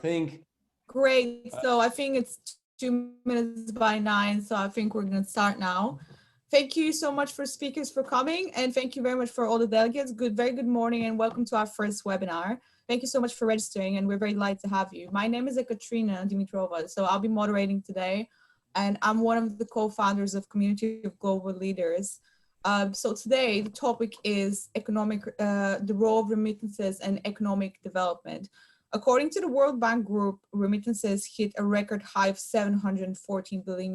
think. Great. So I think it's 2 minutes by 9. So I think we're going to start now. Thank you so much for speakers for coming. And thank you very much for all the delegates. Very good morning and welcome to our first webinar. Thank you so much for registering and we're very delighted to have you. My name is Ekaterina Dimitrova. So I'll be moderating today. And I'm one of the co-founders of Community of Global Leaders. So today the topic is the role of remittances and economic development. According to the World Bank Group, remittances hit a record high of $714 billion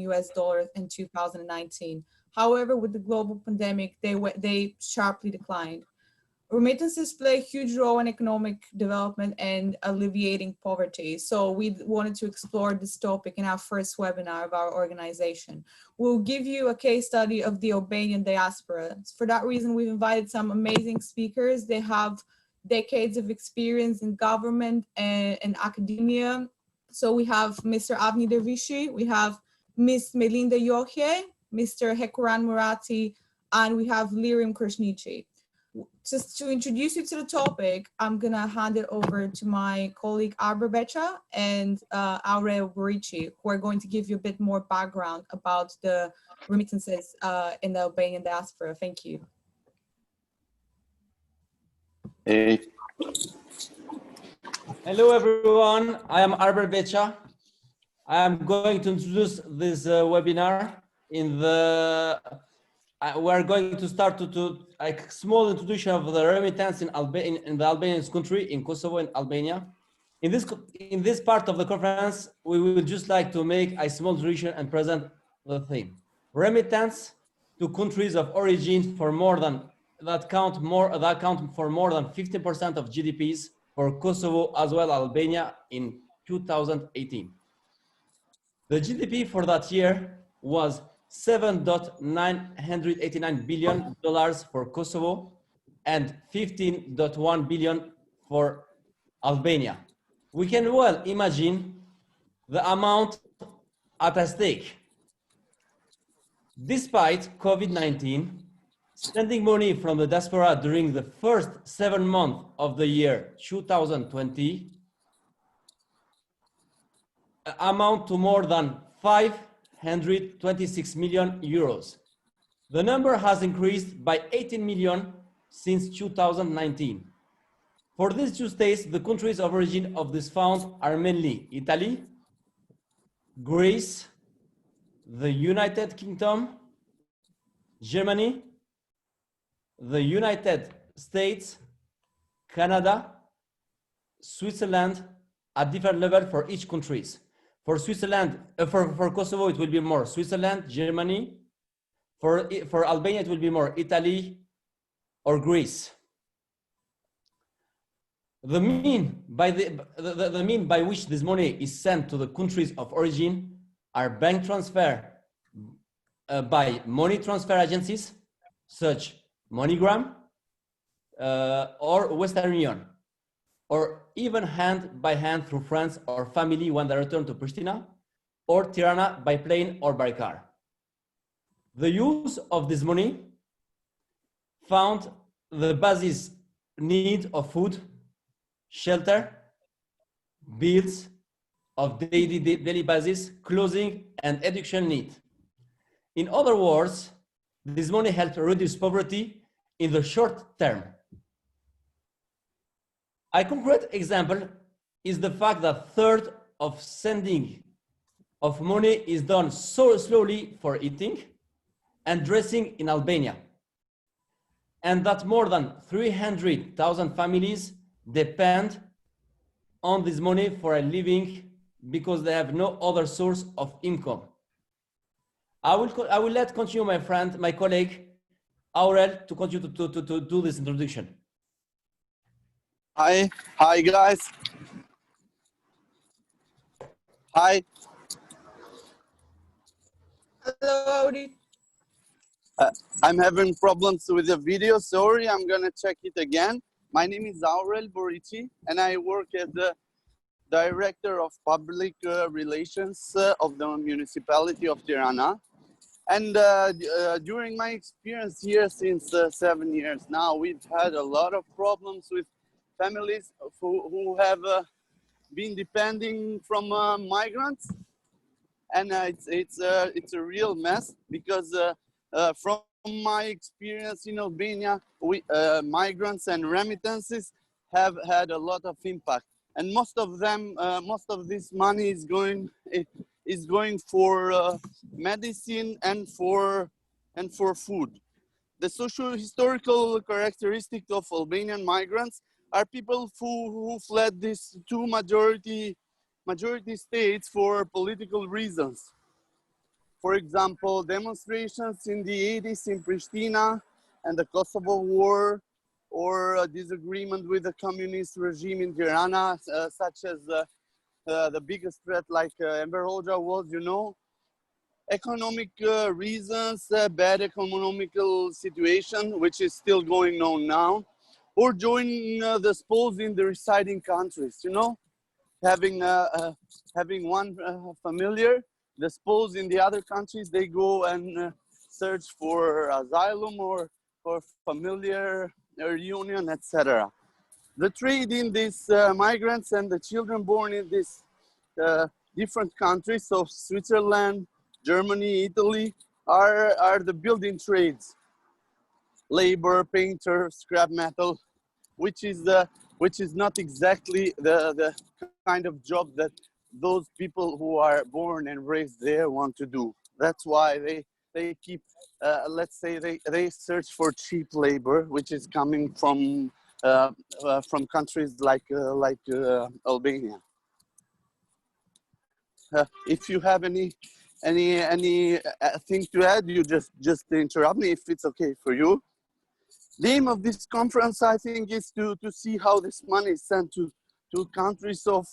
in 2019. However, with the global pandemic, they sharply declined. Remittances play a huge role in economic development and alleviating poverty. So we wanted to explore this topic in our first webinar of our organization. We'll give you a case study of the Albanian diaspora. For that reason, we've invited some amazing speakers. They have decades of experience in government and academia. So we have Mr. Avni Davishi, we have Ms. Majlinda Joxhe, Mr. Hekuran Murati, and we have Lirim Krasniqi. Just to introduce you to the topic, I'm gonna hand it over to my colleague Arbor Becha and Aurel Borici, who are going to give you a bit more background about the remittances in the Albanian diaspora. Thank you. Hey. Hello everyone, I am Arbor Becha. I am going to introduce this webinar. We are going to start to a small introduction of the remittance in the Albanian country, in Kosovo and Albania. In this part of the conference, we would just like to make a small introduction and present the theme. Remittance to countries of origin for more than that count for more than 50% of GDPs for Kosovo as well as Albania in 2018. The GDP for that year was $7.989 billion for Kosovo and $15.1 billion for Albania. We can well imagine the amount at stake. Despite COVID-19, sending money from the diaspora during the first 7 months of the year 2020 amount to more than 526 million euros. The number has increased by 18 million since 2019. For these two states, the countries of origin of this fund are mainly Italy, Greece, the United Kingdom, Germany, the United States, Canada, Switzerland, at different level for each countries. For Switzerland, for Kosovo, it will be more Switzerland, Germany. For Albania, it will be more Italy or Greece. The mean by which this money is sent to the countries of origin are bank transfer by money transfer agencies such MoneyGram or Western Union, or even hand by hand through friends or family when they return to Pristina, or Tirana by plane or by car. The use of this money found the basis need of food, shelter, bills of daily basis, clothing, and education need. In other words, this money helped reduce poverty in the short term. A concrete example is the fact that third of sending of money is done so slowly for eating and dressing in Albania, and that more than 300,000 families depend on this money for a living because they have no other source of income. I will let continue my colleague Aurel to continue to do this introduction. Hi guys. Hi. Hello, Audi. I'm having problems with the video. Sorry, I'm gonna check it again. My name is Aurel Borici, and I work as the Director of Public Relations of the municipality of Tirana. And during my experience here since 7 years now, we've had a lot of problems with families who have been depending from migrants, and it's a real mess because from my experience in Albania, migrants and remittances have had a lot of impact, and most of this money is going for medicine and for food. The socio-historical characteristics of Albanian migrants are people who fled these two majority states for political reasons. For example, demonstrations in the 80s in Pristina and the Kosovo War, or a disagreement with the communist regime in Tirana, such as the biggest threat like Enver Hoxha was, you know. Economic reasons, bad economical situation, which is still going on now, or joining the spoils in the residing countries, you know, having one familiar, the spoils in the other countries, they go and search for asylum or for familiar reunion, etc. The trade in these migrants and the children born in these different countries, so Switzerland, Germany, Italy, are the building trades, labor, painter, scrap metal, which is not exactly the kind of job that those people who are born and raised there want to do. That's why they keep, let's say, they search for cheap labor, which is coming from countries like Albania. If you have any thing to add, you just interrupt me if it's okay for you. The aim of this conference, I think, is to see how this money is sent to countries of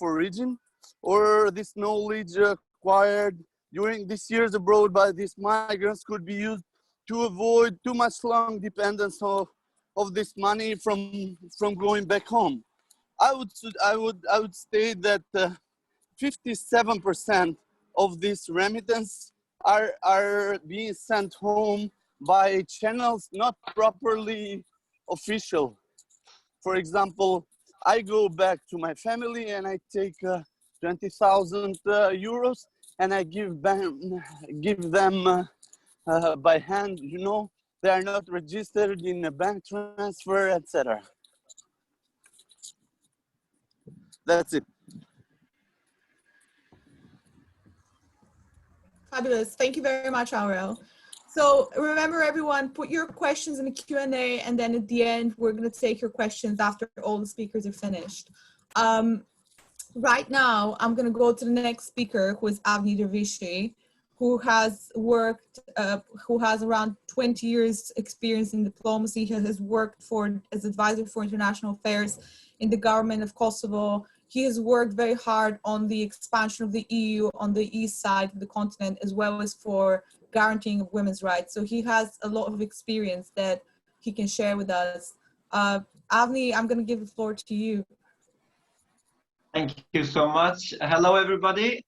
origin, or this knowledge acquired during these years abroad by these migrants could be used to avoid too much long dependence of this money from going back home. I would state that 57% of this remittance are being sent home by channels not properly official. For example, I go back to my family and I take 20,000 euros and I give them by hand, you know, they are not registered in a bank transfer, etc. That's it. Fabulous. Thank you very much, Aurel. So remember, everyone, put your questions in the Q&A, and then at the end, we're going to take your questions after all the speakers are finished. Right now, I'm going to go to the next speaker, who is Avni Davishi, who has around 20 years experience in diplomacy. He has worked as advisor for international affairs in the government of Kosovo. He has worked very hard on the expansion of the EU on the east side of the continent, as well as for guaranteeing of women's rights. So he has a lot of experience that he can share with us. Avni, I'm going to give the floor to you. Thank you so much. Hello, everybody.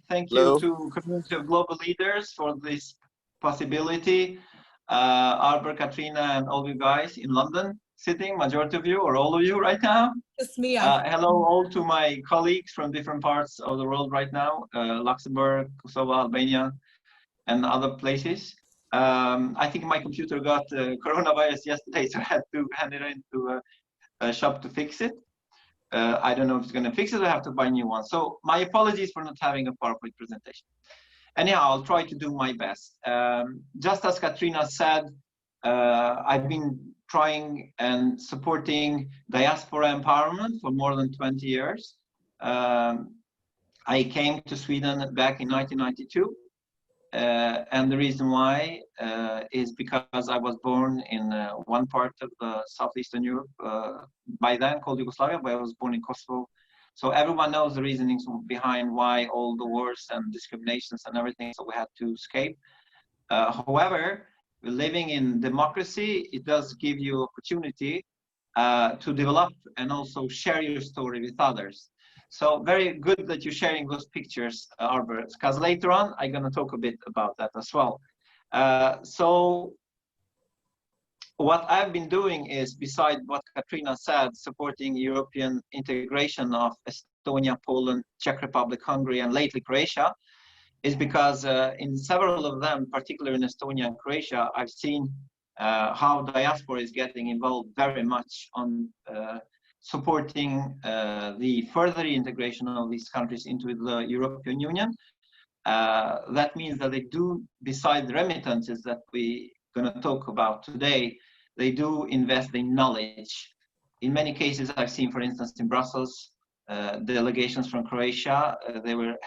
Thank you to Community of Global Leaders for this possibility. Arbor, Katrina, and all you guys in London sitting, majority of you or all of you right now. Just me. Hello all to my colleagues from different parts of the world right now, Luxembourg, Kosovo, Albania, and other places. I think my computer got coronavirus yesterday, so I had to hand it into a shop to fix it. I don't know if it's going to fix it. I have to buy a new one. So my apologies for not having a PowerPoint presentation. Anyhow, I'll try to do my best. Just as Katrina said, I've been trying and supporting diaspora empowerment for more than 20 years. I came to Sweden back in 1992. And the reason why is because I was born in one part of Southeastern Europe, by then called Yugoslavia, but I was born in Kosovo. So everyone knows the reasonings behind why all the wars and discriminations and everything, so we had to escape. However, living in democracy, it does give you opportunity to develop and also share your story with others. So very good that you're sharing those pictures, Arbor, because later on, I'm going to talk a bit about that as well. So what I've been doing is, beside what Katrina said, supporting European integration of Estonia, Poland, Czech Republic, Hungary, and lately Croatia, is because in several of them, particularly in Estonia and Croatia, I've seen how diaspora is getting involved very much on supporting the further integration of these countries into the European Union. That means that they do, beside the remittances that we're going to talk about today, they do invest in knowledge. In many cases, I've seen, for instance, in Brussels, delegations from Croatia, they were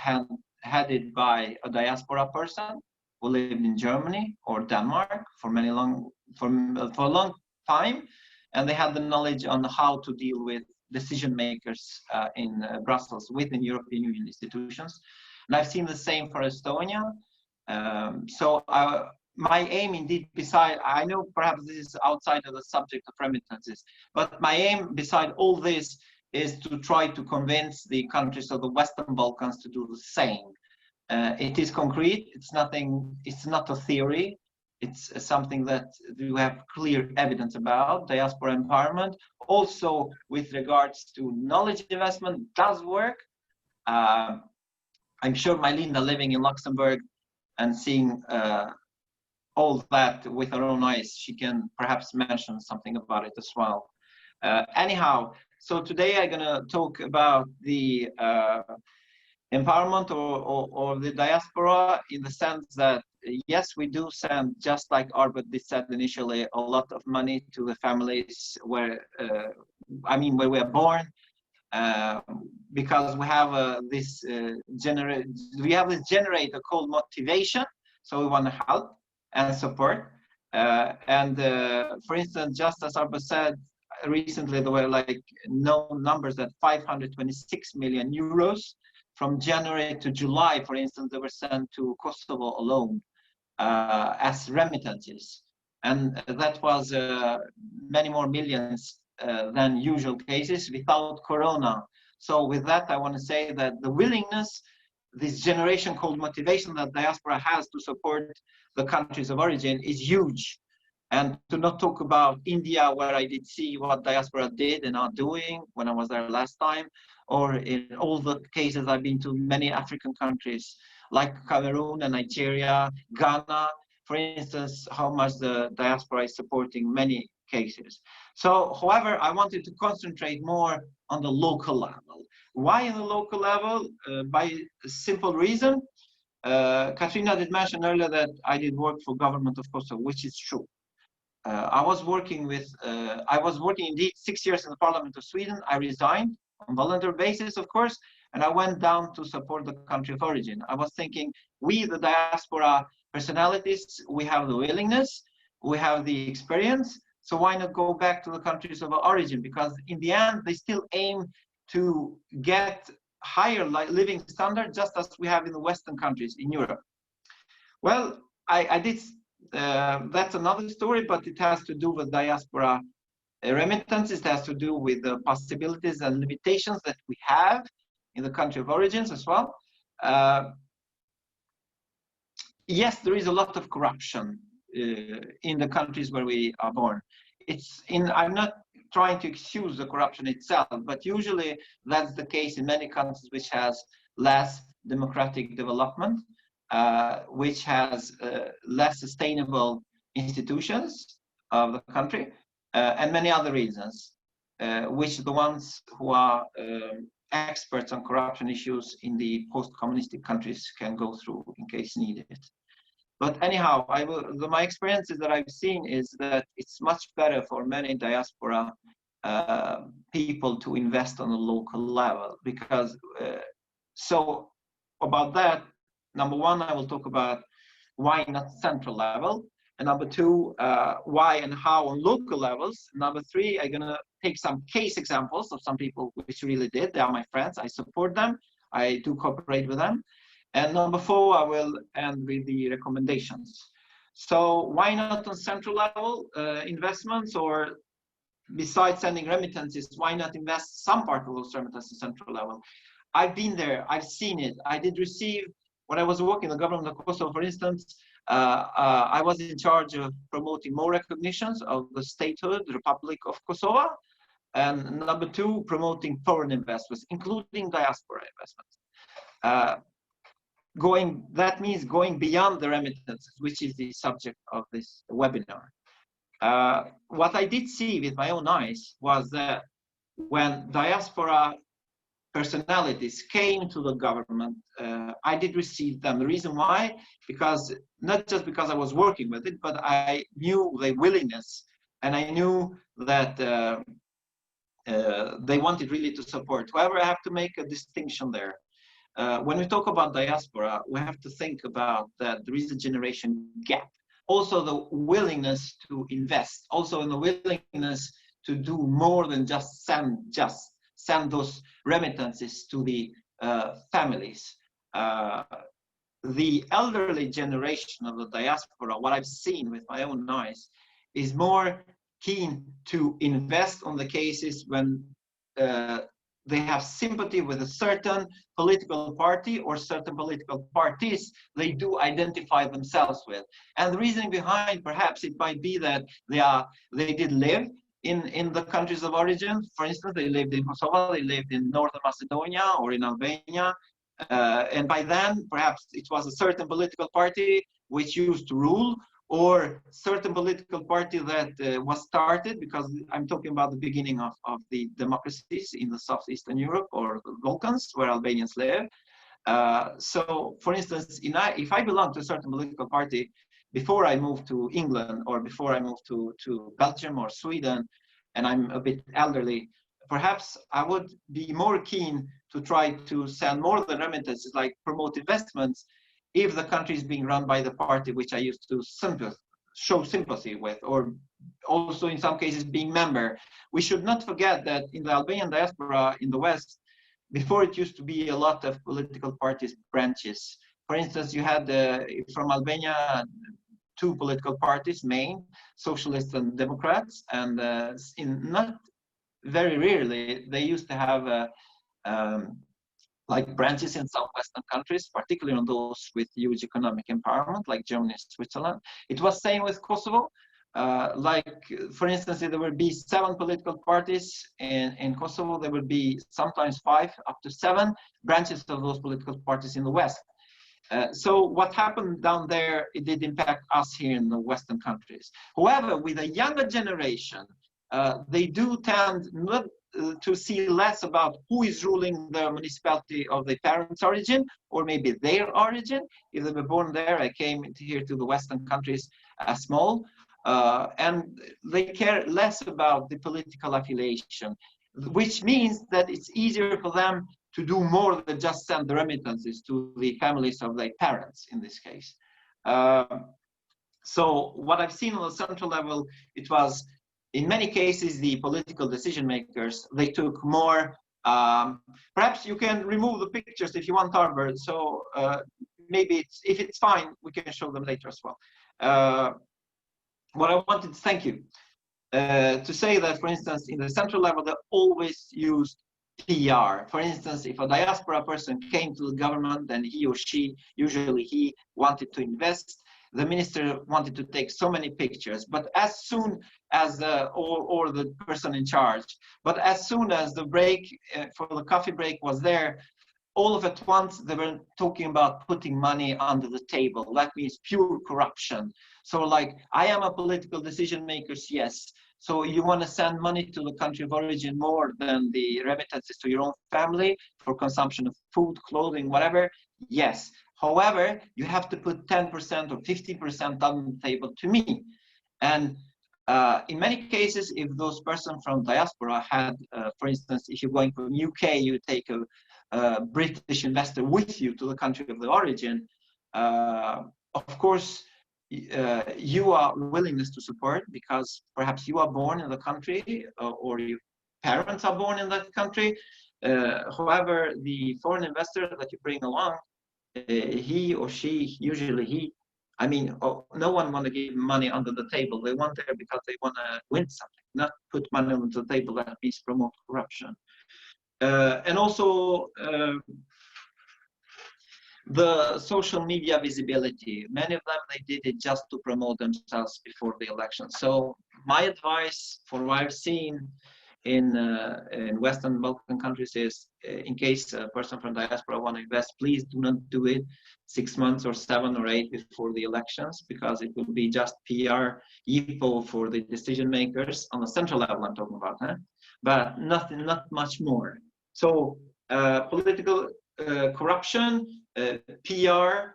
headed by a diaspora person who lived in Germany or Denmark for a long time, and they had the knowledge on how to deal with decision makers in Brussels within European Union institutions. And I've seen the same for Estonia. My aim, indeed, beside, I know perhaps this is outside of the subject of remittances, but my aim beside all this is to try to convince the countries of the Western Balkans to do the same. It is concrete, it's not a theory, it's something that you have clear evidence about. Diaspora empowerment, also with regards to knowledge investment, does work. I'm sure Majlinda, living in Luxembourg and seeing all that with her own eyes, she can perhaps mention something about it as well. Anyhow, so today I'm gonna talk about the empowerment or the diaspora, in the sense that, yes, we do send, just like Arbet said initially, a lot of money to the families where, where we are born, because we have this generator called motivation, so we want to help and support. For instance, just as Arbet said, recently there were known numbers that 526 million euros from January to July, for instance, they were sent to Kosovo alone as remittances. And that was many more millions than usual cases without Corona. So with that, I want to say that the willingness, this generation called motivation that diaspora has to support the countries of origin is huge. And to not talk about India, where I did see what diaspora did and are doing when I was there last time, or in all the cases I've been to many African countries like Cameroon and Nigeria, Ghana, for instance, how much the diaspora is supporting many cases. So, however, I wanted to concentrate more on the local level. Why on the local level? By a simple reason. Katrina did mention earlier that I did work for government of Kosovo, which is true. I was working indeed 6 years in the Parliament of Sweden. I resigned on voluntary basis, of course, and I went down to support the country of origin. I was thinking, we, the diaspora personalities, we have the willingness, we have the experience, so why not go back to the countries of origin? Because in the end, they still aim to get higher living standards, just as we have in the Western countries in Europe. Well, I did. That's another story, but it has to do with diaspora remittances. It has to do with the possibilities and limitations that we have in the country of origins as well. Yes, there is a lot of corruption in the countries where we are born. I'm not trying to excuse the corruption itself, but usually that's the case in many countries which has less democratic development, which has less sustainable institutions of the country, and many other reasons, which the ones who are experts on corruption issues in the post-communistic countries can go through in case needed. But anyhow, my experiences that I've seen is that it's much better for many diaspora people to invest on a local level, because so about that, number one, I will talk about why not central level, and number two, why and how on local levels. Number three, I'm gonna take some case examples of some people which really did. They are my friends, I support them, I do cooperate with them. And number four, I will end with the recommendations. So why not on central level investments, or besides sending remittances, why not invest some part of those remittances central level? I've been there, I've seen it. I did receive, when I was working in the government of Kosovo, for instance, I was in charge of promoting more recognitions of the statehood, the Republic of Kosovo, and number two, promoting foreign investments, including diaspora investments. That means going beyond the remittances, which is the subject of this webinar. What I did see with my own eyes was that when diaspora personalities came to the government, I did receive them. The reason why? Because not just because I was working with it, but I knew their willingness, and I knew that they wanted really to support. However, I have to make a distinction there. When we talk about diaspora, we have to think about that there is a generation gap. Also the willingness to invest, also in the willingness to do more than just send those remittances to the families. The elderly generation of the diaspora, what I've seen with my own eyes, is more keen to invest on the cases when they have sympathy with a certain political party or certain political parties they do identify themselves with. And the reason behind, perhaps it might be that they did live in the countries of origin. For instance, they lived in Kosovo, they lived in Northern Macedonia or in Albania. And by then, perhaps it was a certain political party which used to rule, or certain political party that was started, because I'm talking about the beginning of the democracies in the Southeastern Europe or the Balkans, where Albanians live. So, for instance, if I belong to a certain political party, before I moved to England or before I moved to Belgium or Sweden, and I'm a bit elderly, perhaps I would be more keen to try to send more than remittances, like promote investments, if the country is being run by the party which I used to show sympathy with, or also in some cases being member. We should not forget that in the Albanian diaspora in the West, before it used to be a lot of political parties branches. For instance, you had from Albania 2 political parties, main, Socialists and Democrats, and not very rarely they used to have like branches in some Western countries, particularly on those with huge economic empowerment, like Germany and Switzerland. It was same with Kosovo. Like, for instance, there would be 7 political parties in Kosovo. There would be sometimes 5, up to 7 branches of those political parties in the West. So what happened down there, it did impact us here in the Western countries. However, with a younger generation, they do tend not to see less about who is ruling the municipality of the parents' origin, or maybe their origin. If they were born there, I came here to the Western countries small, and they care less about the political affiliation, which means that it's easier for them to do more than just send the remittances to the families of their parents in this case. So what I've seen on the central level, it was, in many cases, the political decision makers, they took more, perhaps you can remove the pictures if you want, Arbor, so maybe if it's fine, we can show them later as well. What I wanted to thank you, to say that, for instance, in the central level, they always used PR. For instance, if a diaspora person came to the government and he or she, usually he, wanted to invest, the minister wanted to take so many pictures, but as soon as or the person in charge, but as soon as the break for the coffee break was there, all of at once they were talking about putting money under the table. That means pure corruption. So, like, I am a political decision maker, yes. So you want to send money to the country of origin more than the remittances to your own family for consumption of food, clothing, whatever? Yes. However, you have to put 10% or 15% on the table to me. And in many cases, if those persons from diaspora had, for instance, if you're going from UK, you take a British investor with you to the country of the origin, of course, you are willingness to support because perhaps you are born in the country or your parents are born in that country. However, the foreign investor that you bring along, he or she, usually he, I mean, no one want to give money under the table. They want there because they want to win something, not put money on the table that means promote corruption. And also, the social media visibility. Many of them, they did it just to promote themselves before the election. So my advice for what I've seen in Western Balkan countries is, in case a person from diaspora want to invest, please do not do it 6 months or 7 or 8 before the elections, because it will be just PR info for the decision makers on the central level I'm talking about, but not much more. So political corruption, PR,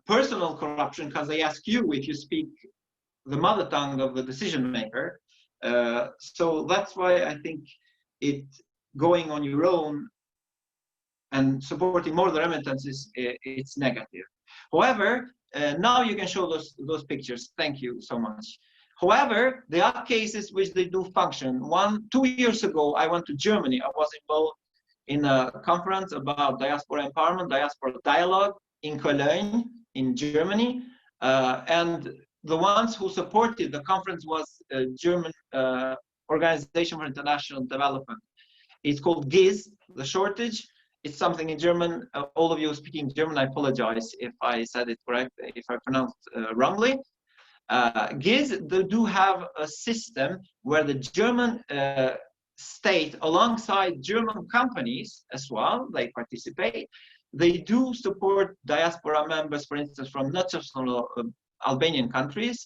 personal corruption, because they ask you if you speak the mother tongue of the decision maker. So that's why I think going on your own and supporting more the remittances, it's negative. However, now you can show those pictures. Thank you so much. However, there are cases which they do function. 2 years ago, I went to Germany. I was involved in a conference about diaspora empowerment, diaspora dialogue in Cologne, in Germany. And the ones who supported the conference was a German Organization for International Development. It's called GIZ, the shortage. It's something in German. All of you speaking German, I apologize if I said it correct, if I pronounced wrongly. GIZ, they do have a system where the German state, alongside German companies as well, they participate. They do support diaspora members, for instance, from not just Albanian countries,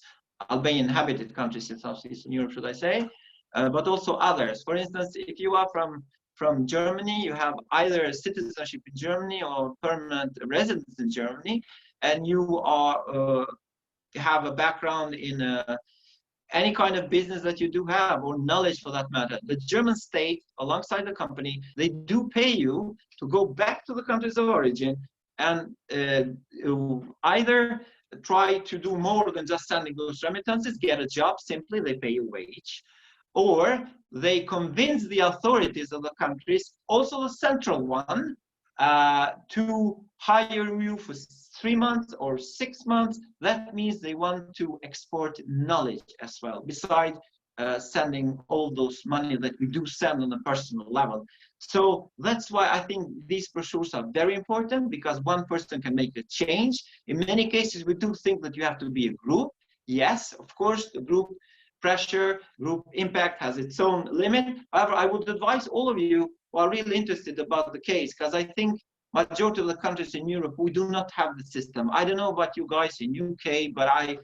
Albanian inhabited countries in Southeastern Europe, should I say, but also others. For instance, if you are from Germany, you have either citizenship in Germany or permanent residence in Germany, and you are have a background in any kind of business that you do have, or knowledge for that matter, the German state, alongside the company, they do pay you to go back to the countries of origin and either try to do more than just sending those remittances, get a job, simply they pay you wage, or they convince the authorities of the countries, also the central one, to hire you for 3 months or 6 months. That means they want to export knowledge as well, besides sending all those money that we do send on a personal level. So that's why I think these brochures are very important, because one person can make a change. In many cases, we do think that you have to be a group. Yes, of course, the group pressure, group impact has its own limit. However, I would advise all of you who are really interested about the case, because I think majority of the countries in Europe, we do not have the system. I don't know about you guys in UK, but I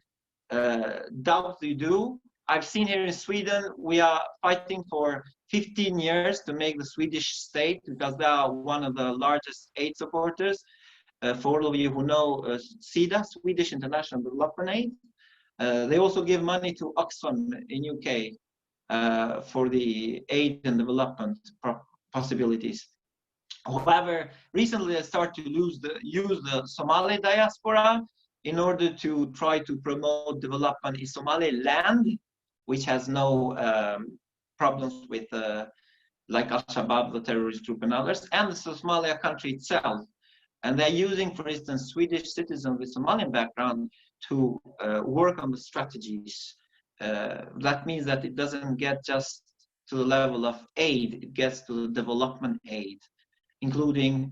doubt you do. I've seen here in Sweden, we are fighting for 15 years to make the Swedish state, because they are one of the largest aid supporters. For all of you who know SIDA, Swedish International Development Aid, they also give money to Oxfam in UK for the aid and development possibilities. However, recently they started to use the Somali diaspora in order to try to promote development in Somaliland, which has no problems with like Al-Shabaab, the terrorist group, and others, and the Somalia country itself. And they're using, for instance, Swedish citizens with Somalian background to work on the strategies. That means that it doesn't get just to the level of aid, it gets to the development aid, including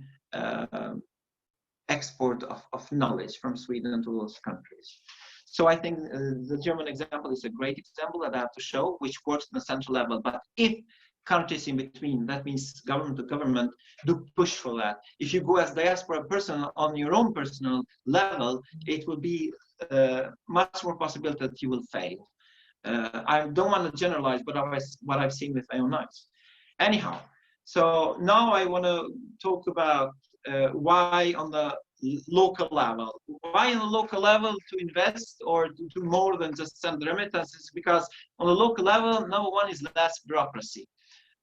export of knowledge from Sweden to those countries. So I think the German example is a great example that I have to show, which works on the central level. But if countries in between, that means government to government, do push for that. If you go as diaspora person on your own personal level, it will be much more possibility that you will fail. I don't want to generalize, but what I've seen with my own eyes. Anyhow, so now I want to talk about why on the local level. Why on the local level to invest or to do more than just send remittances? Because on the local level, number one is less bureaucracy.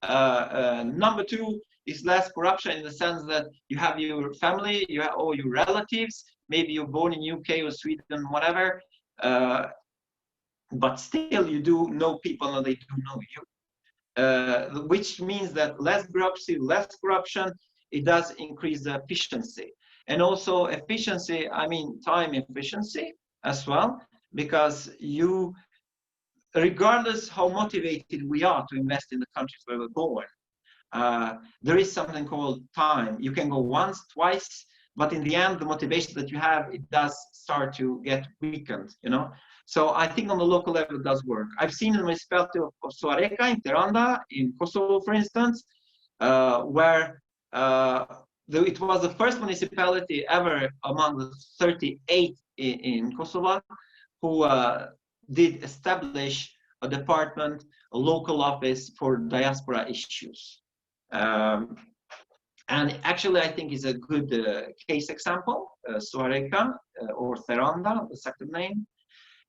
Number two is less corruption, in the sense that you have your family, you have all your relatives, maybe you're born in UK or Sweden, whatever, but still you do know people and they do know you. Which means that less bureaucracy, less corruption, it does increase the efficiency. And also efficiency, I mean time efficiency as well, because you, regardless how motivated we are to invest in the countries where we're born, there is something called time. You can go once, twice, but in the end, the motivation that you have, it does start to get weakened, you know. So I think on the local level, it does work. I've seen in the municipality of Soareka in Tirana, in Kosovo, for instance, where it was the first municipality ever among the 38 in Kosovo who did establish a department, a local office for diaspora issues. And actually, I think is a good case example, Soareka or Theranda, the second name,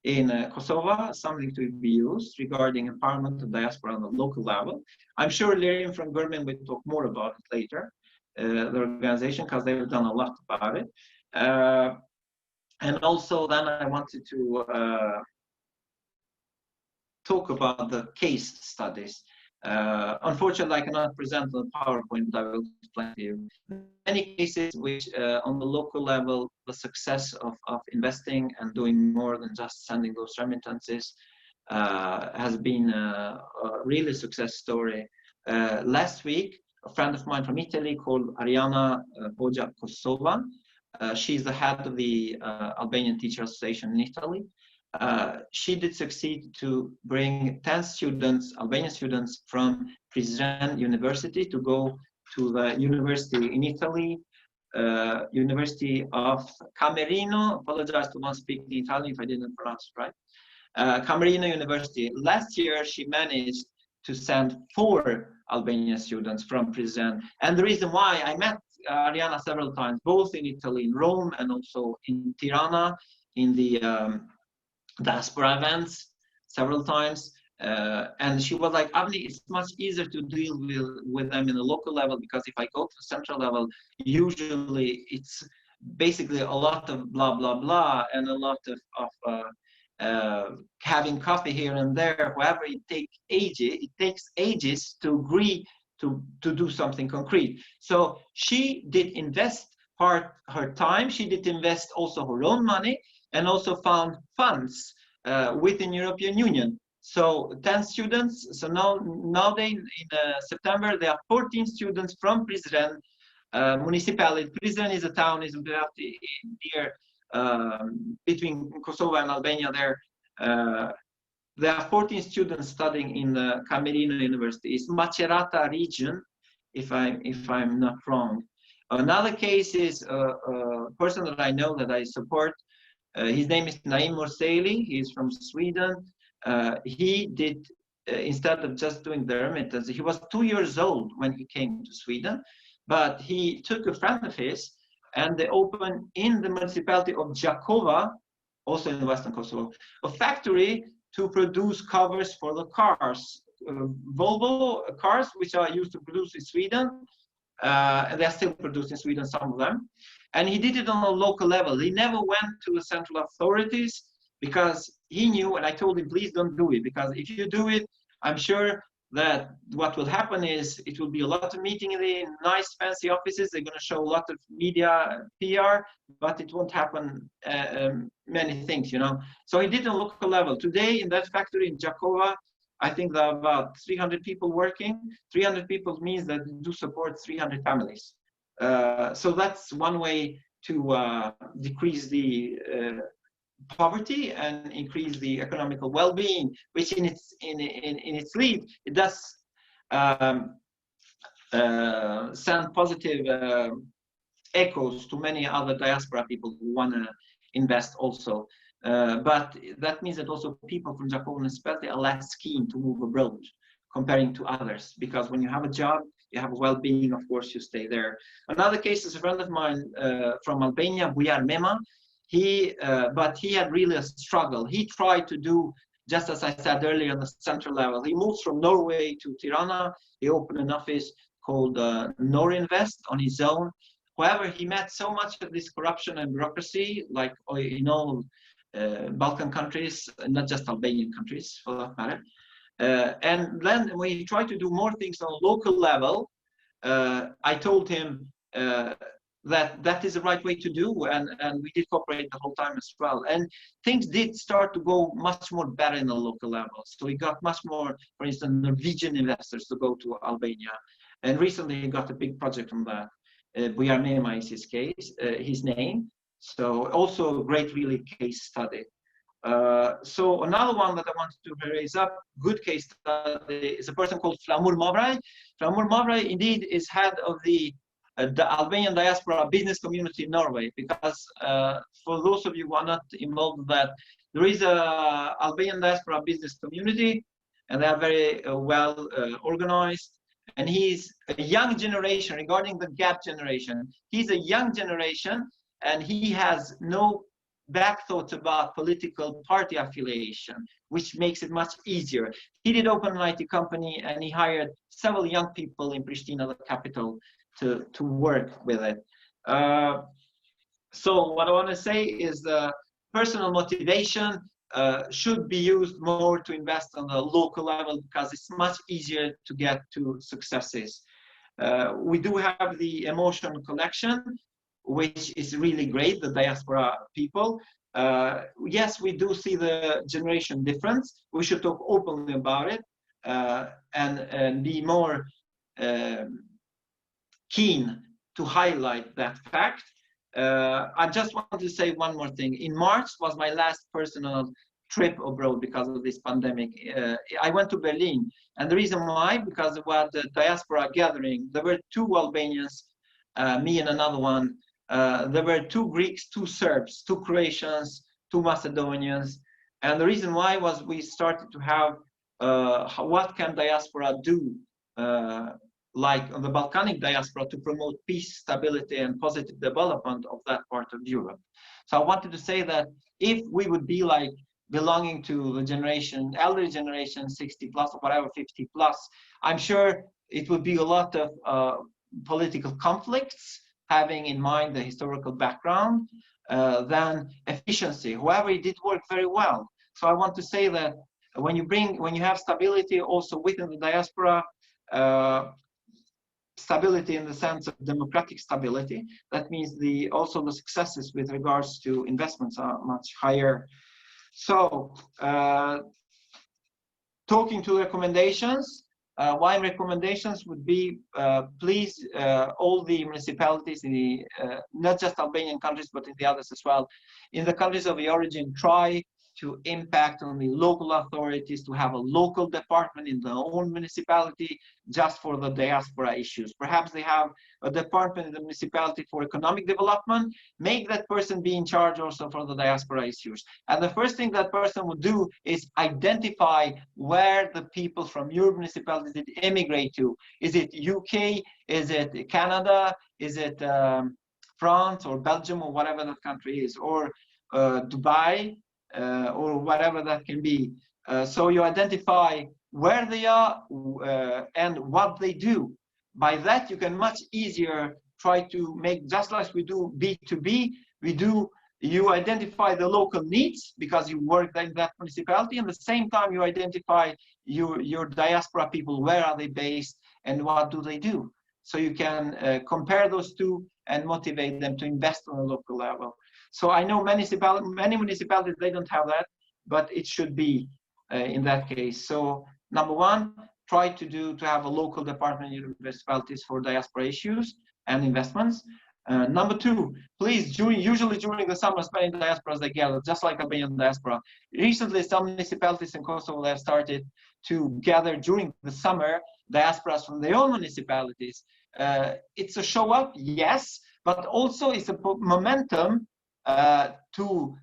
in Kosovo, something to be used regarding empowerment of diaspora on the local level. I'm sure Lirim from Germin will talk more about it later, the organization, because they've done a lot about it. And also then I wanted to talk about the case studies. Unfortunately, I cannot present the PowerPoint, but I will explain to you. Many cases which on the local level, the success of investing and doing more than just sending those remittances has been a really success story. Last week, a friend of mine from Italy called Ariana Boja Kosova, she's the head of the Albanian Teacher Association in Italy. She did succeed to bring 10 students, Albanian students from Prizren University to go to the university in Italy, University of Camerino. Apologize to not speak the Italian if I didn't pronounce it right. Camerino University. Last year, she managed to send 4 Albanian students from Prizren. And the reason why I met Ariana several times, both in Italy, in Rome, and also in Tirana, in the diaspora events several times, and she was like, Avni, it's much easier to deal with them in the local level, because if I go to the central level, usually it's basically a lot of blah blah blah and a lot of having coffee here and there. However, it takes ages to agree to do something concrete. So she did invest her time. She did invest also her own money, and also found funds within European Union. So 10 students. So now they, in September, there are 14 students from Prizren municipality. Prizren is a town, is near between Kosovo and Albania. There are 14 students studying in the Camerino University. It's Macerata region, if I'm not wrong. Another case is a person that I know that I support. His name is Naim Morseli. He's from Sweden. He did, instead of just doing the remittance, he was 2 years old when he came to Sweden, but he took a friend of his and they opened in the municipality of Jakova, also in Western Kosovo, a factory to produce covers for the cars, Volvo cars, which are used to produce in Sweden. And they are still produced in Sweden, some of them. And he did it on a local level. He never went to the central authorities because he knew, and I told him, please don't do it, because if you do it, I'm sure that what will happen is it will be a lot of meeting in the nice fancy offices. They're going to show a lot of media PR, but it won't happen many things, you know. So he did it on a local level. Today in that factory in Jakova, I think there are about 300 people working. 300 people means that you do support 300 families. So that's one way to decrease the poverty and increase the economical well-being, which in its lead, it does send positive echoes to many other diaspora people who want to invest also. But that means that also people from Jakova municipality are less keen to move abroad comparing to others, because when you have a job, you have a well-being, of course, you stay there. Another case is a friend of mine from Albania, Bujar Mema. But he had really a struggle. He tried to do, just as I said earlier, on the central level. He moved from Norway to Tirana. He opened an office called Norinvest on his own. However, he met so much of this corruption and bureaucracy, like in all Balkan countries, not just Albanian countries for that matter. And then when he tried to do more things on a local level, I told him that is the right way to do, and we did cooperate the whole time as well. And things did start to go much more better in the local level. So he got much more, for instance, Norwegian investors to go to Albania. And recently he got a big project on that. Buyarnema is his name. So also a great really case study. So another one that I wanted to raise up, good case study, is a person called Flamur Mavrai. Flamur Mavrai indeed is head of the Albanian Diaspora business community in Norway, because for those of you who are not involved in that, there is a Albanian Diaspora business community, and they are very well organized. And he's a young generation, regarding the gap generation. He's a young generation, and he has no back thoughts about political party affiliation, which makes it much easier. He did open an IT company, and he hired several young people in Pristina, the capital, to work with it. So what I want to say is personal motivation should be used more to invest on the local level, because it's much easier to get to successes. We do have the emotional connection, which is really great, the diaspora people. Yes, we do see the generation difference. We should talk openly about it and be more keen to highlight that fact. I just want to say one more thing. In March was my last personal trip abroad because of this pandemic. I went to Berlin, and the reason why, because we had the diaspora gathering. There were 2 Albanians, me and another one. There were 2 Greeks, 2 Serbs, 2 Croatians, 2 Macedonians. And the reason why was we started to have what can diaspora do, like on the Balkanic diaspora, to promote peace, stability, and positive development of that part of Europe. So I wanted to say that if we would be like belonging to the generation, elder generation, 60 plus or whatever, 50 plus, I'm sure it would be a lot of political conflicts, having in mind the historical background, than efficiency. However, it did work very well. So I want to say that when you have stability also within the diaspora, stability in the sense of democratic stability, that means also the successes with regards to investments are much higher. So talking to recommendations, one recommendations would be, please, all the municipalities in the not just Albanian countries but in the others as well, in the countries of the origin, try to impact on the local authorities to have a local department in their own municipality just for the diaspora issues. Perhaps they have a department in the municipality for economic development. Make that person be in charge also for the diaspora issues. And the first thing that person would do is identify where the people from your municipality did immigrate to. Is it UK? Is it Canada? Is it France or Belgium or whatever that country is? Or Dubai? Or whatever that can be. So you identify where they are and what they do. By that, you can much easier try to make, just like we do B2B, you identify the local needs because you work in that municipality, and at the same time you identify your diaspora people, where are they based and what do they do. So you can compare those two and motivate them to invest on a local level. So I know many municipalities, they don't have that, but it should be in that case. So number one, try to have a local department in municipalities for diaspora issues and investments. Number two, please, usually during the summer, Spanish diasporas, they gather, just like Albanian diaspora. Recently, some municipalities in Kosovo have started to gather during the summer diasporas from their own municipalities. It's a show up, yes, but also it's a momentum to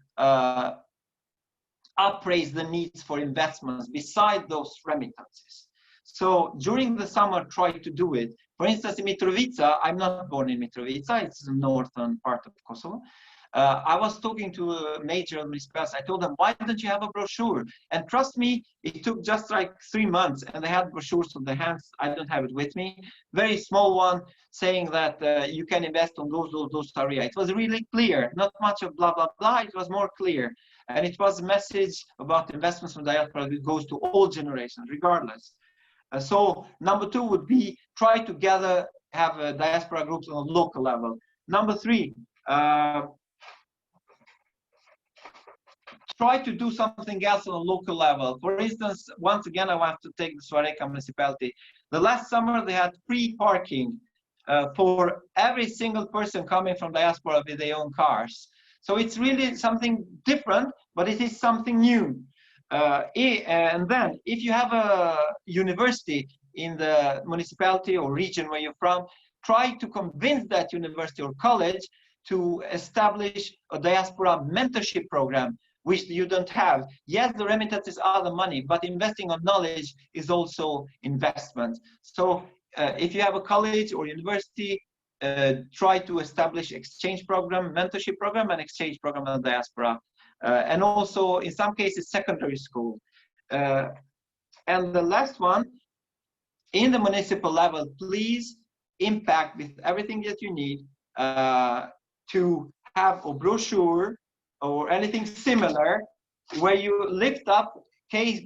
appraise the needs for investments beside those remittances. So during the summer, try to do it. For instance, in Mitrovica, I'm not born in Mitrovica, it's the northern part of Kosovo. I was talking to a major municipality. I told them, why don't you have a brochure? And trust me, it took just like 3 months, and they had brochures on their hands. I don't have it with me. Very small one saying that you can invest on those areas. It was really clear, not much of blah, blah, blah. It was more clear. And it was a message about investments from diaspora that goes to all generations, regardless. So number two would be try to have diaspora groups on a local level. Number three, try to do something else on a local level. For instance, once again, I want to take the Svareka municipality. The last summer, they had free parking for every single person coming from diaspora with their own cars. So it's really something different, but it is something new. And then if you have a university in the municipality or region where you're from, try to convince that university or college to establish a diaspora mentorship program, which you don't have. Yes, the remittances are the money, but investing on knowledge is also investment. So if you have a college or university, try to establish exchange program, mentorship program, and exchange program in diaspora. And also, in some cases, secondary school. And the last one, in the municipal level, please impact with everything that you need to have a brochure or anything similar where you lift up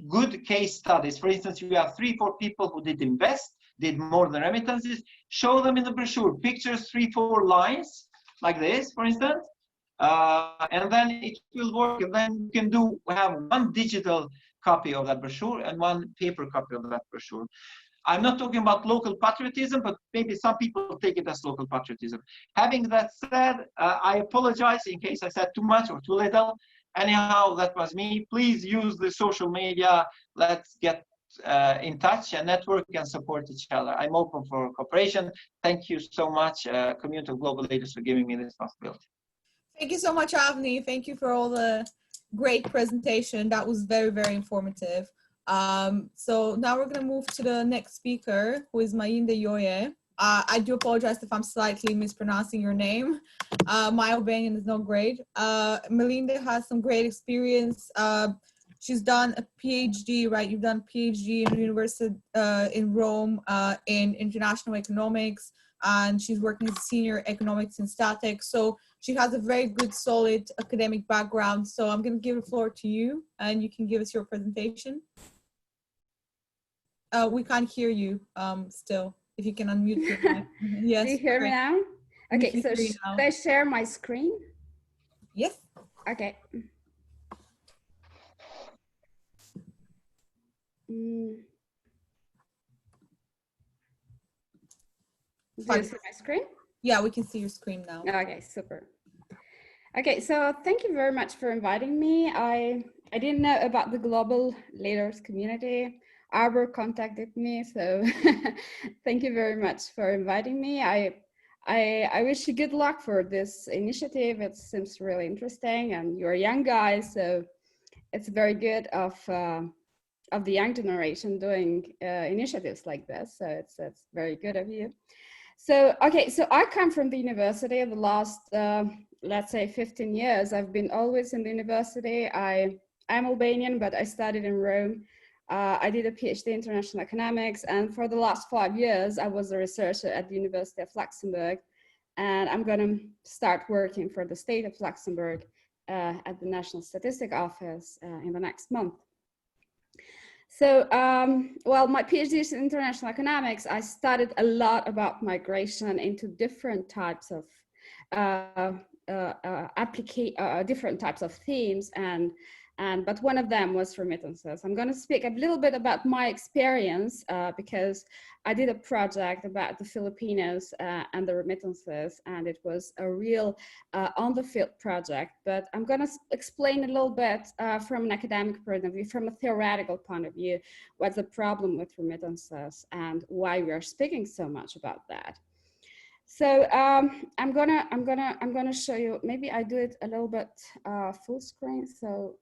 good case studies. For instance, you have 3-4 people who did invest, did more than remittances, show them in the brochure, pictures, 3-4 lines like this, for instance, and then it will work. And then you can have one digital copy of that brochure and one paper copy of that brochure. I'm not talking about local patriotism, but maybe some people take it as local patriotism. Having that said, I apologize in case I said too much or too little. Anyhow, that was me. Please use the social media. Let's get in touch and network and support each other. I'm open for cooperation. Thank you so much, Community of Global Leaders, for giving me this possibility. Thank you so much, Avni. Thank you for all the great presentation. That was very, very informative. So now we're going to move to the next speaker, who is Majlinda. I do apologize if I'm slightly mispronouncing your name. My Albanian is not great. Majlinda has some great experience. She's done a PhD, right? You've done a PhD in the University in Rome in international economics, and she's working as a senior economics and statics. So she has a very good, solid academic background. So I'm going to give the floor to you, and you can give us your presentation. We can't hear you still. If you can unmute your mic. Yes. Do you hear me now? Okay, so should I share my screen? Yes. Okay. Do you see my screen? Yeah, we can see your screen now. Okay, super. Okay, so thank you very much for inviting me. I didn't know about the global leaders community. Arbor contacted me, so thank you very much for inviting me. I wish you good luck for this initiative. It seems really interesting, and you're young guys, so it's very good of the young generation doing initiatives like this. So it's very good of you. So okay, so I come from the university. The last let's say 15 years, I've been always in the university. I'm Albanian, but I studied in Rome. I did a PhD in international economics, and for the last 5 years, I was a researcher at the University of Luxembourg, and I'm going to start working for the state of Luxembourg at the National Statistic Office in the next month. So, well, my PhD is in international economics. I studied a lot about migration into different types of different types of themes, but one of them was remittances. I'm going to speak a little bit about my experience because I did a project about the Filipinos and the remittances, and it was a real on-the-field project. But I'm going to explain a little bit from an academic point of view, from a theoretical point of view, what's the problem with remittances and why we are speaking so much about that. So I'm gonna show you. Maybe I do it a little bit full screen. So.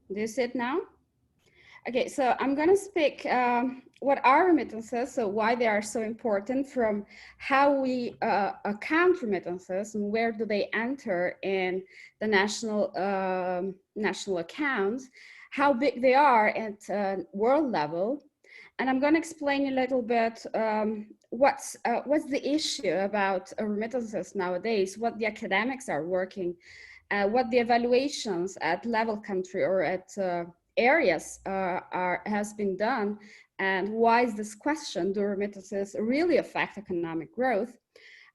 Do you see it now? Okay, so I'm going to speak what are remittances, so why they are so important, from how we account remittances and where do they enter in the national accounts, how big they are at world level. And I'm going to explain a little bit what's the issue about remittances nowadays, what the academics are working, what the evaluations at level country or at areas has been done, and why is this question, do remittances really affect economic growth?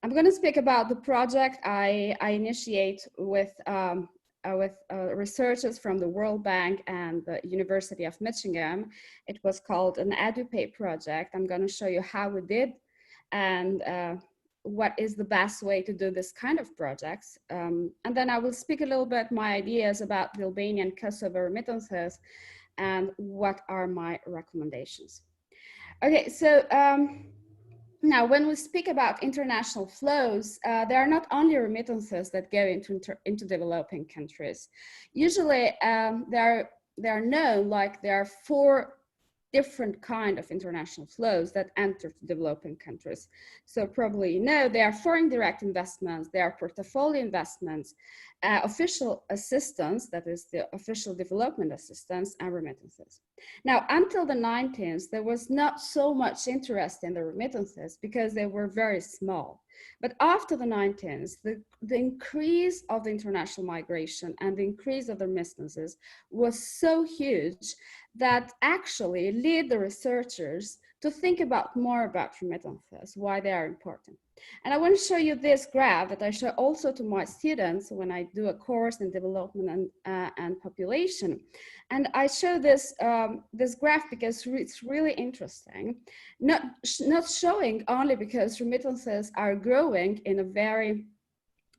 I'm going to speak about the project I initiate with researchers from the World Bank and the University of Michigan. It was called an Edupay Project. I'm going to show you how we did and what is the best way to do this kind of projects. And then I will speak a little bit my ideas about the Albanian Kosovo remittances and what are my recommendations. Okay, so now when we speak about international flows, there are not only remittances that go into developing countries. Usually there are known, like there are 4 different kind of international flows that enter to developing countries. So probably you know, there are foreign direct investments, there are portfolio investments, official assistance, that is the official development assistance, and remittances. Now, until the 19th, there was not so much interest in the remittances because they were very small. But after the 19th, the increase of the international migration and the increase of the remittances was so huge that actually led the researchers to think about more about remittances, why they are important. And I want to show you this graph that I show also to my students when I do a course in development and population. And I show this, this graph because it's really interesting, not showing only because remittances are growing in a very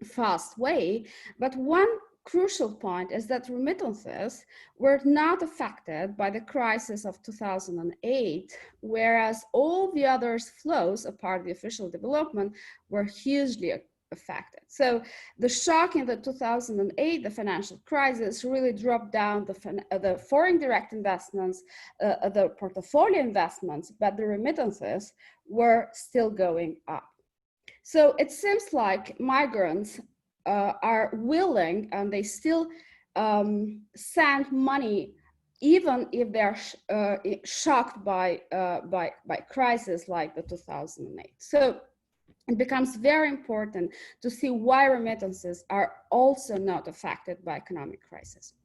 fast way, but one crucial point is that remittances were not affected by the crisis of 2008, whereas all the other flows, apart the official development, were hugely affected. So the shock in the 2008, the financial crisis, really dropped down the foreign direct investments, the portfolio investments, but the remittances were still going up. So it seems like migrants are willing, and they still send money even if they're shocked by crisis like the 2008. So it becomes very important to see why remittances are also not affected by economic crisis.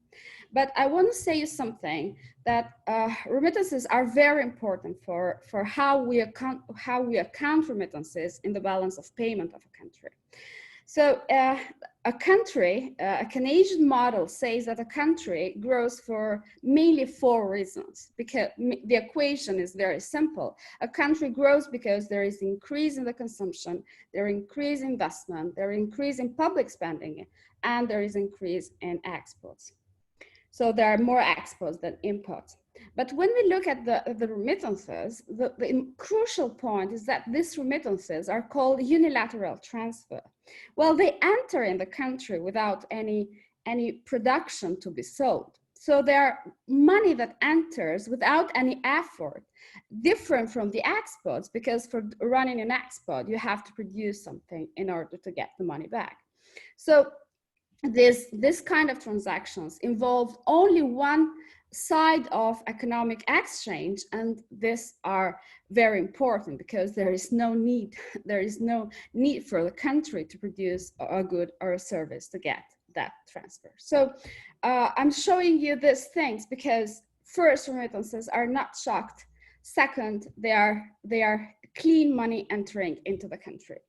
But I want to say you something that remittances are very important for how we account remittances in the balance of payment of a country. So a country, a Canadian model says that a country grows for mainly 4 reasons, because the equation is very simple. A country grows because there is increase in the consumption, there is increase in investment, there is increase in public spending, and there is increase in exports. So there are more exports than imports. But when we look at the remittances, the crucial point is that these remittances are called unilateral transfer. Well, they enter in the country without any production to be sold. So there are money that enters without any effort, different from the exports, because for running an export, you have to produce something in order to get the money back. So this kind of transactions involve only one side of economic exchange, and these are very important because there is no need for the country to produce a good or a service to get that transfer. So I'm showing you these things because first, remittances are not shocked. Second, they are clean money entering into the country.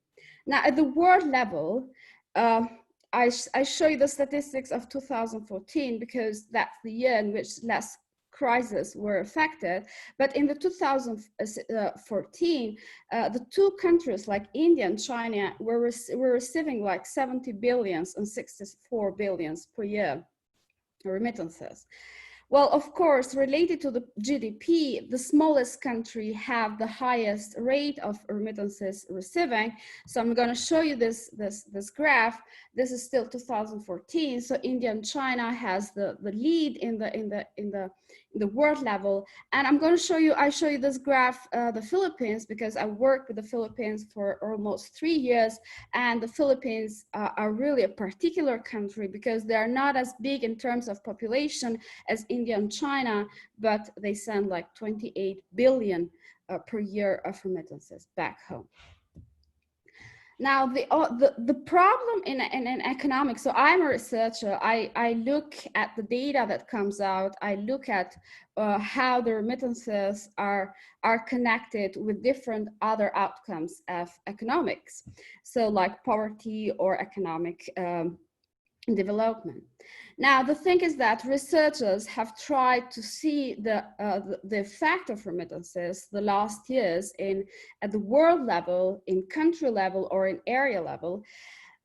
Now at the world level, I show you the statistics of 2014 because that's the year in which less crises were affected. But in the 2014, the 2 countries like India and China were receiving like 70 billions and 64 billions per year remittances. Well, of course, related to the GDP, the smallest country have the highest rate of remittances receiving. So I'm going to show you this graph. This is still 2014. So India and China has the lead in the world level. And I'm going to show you. I show you this graph, the Philippines, because I worked with the Philippines for almost 3 years, and the Philippines are really a particular country because they are not as big in terms of population as India and China, but they send like 28 billion per year of remittances back home. Now, the problem in economics, so I'm a researcher, I look at the data that comes out, I look at how the remittances are connected with different other outcomes of economics. So like poverty or economic development. Now, the thing is that researchers have tried to see the effect of remittances the last years at the world level, in country level, or in area level.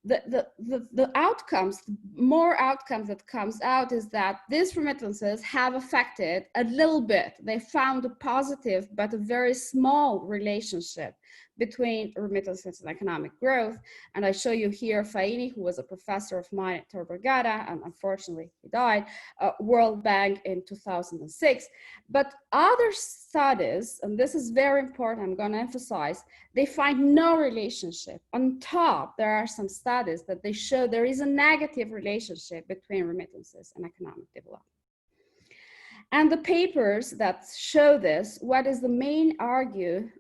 The outcomes, more outcomes that comes out is that these remittances have affected a little bit. They found a positive but a very small relationship between remittances and economic growth. And I show you here Faini, who was a professor of mine at Tor Vergata, and unfortunately he died, World Bank in 2006. But other studies, and this is very important, I'm going to emphasize, they find no relationship. On top, there are some studies that they show there is a negative relationship between remittances and economic development. And the papers that show this, what is the main argument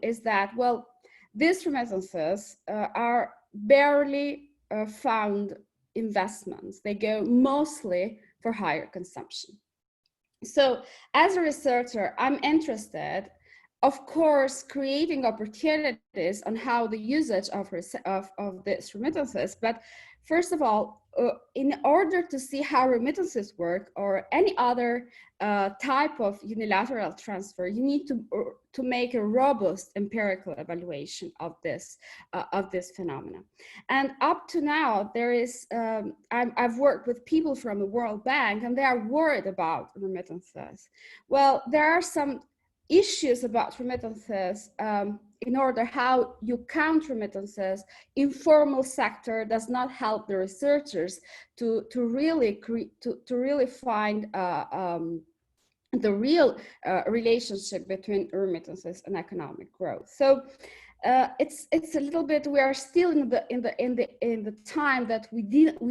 is that, well, these remittances are barely found investments. They go mostly for higher consumption. So as a researcher, I'm interested, of course, creating opportunities on how the usage of these remittances. But first of all, in order to see how remittances work or any other type of unilateral transfer, you need to make a robust empirical evaluation of this phenomenon. And up to now, there is I've worked with people from the World Bank, and they are worried about remittances. Well, there are some issues about remittances in order how you count remittances. Informal sector does not help the researchers to really find the real relationship between remittances and economic growth. So it's a little bit, we are still in the time that we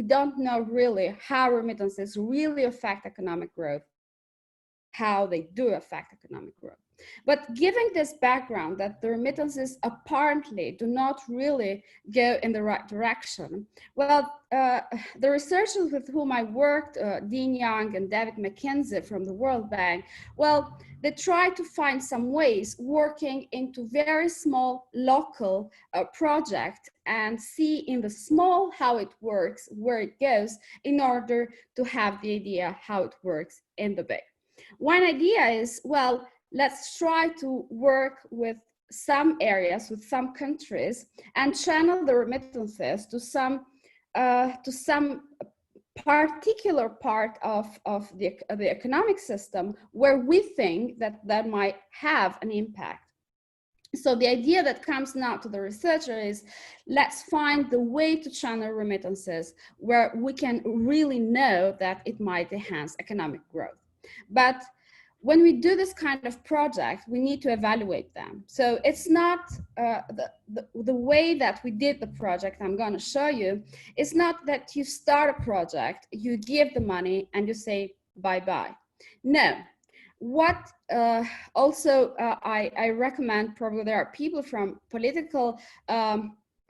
don't know really how remittances really affect economic growth, how they do affect economic growth. But given this background that the remittances apparently do not really go in the right direction, well, the researchers with whom I worked, Dean Young and David McKenzie from the World Bank, well, they tried to find some ways working into very small local project and see in the small how it works, where it goes, in order to have the idea how it works in the big. One idea is, well, let's try to work with some areas, with some countries, and channel the remittances to some particular part of the economic system where we think that might have an impact. So the idea that comes now to the researcher is, let's find the way to channel remittances where we can really know that it might enhance economic growth. But when we do this kind of project, we need to evaluate them. So it's not the way that we did the project I'm going to show you. It's not that you start a project, you give the money, and you say bye-bye. No. What also I recommend, probably there are people from political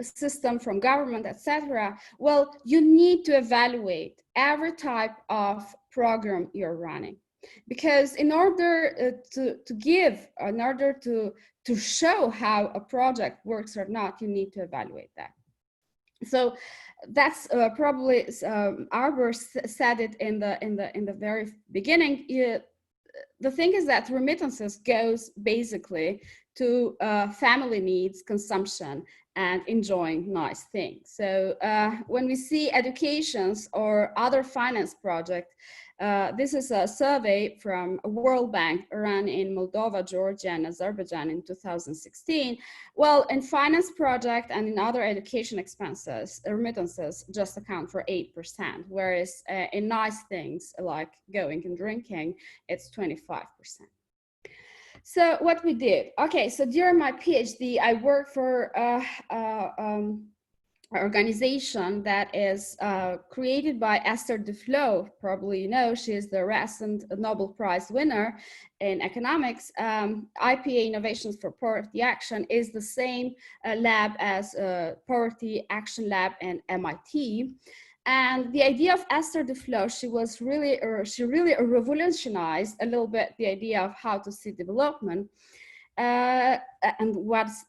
system, from government, etc. Well, you need to evaluate every type of program you're running. Because in order to show how a project works or not, you need to evaluate that. So that's probably Arbor said it in the very beginning. The thing is that remittances goes basically to family needs, consumption, and enjoying nice things. So when we see educations or other finance projects, this is a survey from a World Bank run in Moldova, Georgia, and Azerbaijan in 2016. Well, in finance project and in other education expenses, remittances just account for 8%, whereas in nice things like going and drinking, it's 25%. So what we did, okay, so during my PhD, I worked for organization that is created by Esther Duflo. Probably you know, she is the recent Nobel Prize winner in economics. IPA Innovations for Poverty Action is the same lab as Poverty Action Lab in MIT. And the idea of Esther Duflo, she really revolutionized a little bit the idea of how to see development. And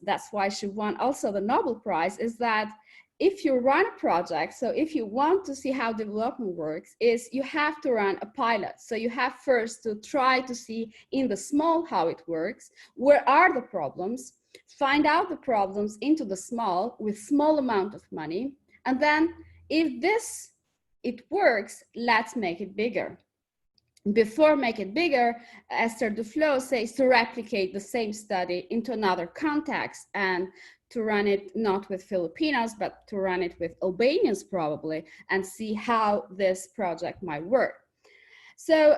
that's why she won also the Nobel Prize, is that if you run a project, so if you want to see how development works, is you have to run a pilot. So you have first to try to see in the small how it works, where are the problems, find out the problems into the small with small amount of money, and then if it works, let's make it bigger. Before make it bigger, Esther Duflo says to replicate the same study into another context and to run it not with Filipinos, but to run it with Albanians probably, and see how this project might work. So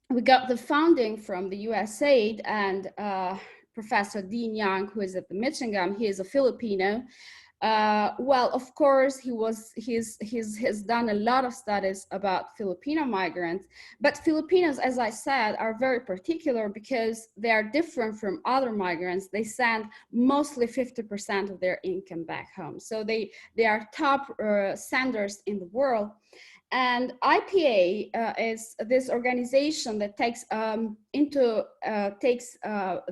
we got the funding from the USAID, and Professor Dean Young, who is at the Michigan, he is a Filipino. Well, of course, he's done a lot of studies about Filipino migrants, but Filipinos, as I said, are very particular because they are different from other migrants. They send mostly 50% of their income back home. So they are top senders in the world. And IPA is this organization that takes the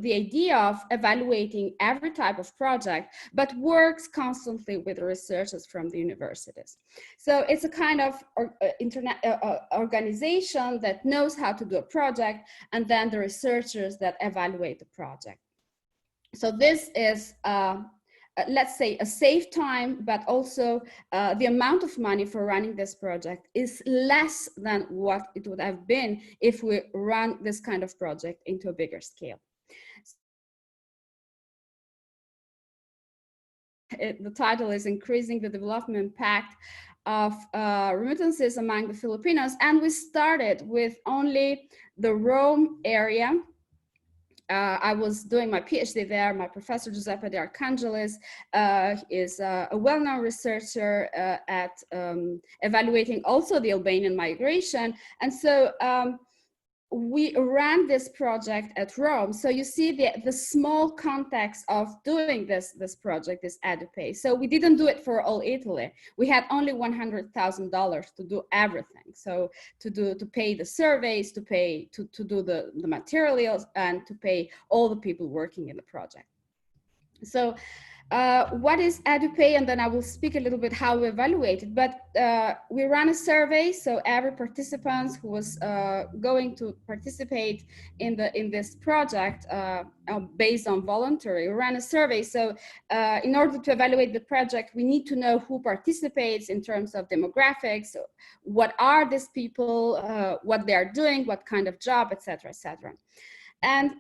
idea of evaluating every type of project, but works constantly with researchers from the universities. So it's a kind of organization that knows how to do a project, and then the researchers that evaluate the project. So this is let's say a safe time, but also the amount of money for running this project is less than what it would have been if we run this kind of project into a bigger scale. The title is Increasing the Development Impact of Remittances Among the Filipinos, and we started with only the Rome area. I was doing my PhD there. My professor Giuseppe De Arcangelis is a well-known researcher at evaluating also the Albanian migration. And so we ran this project at Rome. So you see the small context of doing this project, this Edupay. So we didn't do it for all Italy. We had only $100,000 to do everything. So to pay the surveys, to do the materials, and to pay all the people working in the project. So what is Edupay? And then I will speak a little bit how we evaluate it. But we ran a survey, so every participant who was going to participate in this project based on voluntary, we ran a survey. So in order to evaluate the project, we need to know who participates in terms of demographics, what are these people, what they are doing, what kind of job, etc., etc. And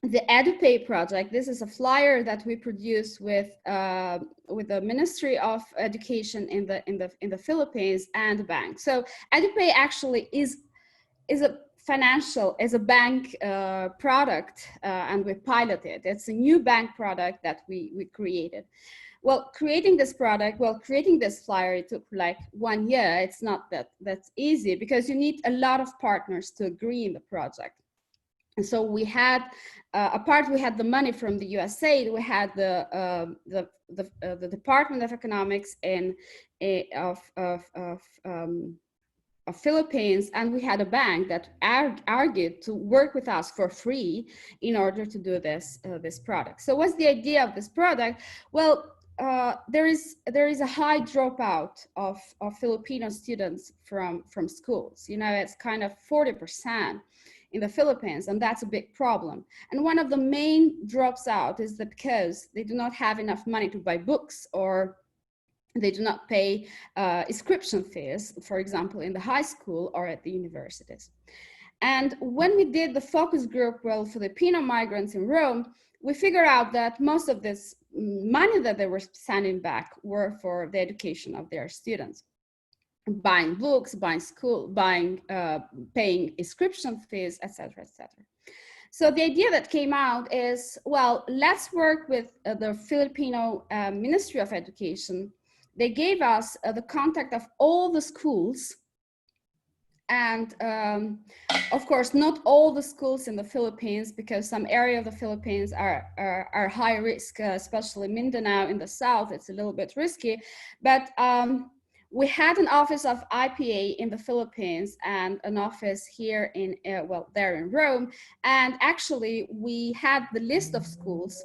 the Edupay Project, this is a flyer that we produced with the Ministry of Education in the Philippines and the bank. So Edupay actually is a bank product, and we piloted. It's a new bank product that we created. Well, creating this flyer, it took like 1 year. It's not that's easy because you need a lot of partners to agree in the project. And so we had, we had the money from the USAID, we had the Department of Economics of Philippines, and we had a bank that argued to work with us for free in order to do this product. So what's the idea of this product? Well, there is a high dropout of Filipino students from schools. You know, it's kind of 40% in the Philippines, and that's a big problem. And one of the main drops out is that because they do not have enough money to buy books, or they do not pay inscription fees, for example, in the high school or at the universities. And when we did the focus group, well, Filipino migrants in Rome, we figured out that most of this money that they were sending back were for the education of their students. Buying books, paying inscription fees, etc., etc. So the idea that came out is, well, let's work with the Filipino Ministry of Education. They gave us the contact of all the schools, and of course, not all the schools in the Philippines, because some area of the Philippines are high risk, especially Mindanao in the south. It's a little bit risky, but we had an office of IPA in the Philippines and an office here there in Rome. And actually we had the list of schools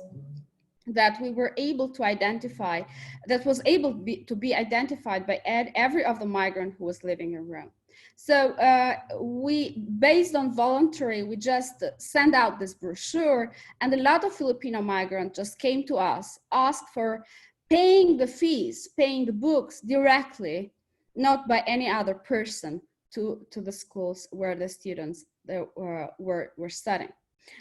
that we were able to identify, that was able to be identified by every of the migrant who was living in Rome. So we, based on voluntary, we just sent out this brochure, and a lot of Filipino migrants just came to us, asked for paying the fees, paying the books directly, not by any other person, to the schools where the students were studying.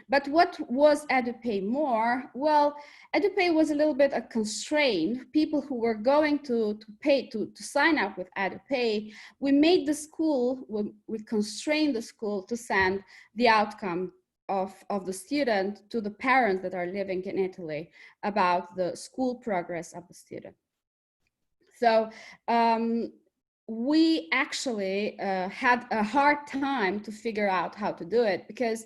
But what was Edupay more? Well, Edupay was a little bit a constraint. People who were going to pay to sign up with Edupay, we made the school, we constrained the school to send the outcome of the student to the parents that are living in Italy about the school progress of the student. So we actually had a hard time to figure out how to do it, because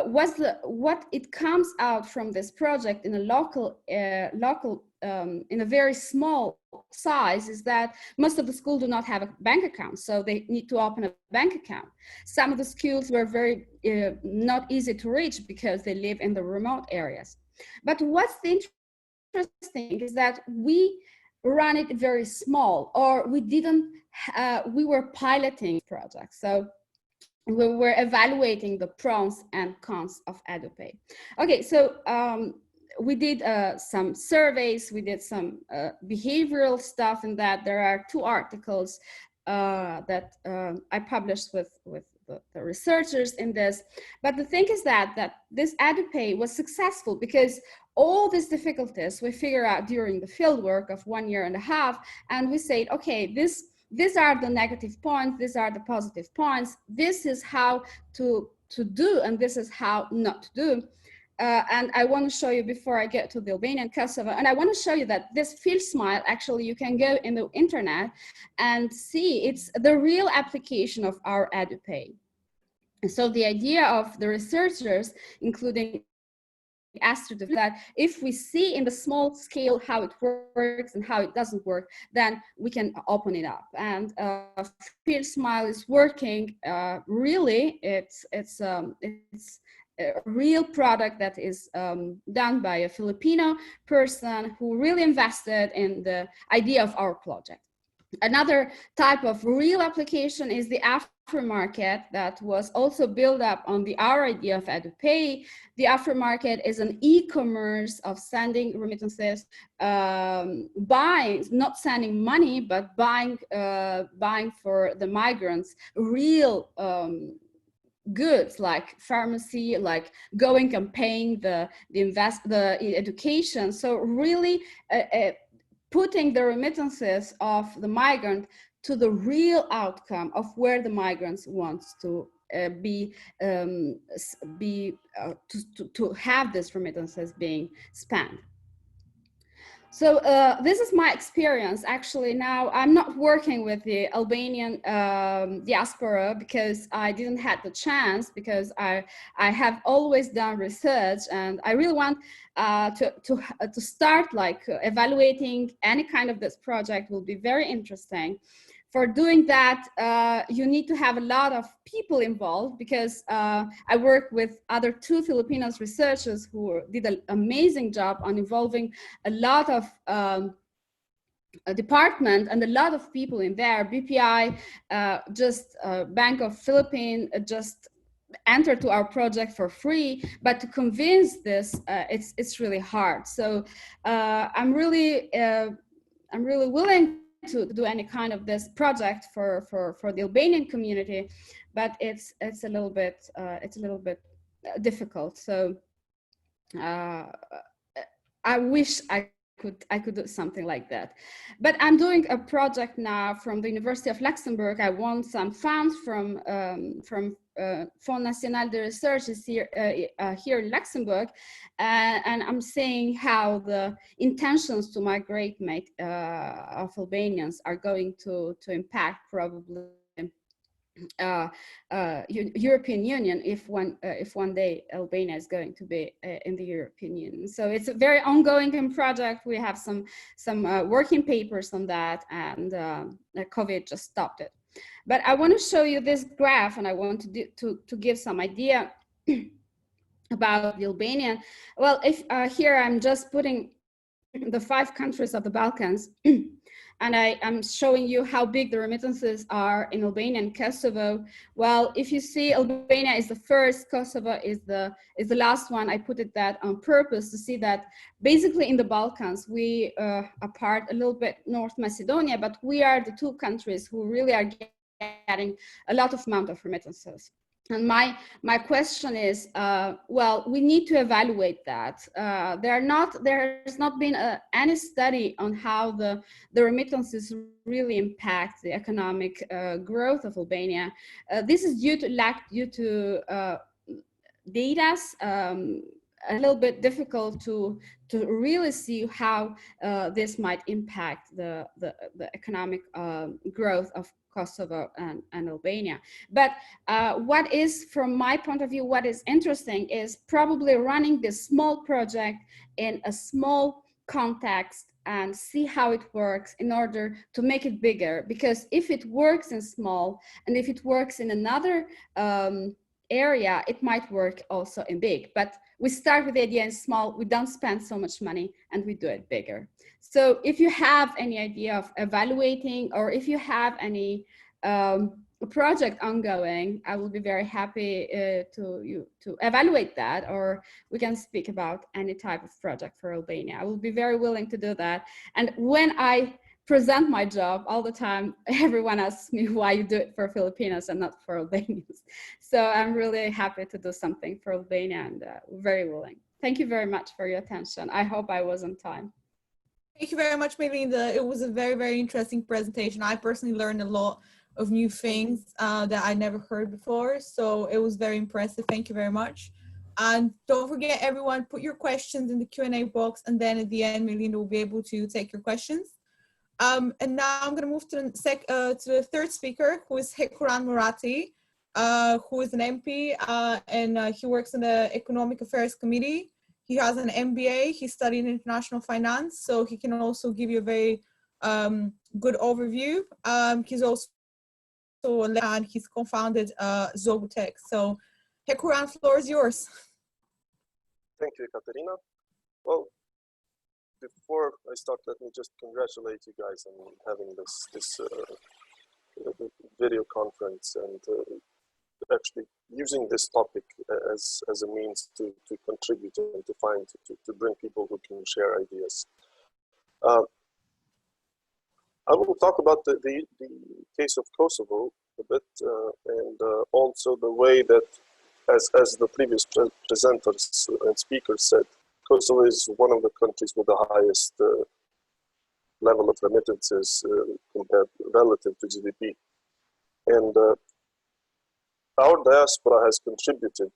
what it comes out from this project in a local in a very small size is that most of the schools do not have a bank account, so they need to open a bank account. Some of the schools were very not easy to reach because they live in the remote areas. But what's interesting is that we run it very small, or we didn't, we were piloting projects. So we were evaluating the pros and cons of Edupay. Okay, so we did some surveys, we did some behavioral stuff in that. There are 2 articles that I published with the researchers in this. But the thing is that this Edupay was successful because all these difficulties we figured out during the fieldwork of 1.5 years, and we said, okay, these are the negative points, these are the positive points, this is how to do, and this is how not to do. And I want to show you before I get to the Albanian Kosovo, and I want to show you that this field smile, actually you can go in the internet and see it's the real application of our Edupay. And so the idea of the researchers, including Astrid, that if we see in the small scale how it works and how it doesn't work, then we can open it up. And Field Smile is working. Really, it's a real product that is done by a Filipino person who really invested in the idea of our project. Another type of real application is the aftermarket that was also built up on our idea of Edupay. The aftermarket is an e-commerce of sending remittances, buying, not sending money, but buying for the migrants real goods like pharmacy, like going and paying the education. So really putting the remittances of the migrant to the real outcome of where the migrants wants to to have these remittances being spent. So this is my experience. Actually, now I'm not working with the Albanian diaspora because I didn't have the chance, because I have always done research, and I really want to start like evaluating any kind of this project will be very interesting. For doing that, you need to have a lot of people involved, because I work with other 2 Filipino researchers who did an amazing job on involving a lot of a department and a lot of people in there. BPI, Bank of Philippines, just entered to our project for free, but to convince this, it's really hard. So I'm really willing to do any kind of this project for the Albanian community, but it's a little bit difficult. So I wish I could do something like that. But I'm doing a project now from the University of Luxembourg. I won some funds from Fonds National de Research here in Luxembourg, and I'm seeing how the intentions to migrate of Albanians are going to impact probably European Union if one day Albania is going to be in the European Union. So it's a very ongoing project. We have some working papers on that, and COVID just stopped it. But I want to show you this graph, and I want to give some idea about the Albanian. Well, if here I'm just putting the 5 countries of the Balkans. And I'm showing you how big the remittances are in Albania and Kosovo. Well, if you see Albania is the first, Kosovo is the last one. I put it that on purpose to see that basically in the Balkans, we are part a little bit North Macedonia, but we are the 2 countries who really are getting a lot of amount of remittances. And my question is, well, we need to evaluate that. There's not been any study on how the remittances really impact the economic growth of Albania. This is due to data. A little bit difficult to really see how this might impact the economic growth of Kosovo and Albania. But what is, from my point of view, what is interesting is probably running this small project in a small context and see how it works in order to make it bigger. Because if it works in small and if it works in another area, it might work also in big. But we start with the idea in small, we don't spend so much money, and we do it bigger. So if you have any idea of evaluating, or if you have any project ongoing, I will be very happy to evaluate that, or we can speak about any type of project for Albania. I will be very willing to do that. And when I present my job all the time, everyone asks me why you do it for Filipinos and not for Albanians. So I'm really happy to do something for Albania, and very willing. Thank you very much for your attention. I hope I was on time. Thank you very much, Majlinda. It was a very, very interesting presentation. I personally learned a lot of new things that I never heard before. So it was very impressive. Thank you very much. And don't forget, everyone, put your questions in the Q&A box, and then at the end, Majlinda will be able to take your questions. And now I'm going to move to the third speaker, who is Hekuran Murati, who is an MP, and he works in the Economic Affairs Committee. He has an MBA. He studied international finance, so he can also give you a very good overview. He's also and he's co-founded Zobutech. So, Hekuran, floor is yours. Thank you, Katerina. Well, before I start, let me just congratulate you guys on having this video conference and actually using this topic as a means to contribute and to bring people who can share ideas. I will talk about the case of Kosovo a bit, and also the way that, as the previous presenters and speakers said, Kosovo is one of the countries with the highest level of remittances relative to GDP. And our diaspora has contributed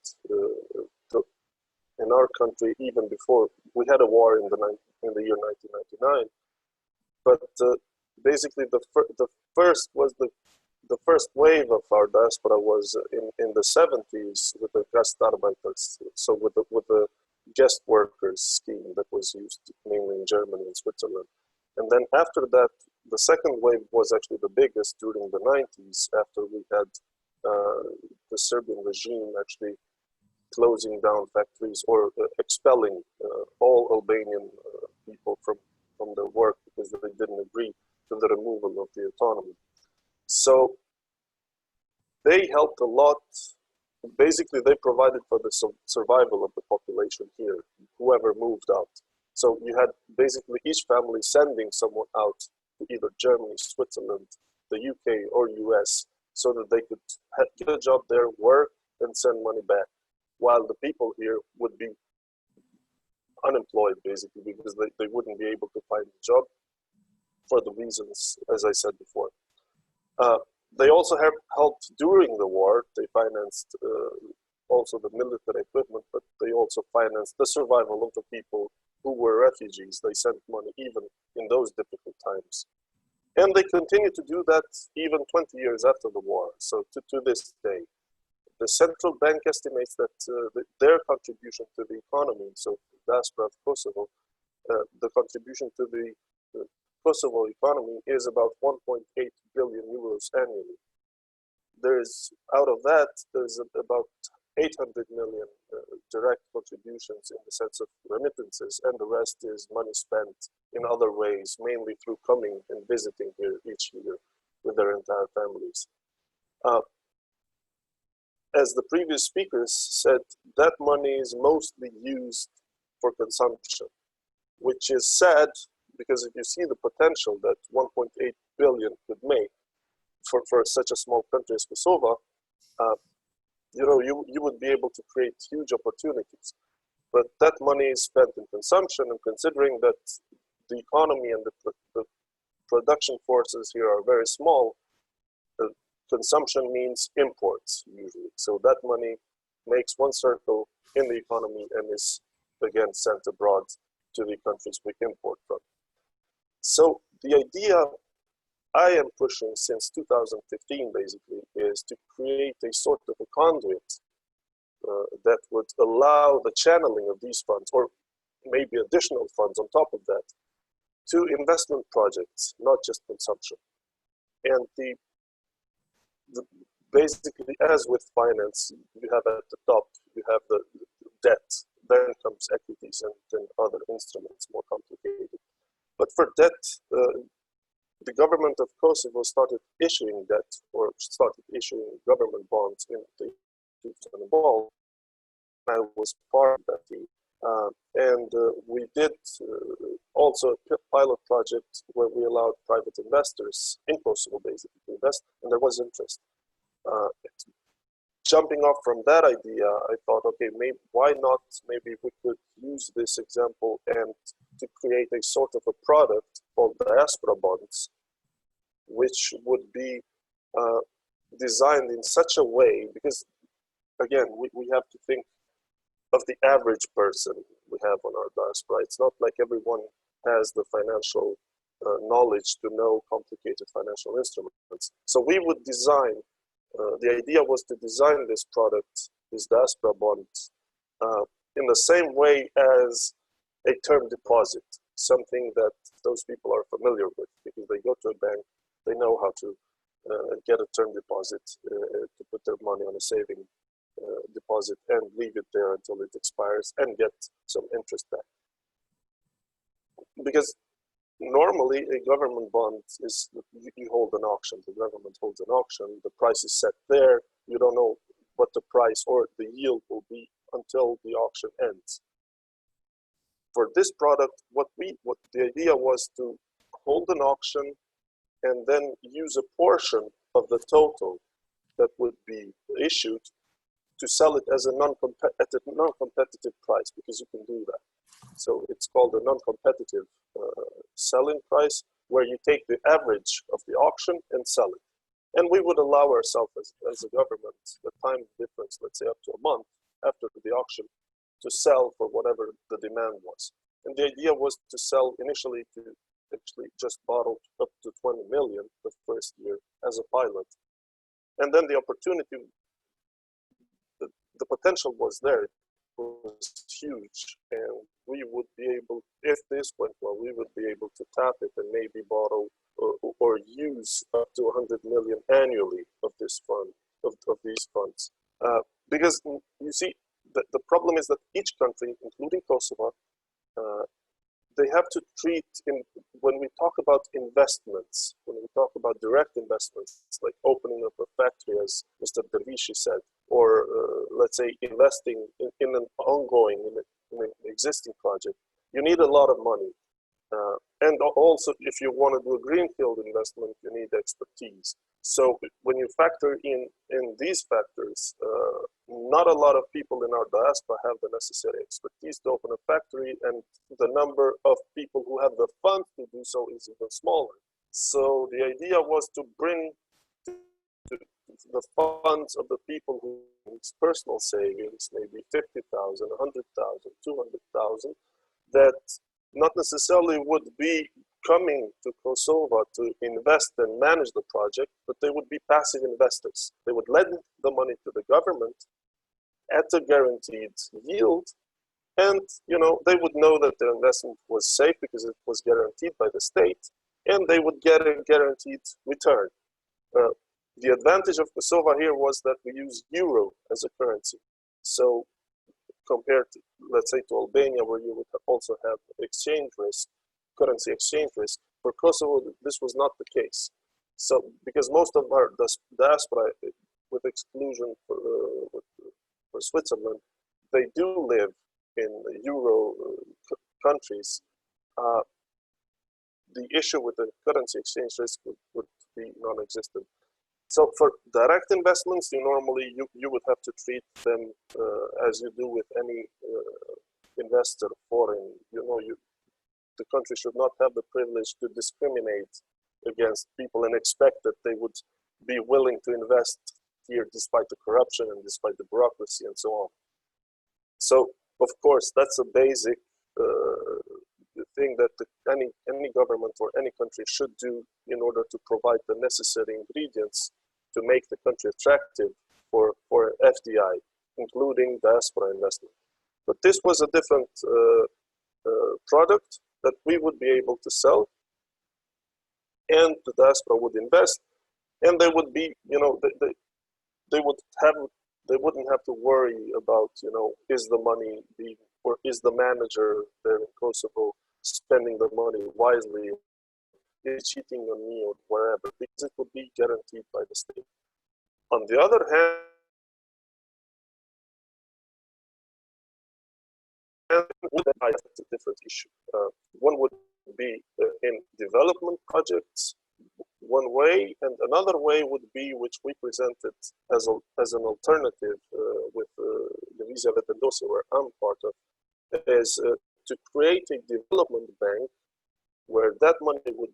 in our country even before. We had a war in the year 1999, but basically the first wave of our diaspora was in the 70s with the Gastarbeiters, so with the guest workers scheme that was used mainly in Germany and Switzerland. And then after that, the second wave was actually the biggest during the 90s, after we had the Serbian regime actually closing down factories or expelling all Albanian people from their work because they didn't agree to the removal of the autonomy. So they helped a lot. Basically, they provided for the survival of the population here, whoever moved out. So you had basically each family sending someone out to either Germany, Switzerland, the UK, or US, so that they could get a job there, work, and send money back, while the people here would be unemployed, basically, because they wouldn't be able to find a job for the reasons, as I said before. They also have helped during the war. They financed also the military equipment, but they also financed the survival of the people who were refugees. They sent money even in those difficult times. And they continue to do that even 20 years after the war, so to this day. The central bank estimates that their contribution to the economy, so the diaspora of Kosovo, the contribution to the Kosovo economy is about 1.8 billion euros annually. Out of that, there's about 800 million direct contributions in the sense of remittances, and the rest is money spent in other ways, mainly through coming and visiting here each year with their entire families. As the previous speakers said, that money is mostly used for consumption, which is sad, because if you see the potential that 1.8 billion could make for such a small country as Kosovo, you would be able to create huge opportunities. But that money is spent in consumption, and considering that the economy and the production forces here are very small, consumption means imports usually. So that money makes one circle in the economy and is again sent abroad to the countries we import from. So the idea I am pushing since 2015 basically is to create a sort of a conduit that would allow the channeling of these funds, or maybe additional funds on top of that, to investment projects, not just consumption. And basically, as with finance, you have at the top, you have the debt, then comes equities, and then other instruments, more complicated. But for debt, the government of Kosovo started issuing debt, or started issuing government bonds in the 2012. I was part of that team. And we did also a pilot project where we allowed private investors in Kosovo basically to invest, and there was interest. Jumping off from that idea, I thought, okay, why not? Maybe we could use this example and to create a sort of a product called diaspora bonds, which would be designed in such a way, because again, we have to think of the average person we have on our diaspora. It's not like everyone has the financial knowledge to know complicated financial instruments. So we would design, the idea was to design this product, this diaspora bond, in the same way as a term deposit, something that those people are familiar with, because they go to a bank, they know how to get a term deposit to put their money on a saving deposit and leave it there until it expires and get some interest back. Because normally a government bond is, you hold an auction, the government holds an auction, the price is set there, you don't know what the price or the yield will be until the auction ends. For this product, what the idea was to hold an auction and then use a portion of the total that would be issued to sell it as a non-competitive price, because you can do that. So it's called a non-competitive selling price, where you take the average of the auction and sell it. And we would allow ourselves as a government the time difference, let's say up to a month after the auction, to sell for whatever the demand was. And the idea was to sell initially to actually just bottle up to 20 million the first year as a pilot. And then the opportunity, the potential was there, it was huge, and we would be able, if this went well, we would be able to tap it and maybe borrow or use up to 100 million annually of this fund, of these funds. Because you see, the problem is that each country, including Kosovo, they have to treat, when we talk about investments, when we talk about direct investments, like opening up a factory, as Mr. Dervishi said, or let's say investing in an ongoing, in an existing project, you need a lot of money. And also, if you want to do a greenfield investment, you need expertise. So when you factor in these factors, not a lot of people in our diaspora have the necessary expertise to open a factory, and the number of people who have the funds to do so is even smaller. So the idea was to bring the funds of the people whose personal savings, maybe 50,000, 100,000, 200,000, that not necessarily would be coming to Kosovo to invest and manage the project, but they would be passive investors. They would lend the money to the government at a guaranteed yield, and they would know that their investment was safe because it was guaranteed by the state, and they would get a guaranteed return. The advantage of Kosovo here was that we use euro as a currency. So compared to, let's say, to Albania, where you would also have exchange risk, currency exchange risk, for Kosovo, this was not the case. So, because most of our diaspora, with exclusion for Switzerland, they do live in Euro countries. The issue with the currency exchange risk would be non-existent. So for direct investments, you would have to treat them as you do with any investor foreign. The country should not have the privilege to discriminate against people and expect that they would be willing to invest here despite the corruption and despite the bureaucracy and so on. So of course, that's a basic thing that any government or any country should do in order to provide the necessary ingredients to make the country attractive for FDI, including diaspora investment. But this was a different product that we would be able to sell, and the diaspora would invest, and they would be, they wouldn't have to worry about, is the money being, or is the manager there in Kosovo spending the money wisely, is cheating on me or wherever, because it would be guaranteed by the state. On the other hand, it's a different issue. One would be in development projects one way, and another way would be, which we presented as an alternative with the Visa Vetendosa, where I'm part of, is to create a development bank where that money would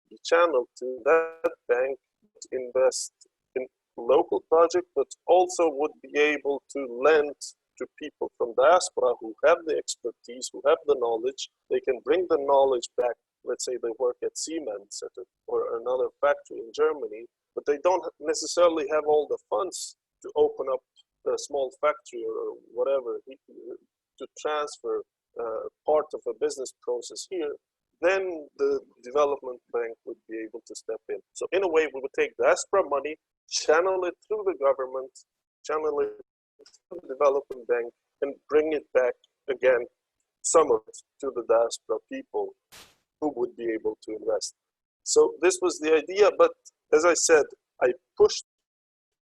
be channeled to that bank to invest in local projects, but also would be able to lend to people from diaspora who have the expertise, who have the knowledge. They can bring the knowledge back. Let's say they work at Siemens or another factory in Germany, but they don't necessarily have all the funds to open up a small factory or whatever to transfer part of a business process here. Then the development bank would be able to step in. So in a way, we would take diaspora money, channel it through the government, channel it through the development bank, and bring it back again, some of it to the diaspora people who would be able to invest. So this was the idea, but as I said, I pushed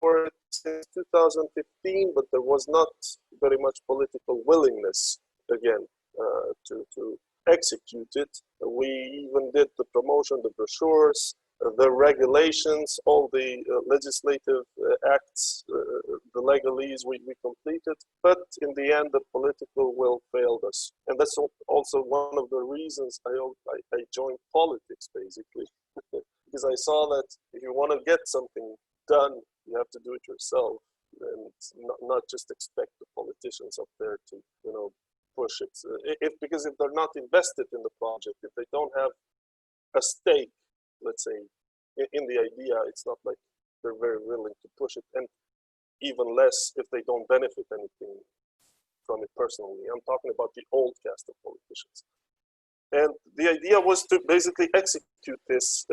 for it since 2015, but there was not very much political willingness, again, to execute it. We even did the promotion, the brochures, the regulations, all the legislative acts, the legalese we completed, but in the end the political will failed us. And that's also one of the reasons I joined politics, basically, because I saw that if you want to get something done, you have to do it yourself, and not just expect the politicians up there to, push it. Because if they're not invested in the project, if they don't have a stake, let's say, in the idea, it's not like they're very willing to push it, and even less if they don't benefit anything from it personally. I'm talking about the old cast of politicians. And the idea was to basically execute this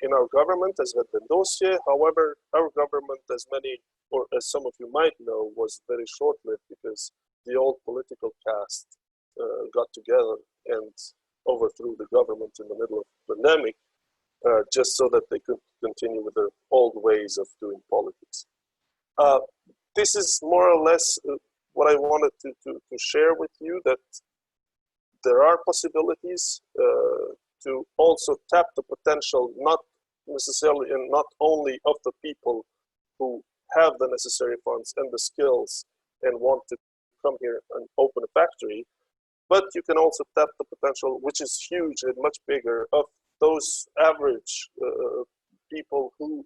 in our government as Vetendosa. However, our government, as some of you might know, was very short-lived because the old political caste got together and overthrew the government in the middle of the pandemic, just so that they could continue with their old ways of doing politics. This is more or less what I wanted to share with you, that there are possibilities to also tap the potential, not necessarily and not only of the people who have the necessary funds and the skills and want to come here and open a factory, but you can also tap the potential, which is huge and much bigger, of those average people who,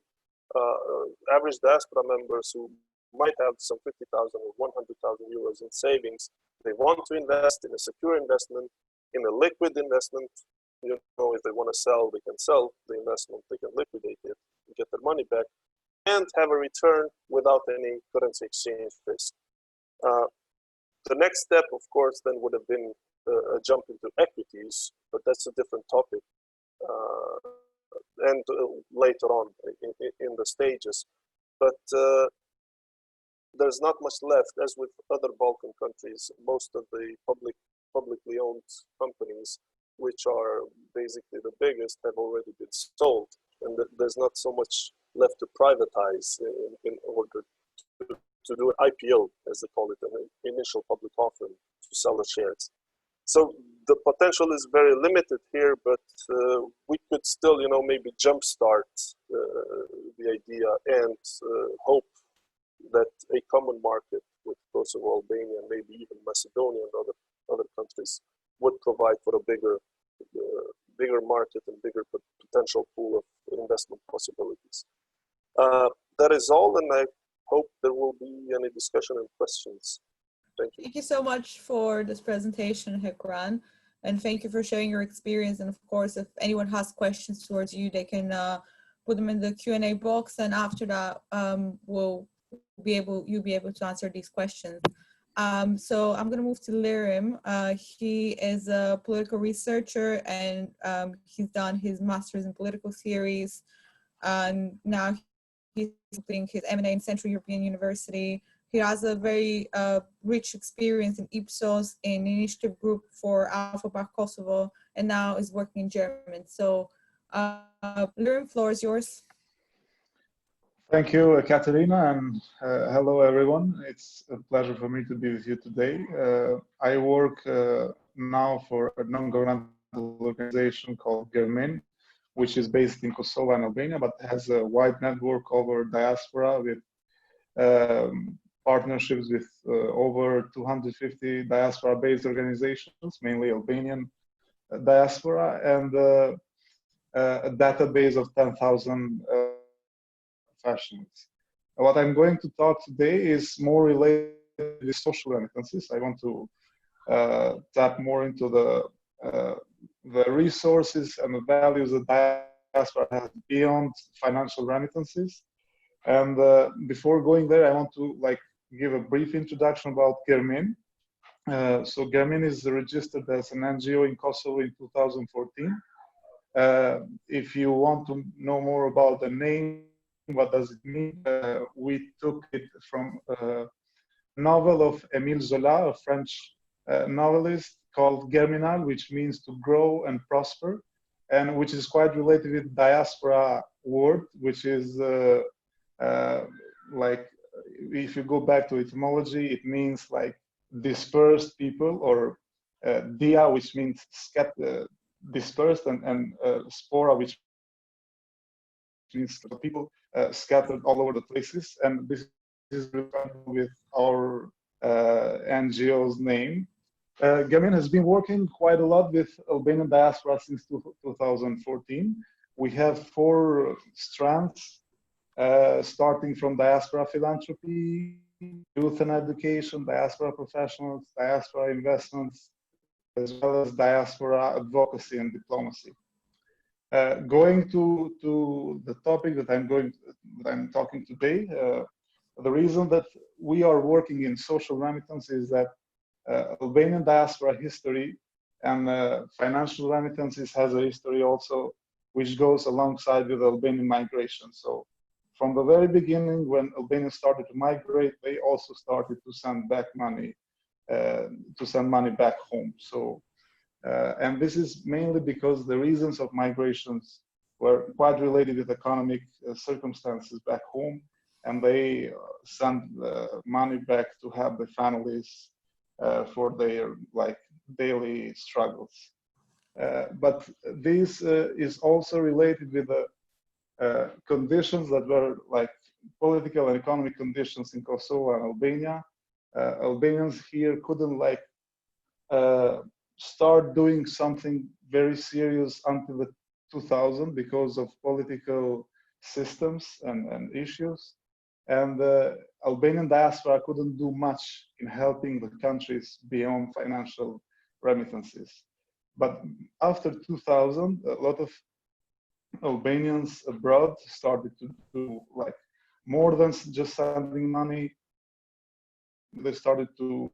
average diaspora members who might have some 50,000 or 100,000 euros in savings. They want to invest in a secure investment, in a liquid investment. If they want to sell, they can sell the investment, they can liquidate it, and get their money back, and have a return without any currency exchange risk. The next step, of course, then would have been a jump into equities, but that's a different topic. And later on in the stages. But there's not much left. As with other Balkan countries, most of the publicly owned companies, which are basically the biggest, have already been sold, and there's not so much left to privatize in order to do an IPO, as they call it, an initial public offering to sell the shares. So the potential is very limited here, but we could still, maybe jumpstart the idea and hope that a common market with Kosovo, Albania, and maybe even Macedonia and other countries would provide for a bigger market and bigger potential pool of investment possibilities. That is all, and I hope there will be any discussion and questions. Thank you. Thank you so much for this presentation, Hekuran, and thank you for sharing your experience. And of course, if anyone has questions towards you, they can put them in the Q&A box, and after that, you'll be able to answer these questions. So I'm going to move to Lirim. He is a political researcher, and he's done his master's in political theories. And now he's doing his M&A in Central European University. He has a very rich experience in Ipsos, in initiative group for Alpha Bar Kosovo, and now is working in German. So Lirim, floor is yours. Thank you, Katerina, and hello, everyone. It's a pleasure for me to be with you today. I work now for a non-governmental organization called Germin, which is based in Kosovo and Albania, but has a wide network over diaspora with partnerships with over 250 diaspora-based organizations, mainly Albanian diaspora, and a database of 10,000 professionals. What I'm going to talk today is more related to social remittances. I want to tap more into the resources and the values that diaspora has beyond financial remittances. And before going there, I want to give a brief introduction about Germin. So Germin is registered as an NGO in Kosovo in 2014. If you want to know more about the name, what does it mean? We took it from a novel of Émile Zola, a French novelist, called Germinal, which means to grow and prosper, and which is quite related with diaspora word, which is if you go back to etymology, it means dispersed people, or dia, which means dispersed, and spora, which means the people scattered all over the places. And this is with our NGO's name. Germin has been working quite a lot with Albanian diaspora since 2014. We have 4 strands, starting from diaspora philanthropy, youth and education, diaspora professionals, diaspora investments, as well as diaspora advocacy and diplomacy. Going to the topic that I'm talking today, the reason that we are working in social remittance is that Albanian diaspora history and financial remittances has a history also, which goes alongside with Albanian migration. So from the very beginning, when Albanians started to migrate, they also started to send back money, back home. So, and this is mainly because the reasons of migrations were quite related with economic circumstances back home, and they sent money back to help the families for their daily struggles. But this is also related with the conditions that were political and economic conditions in Kosovo and Albania. Albanians here couldn't start doing something very serious until the 2000 because of political systems and issues. And the Albanian diaspora couldn't do much in helping the countries beyond financial remittances. But after 2000, a lot of Albanians abroad started to do more than just sending money. They started to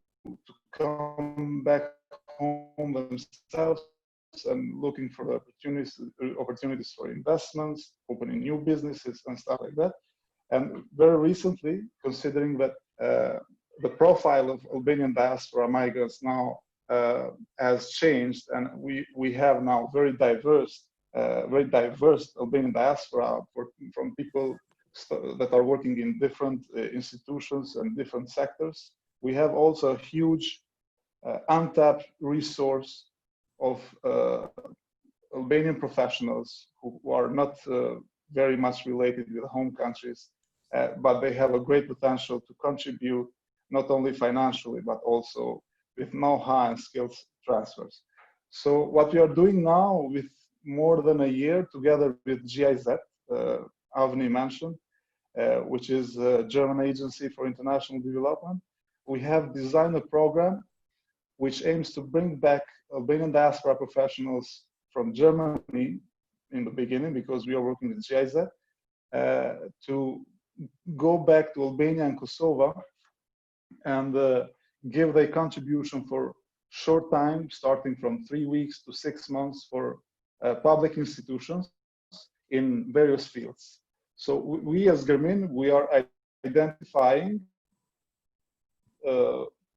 come back home themselves and looking for opportunities for investments, opening new businesses and stuff like that. And very recently, considering that the profile of Albanian diaspora migrants now has changed, and we have now very diverse Albanian diaspora from people that are working in different institutions and different sectors. We have also a huge untapped resource of Albanian professionals who are not very much related with home countries, but they have a great potential to contribute not only financially, but also with know-how and skills transfers. So what we are doing now with more than a year together with GIZ, Avni mentioned, which is a German agency for international development, we have designed a program which aims to bring back Albanian diaspora professionals from Germany in the beginning, because we are working with GIZ, to go back to Albania and Kosovo and give their contribution for short time, starting from 3 weeks to 6 months for public institutions in various fields. So we as Germin, we are identifying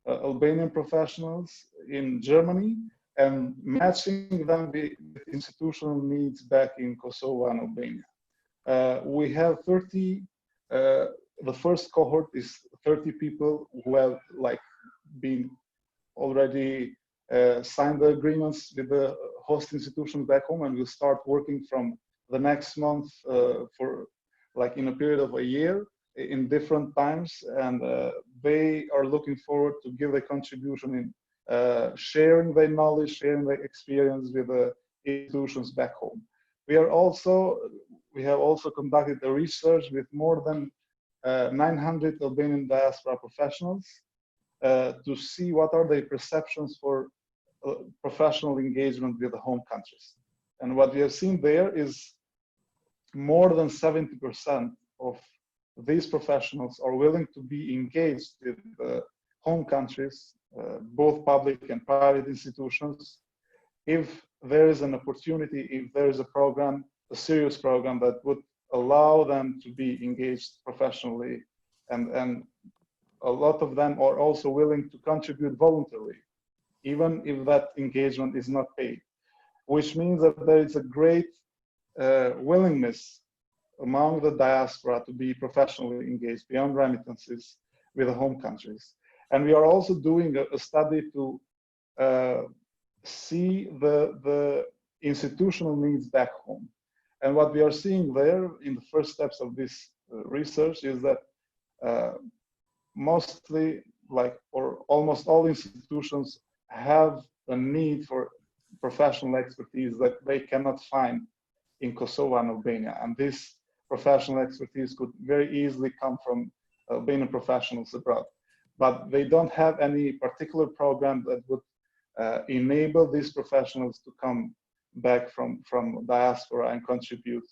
Albanian professionals in Germany and matching them with institutional needs back in Kosovo and Albania. We have 30, the first cohort is 30 people who have been already signed the agreements with the host institutions back home, and we'll start working from the next month for in a period of a year in different times, and they are looking forward to give a contribution in sharing their knowledge, sharing their experience with the institutions back home. We have also conducted a research with more than 900 Albanian diaspora professionals to see what are their perceptions for professional engagement with the home countries. And what we have seen there is more than 70% of these professionals are willing to be engaged with home countries, both public and private institutions, if there is an opportunity, if there is a program, a serious program that would allow them to be engaged professionally, and a lot of them are also willing to contribute voluntarily, even if that engagement is not paid, which means that there is a great willingness among the diaspora to be professionally engaged beyond remittances with the home countries. And we are also doing a study to see the institutional needs back home. And what we are seeing there in the first steps of this research is that mostly, or almost all institutions have a need for professional expertise that they cannot find in Kosovo and Albania. And this professional expertise could very easily come from Albanian professionals abroad. But they don't have any particular program that would enable these professionals to come back from diaspora and contribute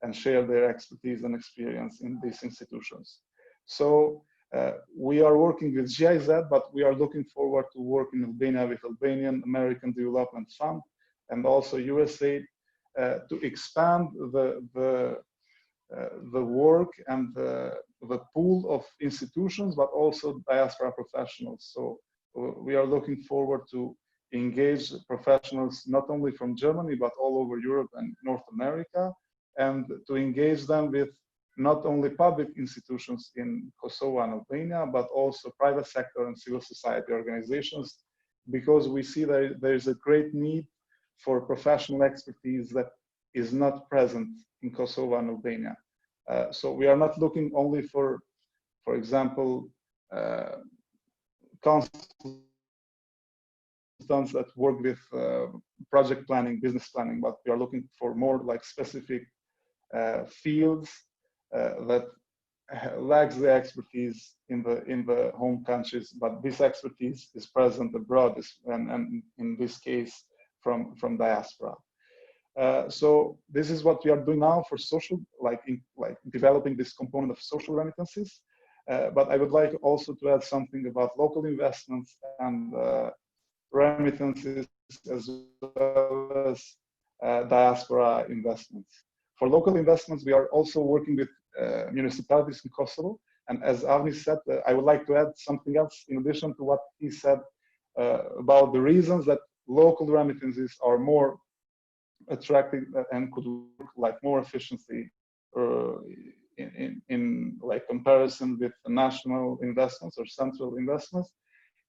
and share their expertise and experience in these institutions. So we are working with GIZ, but we are looking forward to work in Albania with Albanian American Development Fund and also USAID to expand the work and the pool of institutions, but also diaspora professionals. So we are looking forward to engage professionals not only from Germany, but all over Europe and North America, and to engage them with not only public institutions in Kosovo and Albania, but also private sector and civil society organizations, because we see that there is a great need for professional expertise that is not present in Kosovo and Albania. So we are not looking only for example, consultants that work with project planning, business planning, but we are looking for more specific fields that lacks the expertise in the home countries, but this expertise is present abroad, and in this case from diaspora. So this is what we are doing now for social, developing this component of social remittances. But I would like also to add something about local investments and remittances, as well as diaspora investments. For local investments, we are also working with municipalities in Kosovo, And as Avni said, I would like to add something else in addition to what he said about the reasons that local remittances are more attractive and could work like more efficiently in like comparison with national investments or central investments,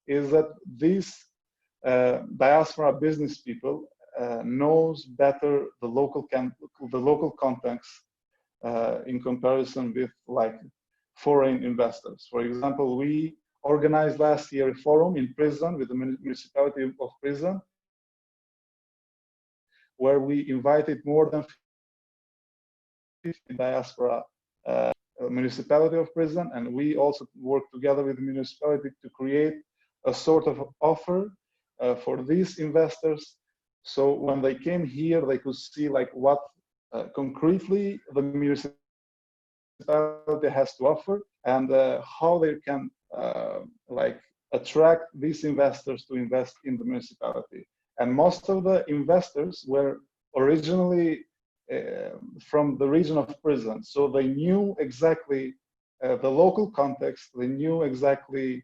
is that these diaspora business people knows better the local context in comparison with like foreign investors. For example, we organized last year a forum in Prizren with the municipality of Prizren, where we invited more than 50 diaspora municipality of Prizren, and we also worked together with the municipality to create a sort of offer for these investors. So when they came here, they could see like what concretely the municipality has to offer, and how they can like attract these investors to invest in the municipality. And most of the investors were originally from the region of Prizren, so they knew exactly the local context. They knew exactly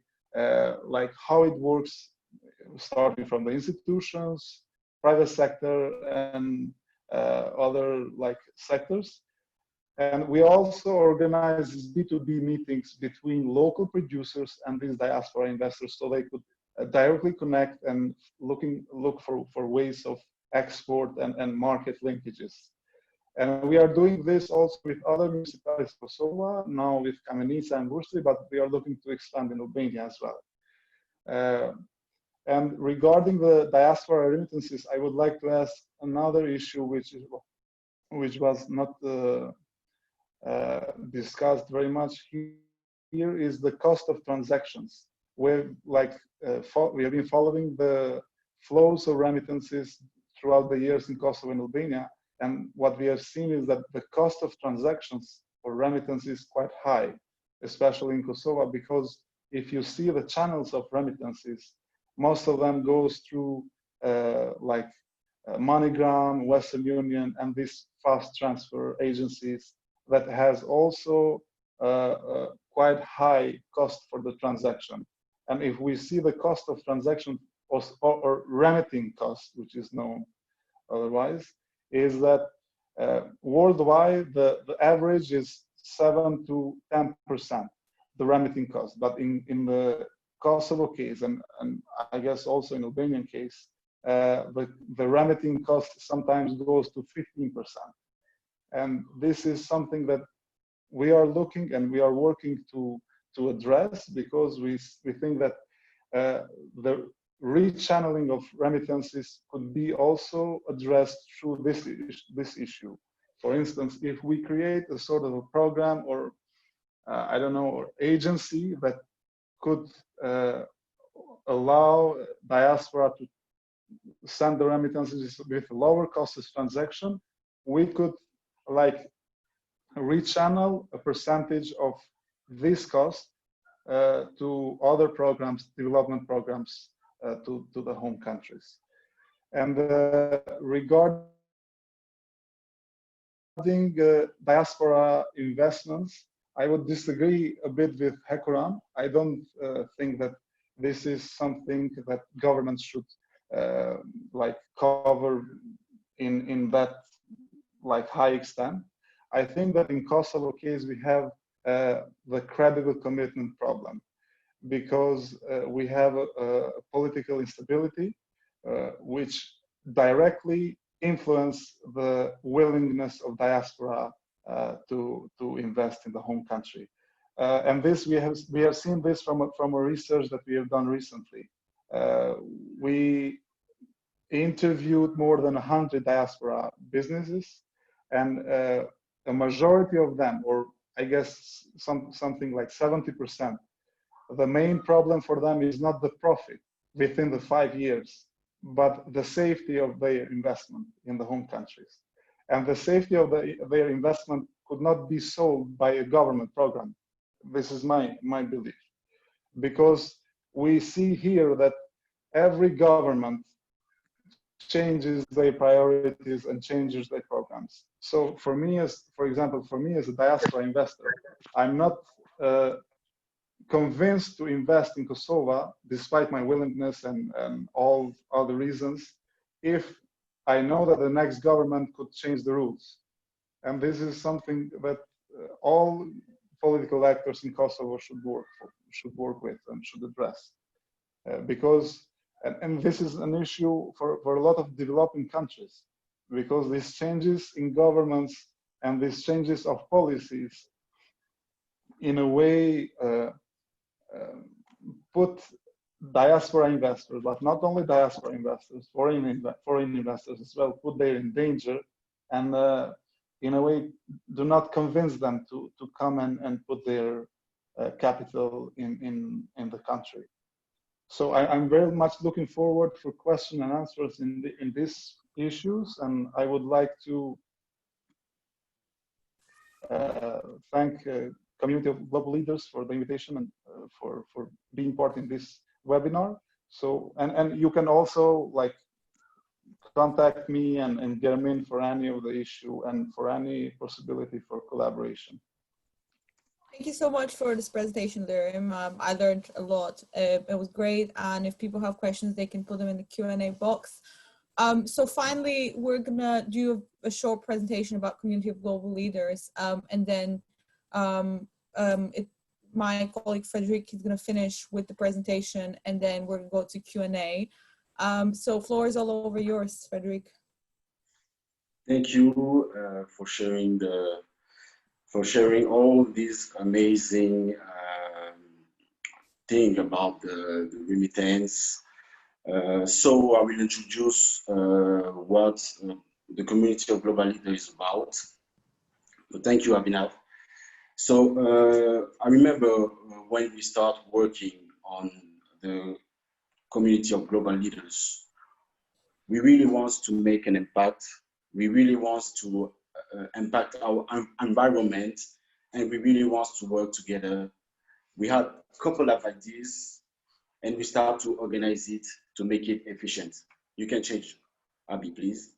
like how it works, starting from the institutions, private sector, and other like sectors. And we also organize B2B meetings between local producers and these diaspora investors, so they could directly connect and look for ways of export and market linkages. And we are doing this also with other municipalities of Kosovo, now with Kamenica and Bursi, but we are looking to expand in Albania as well. And regarding the diaspora remittances, I would like to ask another issue which was not discussed very much here is the cost of transactions. We have been following the flows of remittances throughout the years in Kosovo and Albania, and what we have seen is that the cost of transactions for remittance is quite high, especially in Kosovo, because if you see the channels of remittances, most of them goes through like MoneyGram, Western Union, and these fast transfer agencies that has also quite high cost for the transaction. And if we see the cost of transaction or remitting cost, which is known otherwise, is that worldwide the average is 7 to 10%, the remitting cost. But in the Kosovo case, and I guess also in Albanian case, the remitting cost sometimes goes to 15%. And this is something that we are looking and we are working to address, because we think that the rechanneling of remittances could be also addressed through this issue. For instance, if we create a sort of a program or I don't know, or agency that could allow diaspora to send the remittances with lower cost of transaction, we could like rechannel a percentage of this cost to other programs, development programs to the home countries. And regarding diaspora investments, I would disagree a bit with Hekuran. I don't think that this is something that governments should like cover in that like high extent. I think that in Kosovo case we have the credible commitment problem, because we have a political instability which directly influence the willingness of diaspora to invest in the home country. And this we have seen this from a research that we have done recently. We interviewed more than 100 diaspora businesses, and a majority of them, or I guess something like 70%, the main problem for them is not the profit within the 5 years, but the safety of their investment in the home countries. And the safety of their investment could not be sold by a government program. This is my belief, because we see here that every government changes their priorities and changes their programs. So for me, for example, for me as a diaspora investor, I'm not convinced to invest in Kosovo, despite my willingness and all the reasons, if I know that the next government could change the rules. And this is something that all political actors in Kosovo should work with and should address. Because, and this is an issue for a lot of developing countries, because these changes in governments and these changes of policies, in a way, put diaspora investors, but not only diaspora investors, foreign investors as well, put them in danger, and in a way do not convince them to come and put their capital in the country. So I'm very much looking forward for question and answers in these issues, and I would like to thank Community of Global Leaders for the invitation and for being part in this webinar. So, and you can also like contact me and Germin for any of the issue and for any possibility for collaboration. Thank you so much for this presentation, Lirim. I learned a lot. It was great. And if people have questions, they can put them in the Q&A box. So finally, we're gonna do a short presentation about Community of Global Leaders. And then my colleague Frederic is gonna finish with the presentation, and then we're gonna go to Q&A. So floor is all over yours, Frederic. Thank you for sharing all these amazing thing about the remittance. So I will introduce what the Community of Global Leaders is about. So thank you, Avni. So I remember when we start working on the Community of Global Leaders, we really want to make an impact. We really want to impact our environment, and we really want to work together. We had a couple of ideas, and we start to organize it to make it efficient. You can change, Abby, please.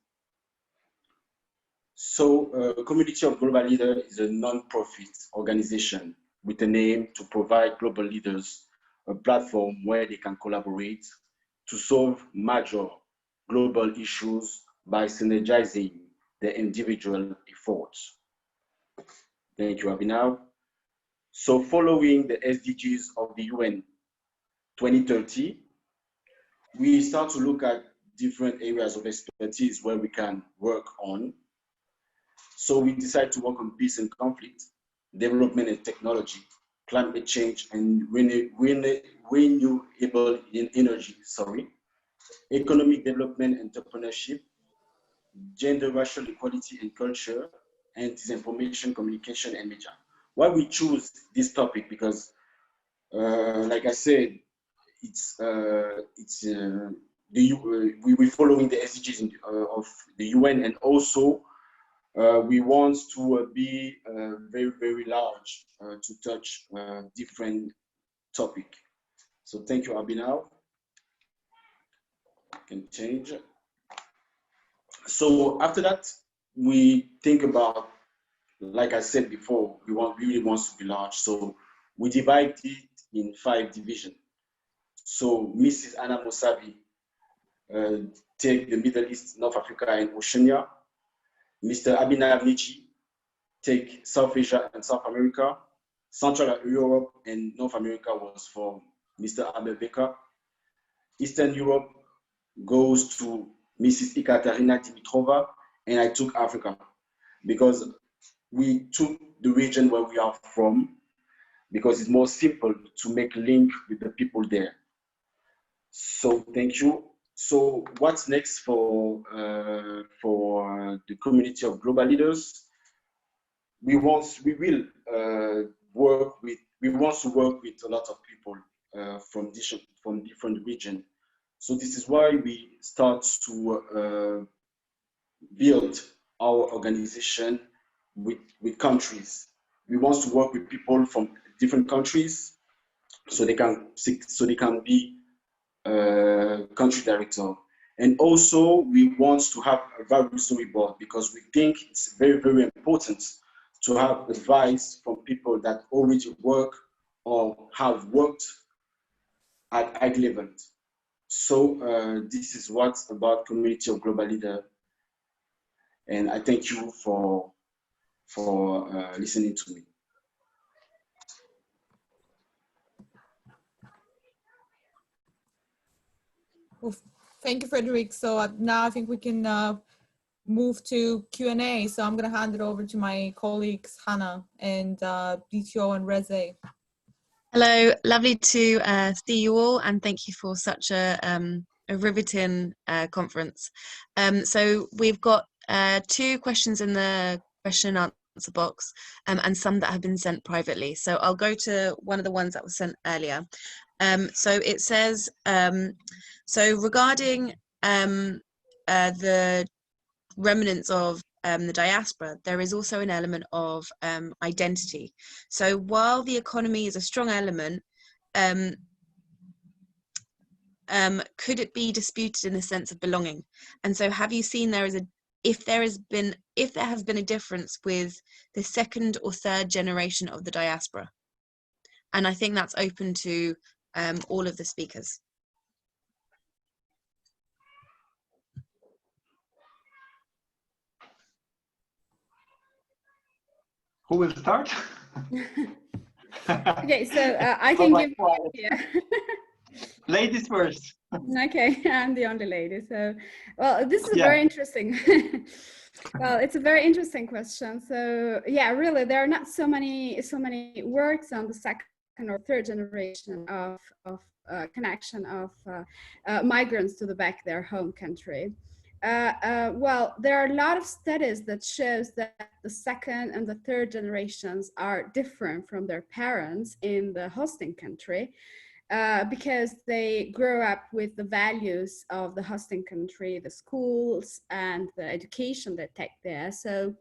So, Community of Global Leaders is a non-profit organization with an aim to provide global leaders a platform where they can collaborate to solve major global issues by synergizing their individual efforts. Thank you, Avni. So following the SDGs of the UN 2030, we start to look at different areas of expertise where we can work on. So we decide to work on peace and conflict, development and technology, climate change and renewable energy, economic development, entrepreneurship, gender, racial equality and culture, and disinformation, communication, and media. Why we choose this topic? Because, like I said, we're following the SDGs of the UN, and also we want to be very, very large to touch different topic. So thank you, Abhinav. Can change. So after that, we think about, like I said before, we really want to be large. So we divide it in 5 divisions. So Mrs. Anna Mosavi take the Middle East, North Africa, and Oceania. Mr. Abhinav Nichi take South Asia and South America. Central Europe and North America was for Mr. Abel Becker. Eastern Europe goes to Mrs. Ekaterina Dimitrova, and I took Africa because we took the region where we are from because it's more simple to make link with the people there. So thank you. So what's next for the Community of Global Leaders? We want to work with a lot of people from different regions. So this is why we start to build our organization with countries. We want to work with people from different countries, so they can be country director. And also we want to have a advisory board because we think it's very, very important to have advice from people that already work or have worked at high level. So this is what's about Community of Global Leaders. And I thank you for listening to me. Well, thank you, Frederic. So now I think we can move to Q&A. So I'm going to hand it over to my colleagues, Hannah and DTO and Reze. Hello, lovely to see you all, and thank you for such a riveting conference. So we've got 2 questions in the question and answer box, and some that have been sent privately. So I'll go to one of the ones that was sent earlier. So it says, so regarding the remnants of the diaspora, there is also an element of identity. So while the economy is a strong element, could it be disputed in the sense of belonging? And so have you seen if there has been a difference with the 2nd or 3rd generation of the diaspora? And I think that's open to all of the speakers. Who will start? Okay, so I can give yeah. Ladies first. Okay, I'm the only lady. So, well, this is very interesting. Well, it's a very interesting question. So, yeah, really, there are not so many works on the 2nd or 3rd generation of connection of migrants to the back their home country. Well, there are a lot of studies that shows that the 2nd and the 3rd generations are different from their parents in the hosting country because they grow up with the values of the hosting country, the schools and the education they take there. So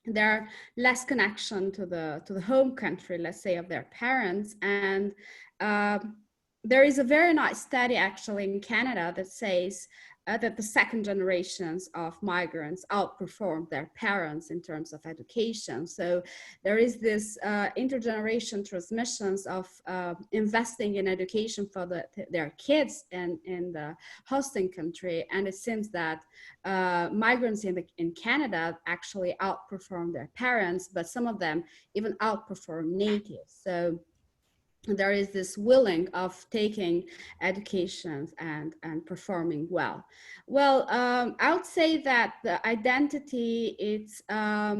there are less connection to the home country, let's say, of their parents. And there is a very nice study actually in Canada that says that the 2nd generations of migrants outperform their parents in terms of education. So there is this intergeneration transmissions of investing in education for their kids in the hosting country. And it seems that migrants in Canada actually outperform their parents, but some of them even outperform natives. So there is this willing of taking education and performing well. Well, I would say that the identity, it's a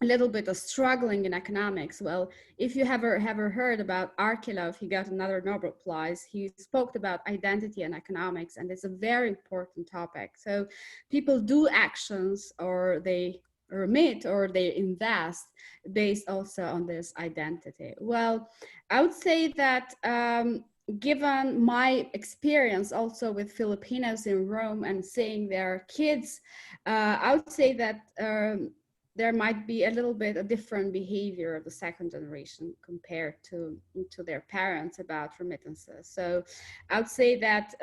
little bit of struggling in economics. Well, if you ever heard about Arkelov, he got another Nobel Prize. He spoke about identity and economics, and it's a very important topic. So people do actions, or they remit, or they invest based also on this identity. Well, I would say that given my experience also with Filipinos in Rome and seeing their kids, I would say that there might be a little bit a different behavior of the 2nd generation compared to their parents about remittances. So I would say that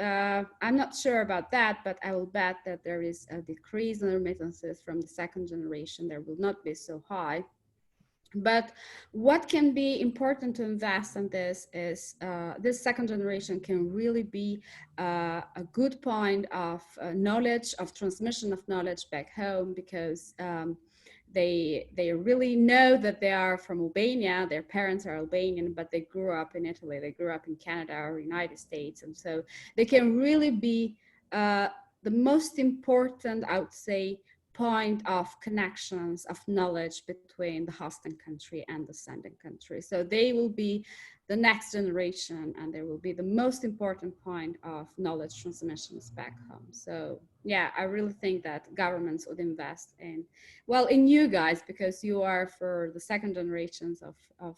I'm not sure about that, but I will bet that there is a decrease in remittances from the 2nd generation. There will not be so high. But what can be important to invest in this is this 2nd generation can really be a good point of knowledge, of transmission of knowledge back home, because they really know that they are from Albania, their parents are Albanian, but they grew up in Italy, they grew up in Canada or United States. And so they can really be the most important, I would say, point of connections of knowledge between the hosting country and the sending country. So they will be the next generation, and they will be the most important point of knowledge transmissions back home. So yeah, I really think that governments would invest in, well, in you guys, because you are for the 2nd generations of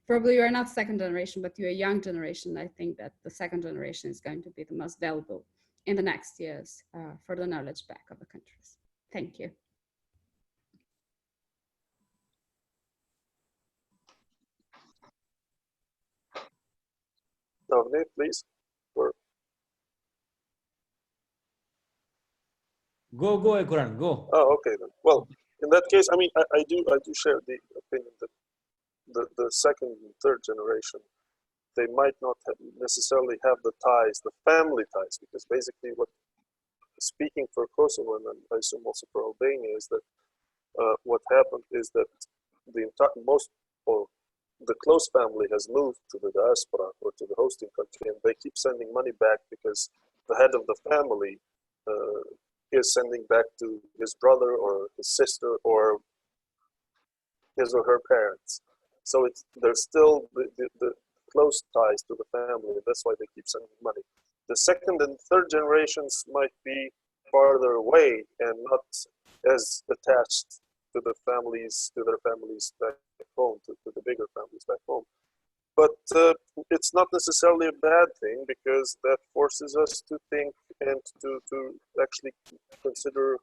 probably you are not 2nd generation, but you're a young generation. I think that the 2nd generation is going to be the most valuable in the next years for the knowledge back of the countries. Thank you. Avni, please. Go, Hekuran, go. Oh, okay then. Well, in that case, I mean, I do share the opinion that the second and third generation, they might not necessarily have the ties, the family ties, because basically what, speaking for Kosovo and I assume also for Albania, is that what happened is that the close family has moved to the diaspora or to the hosting country, and they keep sending money back because the head of the family is sending back to his brother or his sister or his or her parents. So there's still the close ties to the family. That's why they keep sending money. The second and third generations might be farther away and not as attached to their families back home, to the bigger families back home. But it's not necessarily a bad thing, because that forces us to think and to actually consider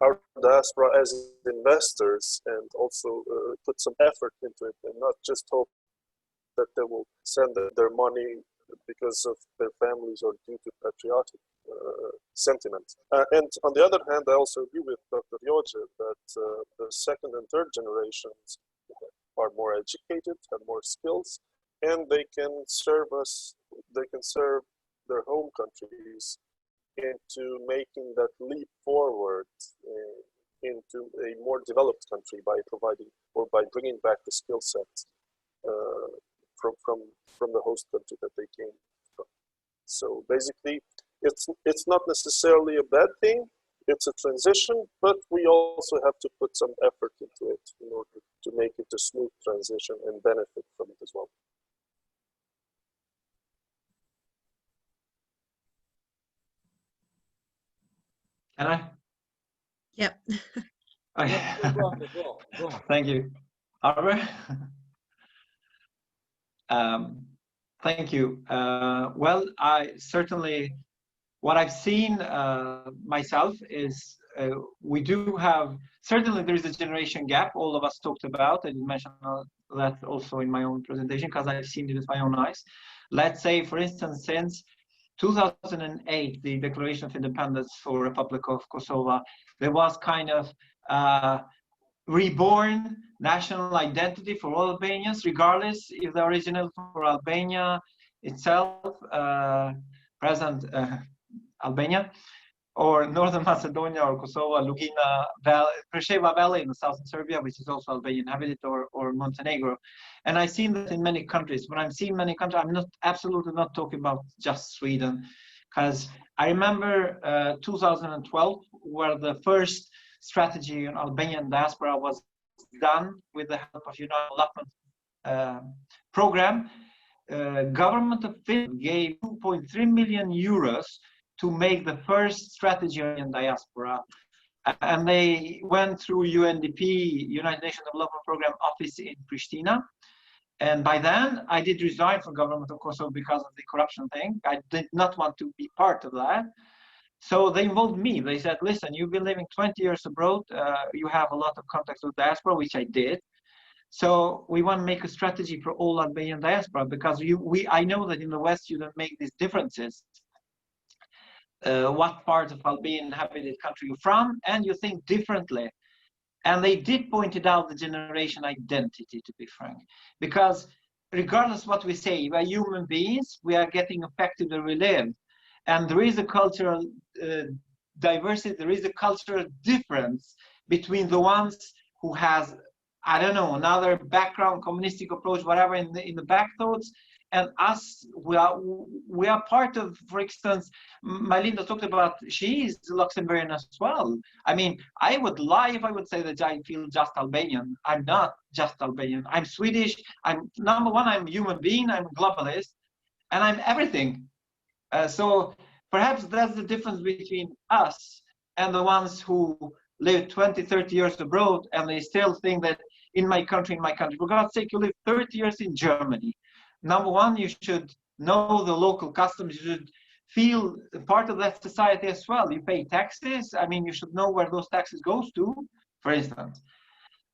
our diaspora as investors, and also put some effort into it, and not just hope that they will send their money because of their families or due to patriotic sentiment. And on the other hand, I also agree with Dr. Joxhe that the second and third generations are more educated, have more skills, and they can serve their home countries into making that leap forward into a more developed country by providing or by bringing back the skill set from the host country that they came from. So basically, it's not necessarily a bad thing. It's a transition, but we also have to put some effort into it in order to make it a smooth transition and benefit from it as well. Can I? Yep. Okay. Go on. Thank you. Arber? Thank you. Well, I certainly, what I've seen myself is we do have, certainly there is a generation gap all of us talked about. I did mention that also in my own presentation because I've seen it with my own eyes. Let's say, for instance, since 2008, the Declaration of Independence for Republic of Kosovo, there was kind of reborn national identity for all Albanians, regardless if the original for Albania itself, present Albania, or Northern Macedonia, or Kosovo, Lugina, Preševa Valley in the southern Serbia, which is also Albanian inhabited, or Montenegro. And I've seen that in many countries. When I'm seeing many countries, I'm absolutely not talking about just Sweden, because I remember 2012, where the first strategy on Albanian diaspora was done with the help of Unilateral program. Government of Finland gave 2.3 million euros to make the first strategy on diaspora. And they went through UNDP, United Nations Development Program office in Pristina. And by then, I did resign from government of Kosovo because of the corruption thing. I did not want to be part of that. So they involved me. They said, listen, you've been living 20 years abroad. You have a lot of contacts with diaspora, which I did. So we want to make a strategy for all Albanian diaspora, because I know that in the West, you don't make these differences. What part of Albanian inhabited country you're from, and you think differently. And they did point it out, the generation identity, to be frank, because regardless what we say, we are human beings, we are getting affected where we live. And there is a cultural diversity, there is a cultural difference between the ones who has, I don't know, another background, communistic approach, whatever in the back thoughts, and us. We are part of, for instance, Majlinda talked about, she is Luxembourgian as well. I mean, I would lie if I would say that I feel just Albanian. I'm not just Albanian. I'm Swedish. I'm number one, I'm a human being, I'm a globalist, and I'm everything. So perhaps that's the difference between us and the ones who live 20, 30 years abroad, and they still think that in my country, for God's sake, you live 30 years in Germany. Number one, you should know the local customs. You should feel part of that society as well. You pay taxes. I mean, you should know where those taxes goes to, for instance.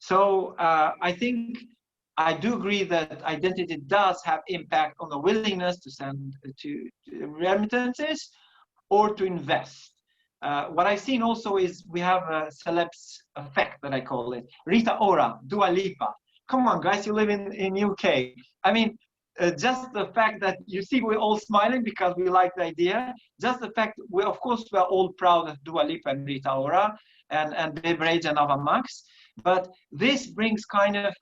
So I think I do agree that identity does have impact on the willingness to send to remittances or to invest. What I've seen also is we have a celebs effect, that I call it. Rita Ora, Dua Lipa. Come on, guys, you live in UK. I mean, just the fact that you see we're all smiling because we like the idea. Just the fact, of course, we're all proud of Dua Lipa and Rita Ora and Beverage and Ava Max. But this brings kind of,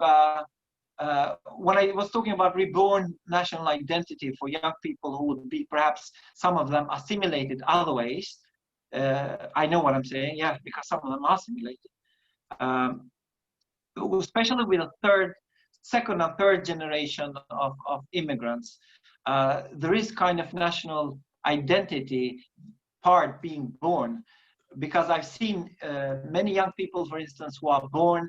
when I was talking about reborn national identity for young people who would be perhaps, some of them assimilated other ways. I know what I'm saying, yeah, because some of them are assimilated. Especially with the second and third generation of immigrants, there is kind of national identity part being born, because I've seen many young people, for instance, who are born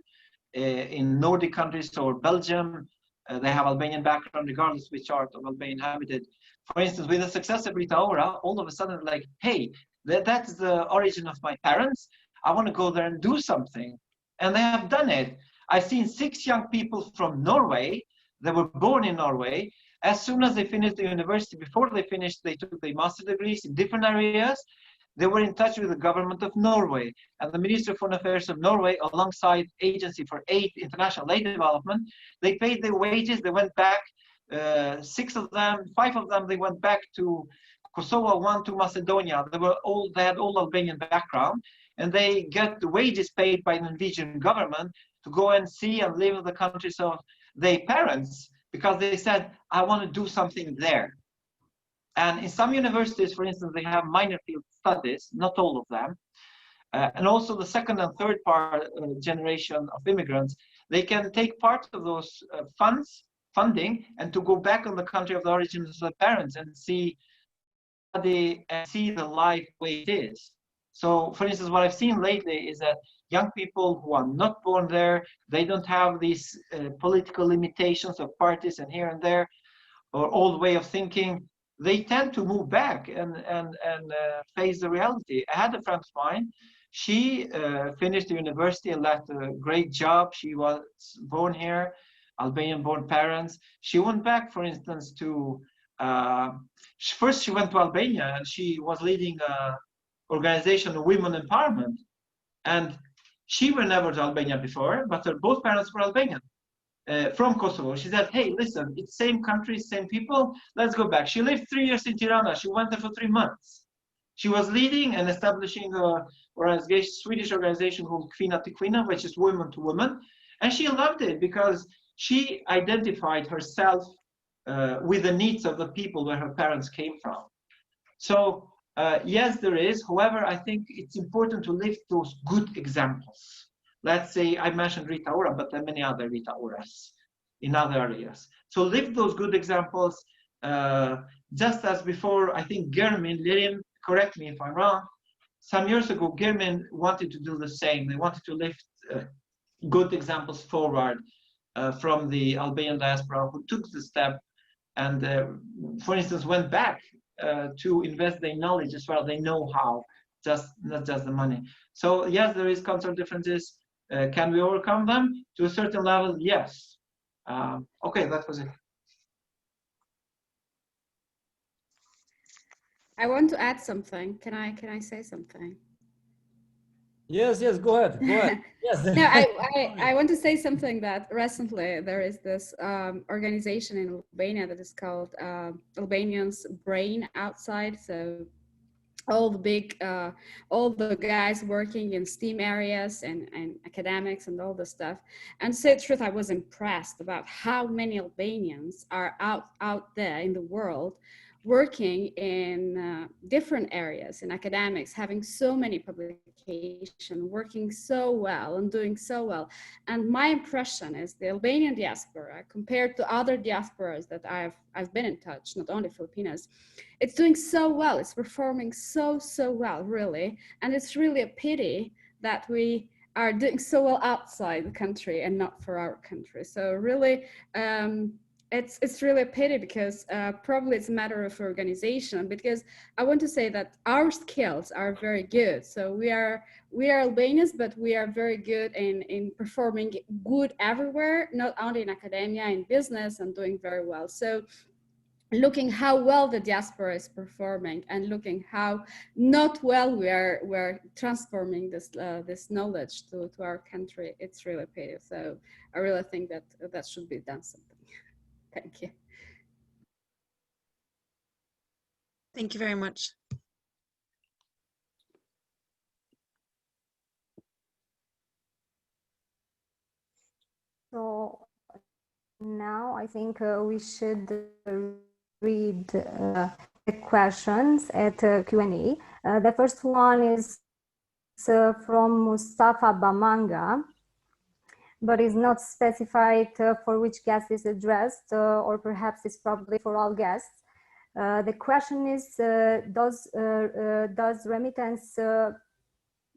in Nordic countries or Belgium. They have Albanian background, regardless which part of Albania inhabited. For instance, with the success of Rita Ora, all of a sudden, like, hey, that's the origin of my parents. I want to go there and do something. And they have done it. I've seen 6 young people from Norway. They were born in Norway. As soon as they finished the university, before they finished, they took their master degrees in different areas. They were in touch with the government of Norway, and the Ministry of Foreign Affairs of Norway, alongside Agency for Aid, International Aid Development, they paid their wages. They went back, 5 of them, they went back to Kosovo, 1 to Macedonia. They had all Albanian background, and they get the wages paid by the Norwegian government to go and see and live in the countries of their parents, because they said, I want to do something there. And in some universities, for instance, they have minor field studies, not all of them. And also the second and third generation of immigrants, they can take part of those funding, and to go back on the country of the origin of their parents and see the life the way it is. So, for instance, what I've seen lately is that young people who are not born there, they don't have these political limitations of parties and here and there, or old way of thinking. They tend to move back and face the reality. I had a friend of mine. She finished the university and left a great job. She was born here, Albanian-born parents. She went back, for instance, to first she went to Albania, and she was leading an organization of women empowerment. And she went never to Albania before, but her both parents were Albanian. From Kosovo. She said, hey, listen, it's same country, same people, let's go back. She lived 3 years in Tirana. She went there for 3 months. She was leading and establishing a Swedish organization called Kvinna till Kvinna, which is women to women. And she loved it because she identified herself with the needs of the people where her parents came from. So yes, there is. However, I think it's important to lift those good examples. Let's say I mentioned Rita Ora, but there are many other Rita Oras in other areas. So lift those good examples. Just as before, I think Germin, Lirim, correct me if I'm wrong, some years ago, Germin wanted to do the same. They wanted to lift good examples forward from the Albanian diaspora who took the step and, for instance, went back to invest their knowledge as well. They know how, not just the money. So yes, there is cultural differences. Can we overcome them? To a certain level, yes. Okay, that was it. I want to add something. Can I say something? Yes, go ahead. Yes. No, I want to say something that recently there is this organization in Albania that is called Albanians Brain Outside. So all the guys working in STEAM areas and academics and all the stuff. And to say the truth, I was impressed about how many Albanians are out there in the world working in different areas in academics, having so many publications, working so well and doing so well. And my impression is the Albanian diaspora, compared to other diasporas that I've been in touch, not only Filipinos, it's doing so well. It's performing so well, really. And it's really a pity that we are doing so well outside the country and not for our country. So really, it's really a pity because probably it's a matter of organization, because I want to say that our skills are very good. So we are Albanians, but we are very good in performing good everywhere, not only in academia, in business, and doing very well. So looking how well the diaspora is performing and looking how not well we're transforming this knowledge to our country, it's really pity. So I really think that that should be done something. Thank you. Thank you very much. So now I think we should read the questions at Q&A. The first one is from Mustafa Bamanga, but is not specified for which guest is addressed, or perhaps it's probably for all guests. The question is, does remittance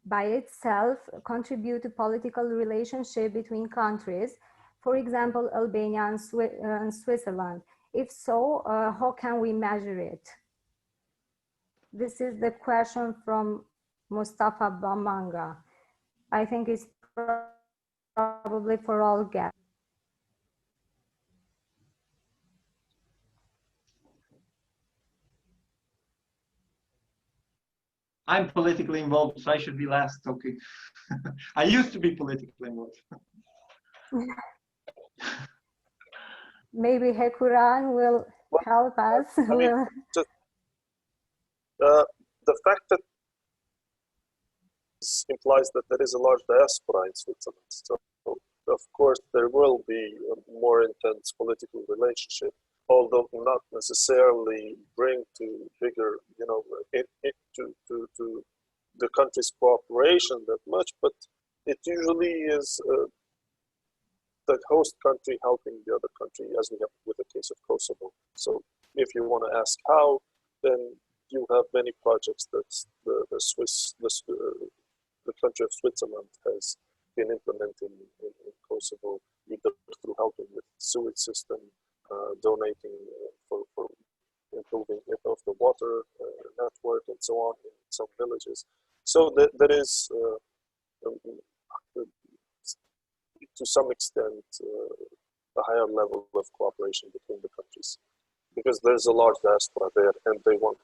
by itself contribute to political relationship between countries, for example, Albania and Switzerland? If so, how can we measure it? This is the question from Mustafa Bamanga. I think it's probably for all guests. I'm politically involved, so I should be last. Okay. I used to be politically involved. Maybe Hekuran will help us. I mean, just, the fact that this implies that there is a large diaspora in Switzerland. So, of course, there will be a more intense political relationship, although not necessarily bring to bigger, you know, to the country's cooperation that much, but it usually is the host country helping the other country, as we have with the case of Kosovo. So if you want to ask how, then you have many projects that the country of Switzerland has been implementing in Kosovo, either through helping with sewage system, donating for improving of the water network and so on in some villages. So there is, to some extent, a higher level of cooperation between the countries, because there's a large diaspora there, and they want,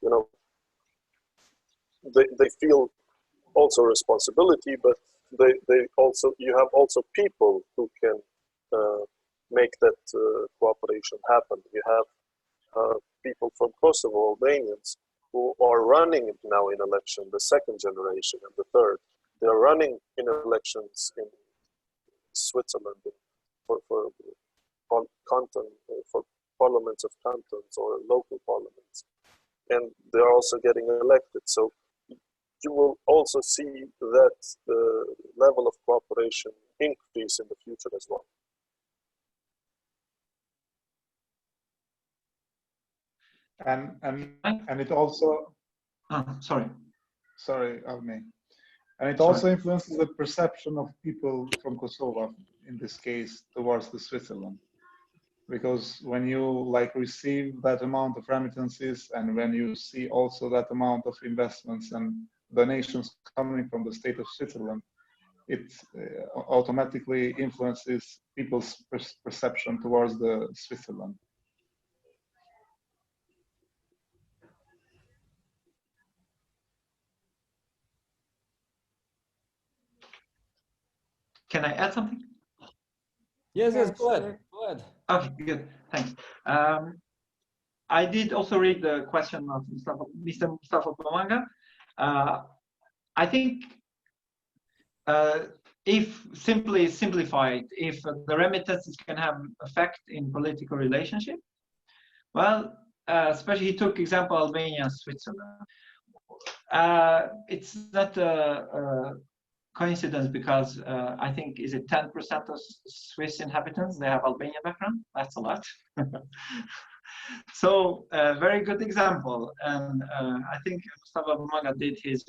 you know, they feel also responsibility, but they also, you have also people who can make that cooperation happen. You have people from Kosovo, Albanians, who are running now in election, the second generation and the third. They are running in elections in Switzerland for parliaments of cantons or local parliaments, and they are also getting elected. So you will also see that the level of cooperation increase in the future as well. And it also, sorry, Avni. And it also influences the perception of people from Kosovo, in this case, towards the Switzerland. Because when you like receive that amount of remittances, and when you see also that amount of investments and donations coming from the state of Switzerland, it automatically influences people's perception towards the Switzerland. Can I add something? Yes, Yeah, yes, go ahead. sure. Go ahead. Okay, good, thanks. I did also read the question of Mr. Mustafa Bamanga. I think if simply simplified, if the remittances can have effect in political relationship, well, especially he took example Albania and Switzerland. It's not a coincidence, because I think, is it 10% of Swiss inhabitants, they have Albanian background? That's a lot. So very good example, and I think Mustafa Bamanga did his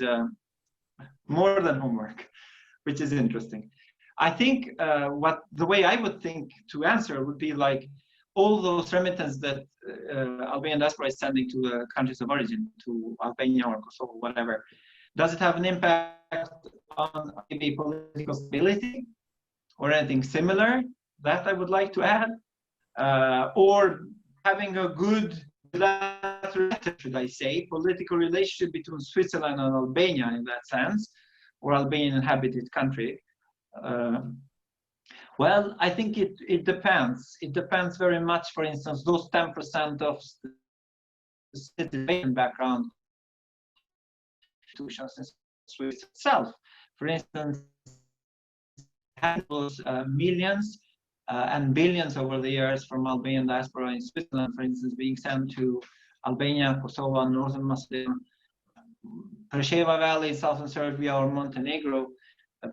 more than homework, which is interesting. I think the way I would think to answer would be like, all those remittances that Albanian diaspora is sending to the countries of origin, to Albania or Kosovo, whatever, does it have an impact on maybe political stability or anything similar? That I would like to add. Or having a good, should I say, political relationship between Switzerland and Albania in that sense, or Albanian inhabited country. Well, I think it depends. It depends very much. For instance, those 10% of citizen background institutions in Switzerland itself. For instance, those millions and billions over the years from Albanian diaspora in Switzerland, for instance, being sent to Albania, Kosovo, Northern Macedonia, Preševa Valley, Southern Serbia, or Montenegro.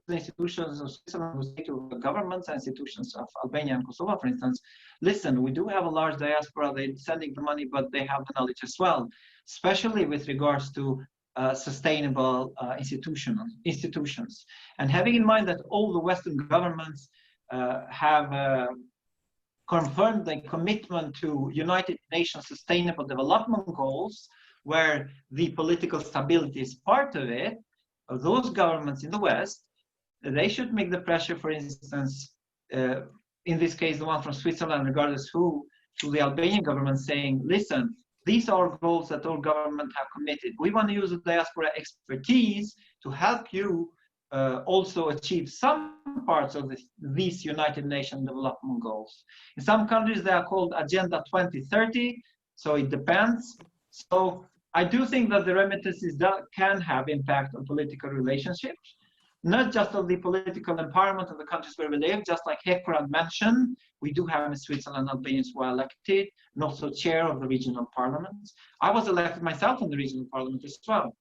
The institutions of Switzerland who say to the governments and institutions of Albania and Kosovo, for instance, listen, we do have a large diaspora, they're sending the money, but they have the knowledge as well, especially with regards to sustainable institutions. And having in mind that all the Western governments have confirmed their commitment to United Nations Sustainable Development Goals, where the political stability is part of it, those governments in the West, they should make the pressure, for instance, in this case, the one from Switzerland, regardless who, to the Albanian government saying, listen, these are goals that all governments have committed. We want to use the diaspora expertise to help you also achieve some parts of these United Nations development goals. In some countries, they are called Agenda 2030, so it depends. So I do think that the remittances can have impact on political relationships, not just on the political empowerment of the countries where we live, just like Hekuran mentioned, we do have in Switzerland Albanians who are elected, and also chair of the regional parliaments. I was elected myself in the regional parliament as well,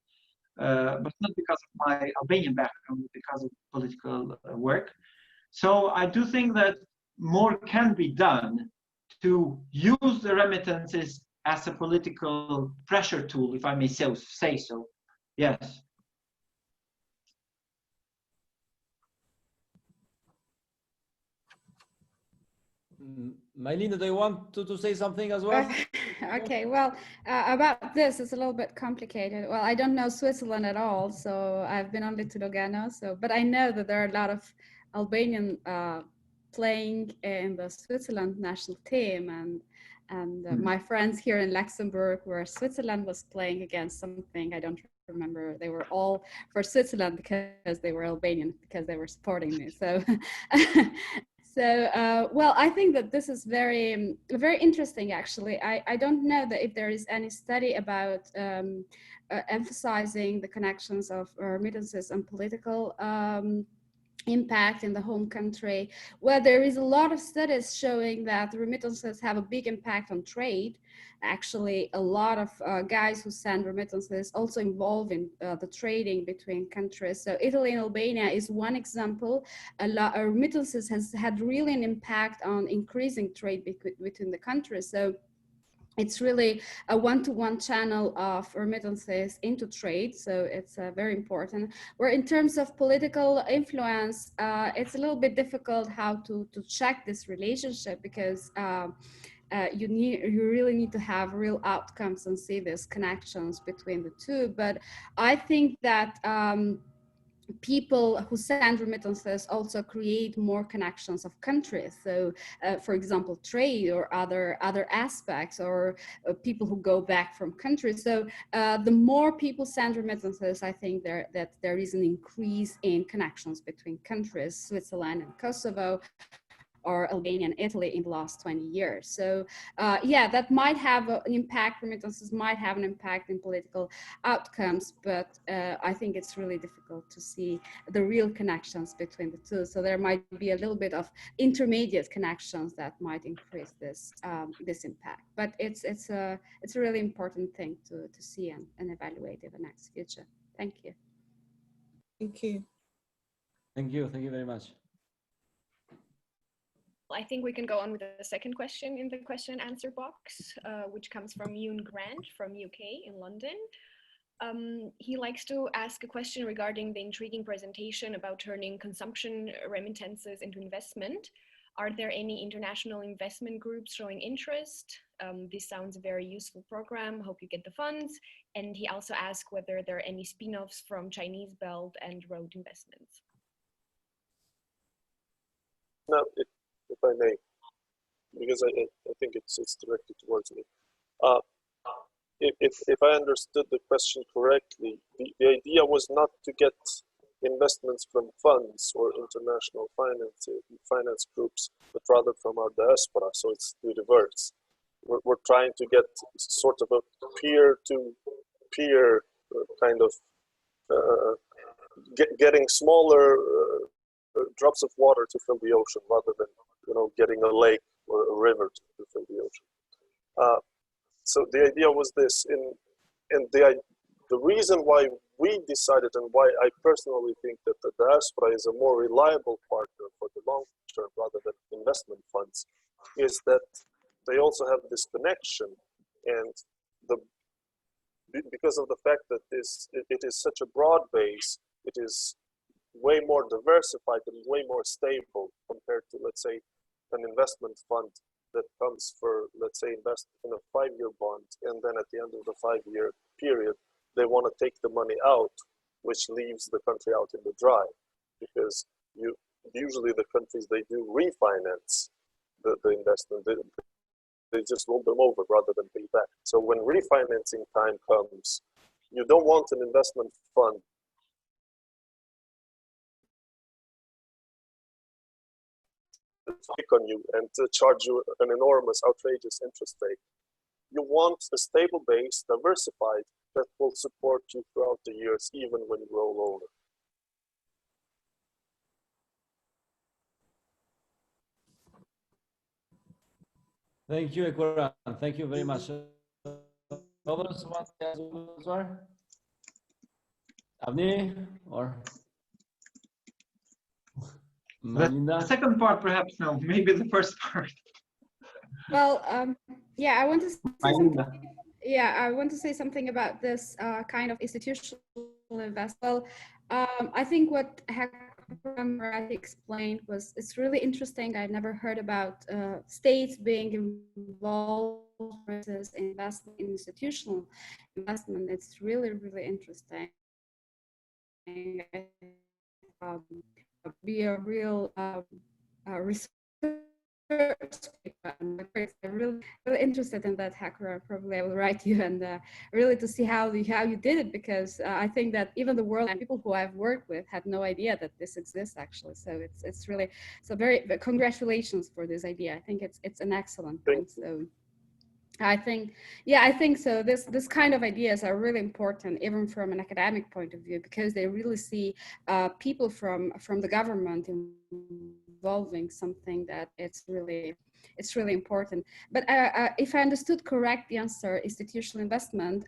but not because of my Albanian background, but because of political work. So I do think that more can be done to use the remittances as a political pressure tool, if I may say so. Yes. Majlinda, do you want to say something as well? Okay, well, about this, it's a little bit complicated. Well, I don't know Switzerland at all, so I've been only to Lugano. But I know that there are a lot of Albanian playing in the Switzerland national team, and my friends here in Luxembourg, where Switzerland was playing against something, I don't remember, they were all for Switzerland because they were Albanian, because they were supporting me. So well, I think that this is very, very interesting, actually. I don't know that if there is any study about emphasizing the connections of remittances and political impact in the home country. Well, there is a lot of studies showing that remittances have a big impact on trade. Actually, a lot of guys who send remittances also involved in the trading between countries. So Italy and Albania is one example. Remittances has had really an impact on increasing trade between the countries. So it's really a one-to-one channel of remittances into trade, so it's very important. Where in terms of political influence, it's a little bit difficult how to check this relationship, because you really need to have real outcomes and see these connections between the two. But I think that people who send remittances also create more connections of countries. So, for example, trade or other aspects, or people who go back from countries. So, the more people send remittances, I think that there is an increase in connections between countries, Switzerland and Kosovo, or Albania and Italy in the last 20 years. So yeah, that might have an impact, remittances might have an impact in political outcomes, but I think it's really difficult to see the real connections between the two. So there might be a little bit of intermediate connections that might increase this this impact. But it's a really important thing to see and evaluate in the next future. Thank you. Thank you. Thank you. Thank you very much. I think we can go on with the second question in the question and answer box, which comes from Yoon Grant from UK in London. He likes to ask a question regarding the intriguing presentation about turning consumption remittances into investment. Are there any international investment groups showing interest? This sounds a very useful program. Hope you get the funds. And he also asked whether there are any spin-offs from Chinese Belt and Road investments. No, if I may. because I think it's directed towards me. If I understood the question correctly, the idea was not to get investments from funds or international finance groups, but rather from our diaspora. So it's the reverse. We're trying to get sort of a peer-to-peer kind of getting smaller drops of water to fill the ocean, rather than getting a lake or a river to fill the ocean. So the idea was this, and the reason why we decided, and why I personally think that the diaspora is a more reliable partner for the long term rather than investment funds, is that they also have this connection, and because of the fact that it is such a broad base, it is way more diversified and way more stable compared to, let's say, an investment fund that comes for, let's say, invest in a 5-year bond, and then at the end of the 5-year period, they want to take the money out, which leaves the country out in the dry, because usually the countries, they do refinance the investment. They just roll them over rather than pay back. So when refinancing time comes, you don't want an investment fund to pick on you and to charge you an enormous, outrageous interest rate. You want a stable base, diversified, that will support you throughout the years, even when you roll over. Thank you, Hekuran. Thank you very much. Others want to ask as well? Avni or Majlinda? The second part, perhaps no. Maybe the first part. Well, yeah, I want to say Majlinda. something. Yeah, I want to say something about this kind of institutional investment. Well, I think what Murati explained it's really interesting. I never heard about states being involved versus investment in institutional investment. It's really, really interesting. Be a real research paper. I'm really interested in that, Hekuran. Probably I will write you and really to see how you did it, because I think that even the world and people who I've worked with had no idea that this exists actually. So it's really very congratulations for this idea. I think it's an excellent thing. So I think so. This kind of ideas are really important, even from an academic point of view, because they really see people from the government involving something that it's really important. But if I understood correct, the answer institutional investment.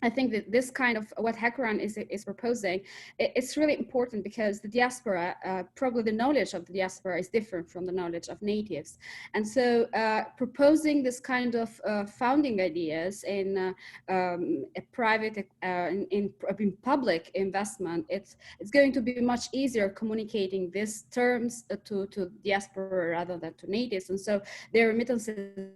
I think that this kind of what Hekuran is proposing, it's really important, because the diaspora, probably the knowledge of the diaspora is different from the knowledge of natives. And so proposing this kind of founding ideas in a private, in public investment, it's going to be much easier communicating these terms to diaspora rather than to natives. And so their remittances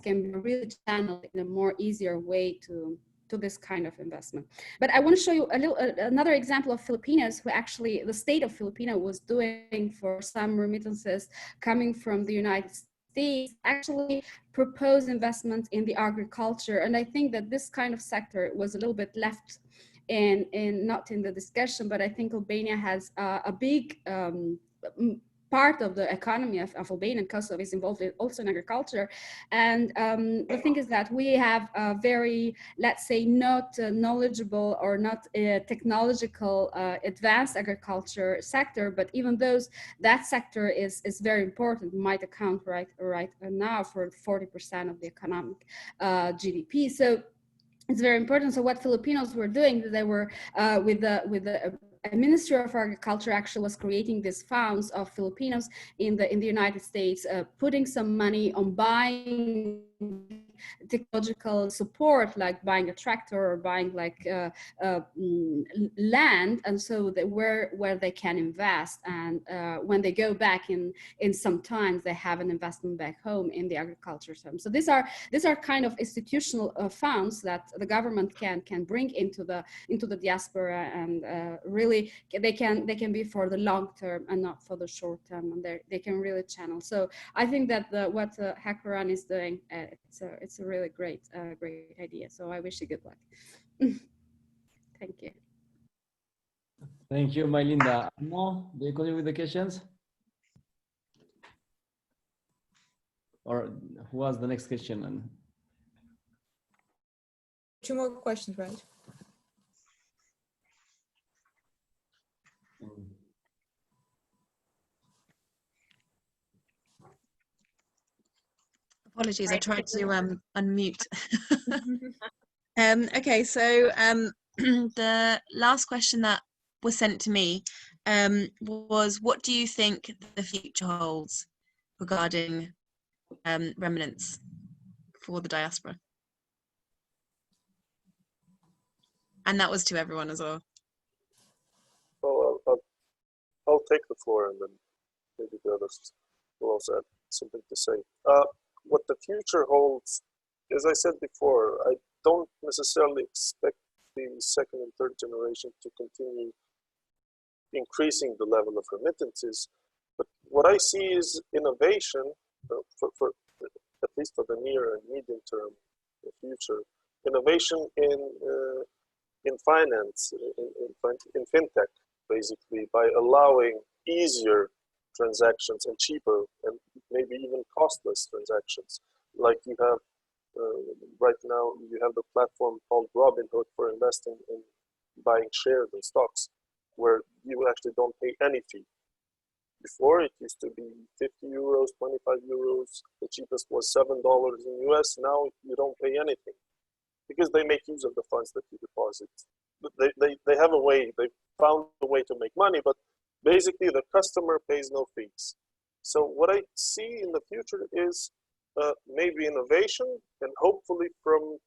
can be really channeled in a more easier way to this kind of investment. But I want to show you another example of Filipinos who actually the state of Filipino was doing for some remittances coming from the United States, actually propose investment in the agriculture. And I think that this kind of sector was a little bit left in not in the discussion, but I think Albania has a big part of the economy of Albania and Kosovo is involved also in agriculture. And the thing is that we have a very, let's say, not knowledgeable or not technological advanced agriculture sector, but even that sector is very important, might account right now for 40% of the economic GDP. So it's very important. So what Filipinos were doing, they were with the Ministry of Agriculture actually was creating these funds of Filipinos in the United States, putting some money on buying technological support, like buying a tractor or buying like land, and so that where they can invest, and when they go back in some times they have an investment back home in the agriculture term. So these are kind of institutional funds that the government can bring into the diaspora, and really they can be for the long term and not for the short term, and they can really channel. So I think that what Hekuran is doing, it's a really great idea. So I wish you good luck. Thank you. Thank you, Majlinda. No, do you continue with the questions? Or who was the next question? And 2 more questions, right? Apologies, I tried to unmute. Okay, so the last question that was sent to me was, what do you think the future holds regarding remnants for the diaspora? And that was to everyone as well. Well, I'll take the floor, and then maybe the others will also have something to say. What the future holds, as I said before, I don't necessarily expect the second and third generation to continue increasing the level of remittances, but what I see is innovation for at least for the near and medium term future. Innovation in finance, in fintech, basically, by allowing easier transactions and cheaper and maybe even costless transactions. Like you have right now, you have the platform called Robinhood for investing in buying shares and stocks, where you actually don't pay any fee. Before, it used to be 50 euros, 25 euros. The cheapest was $7 in US. Now you don't pay anything because they make use of the funds that you deposit. They have a way, they found a way to make money, but basically the customer pays no fees. So what I see in the future is maybe innovation, and hopefully from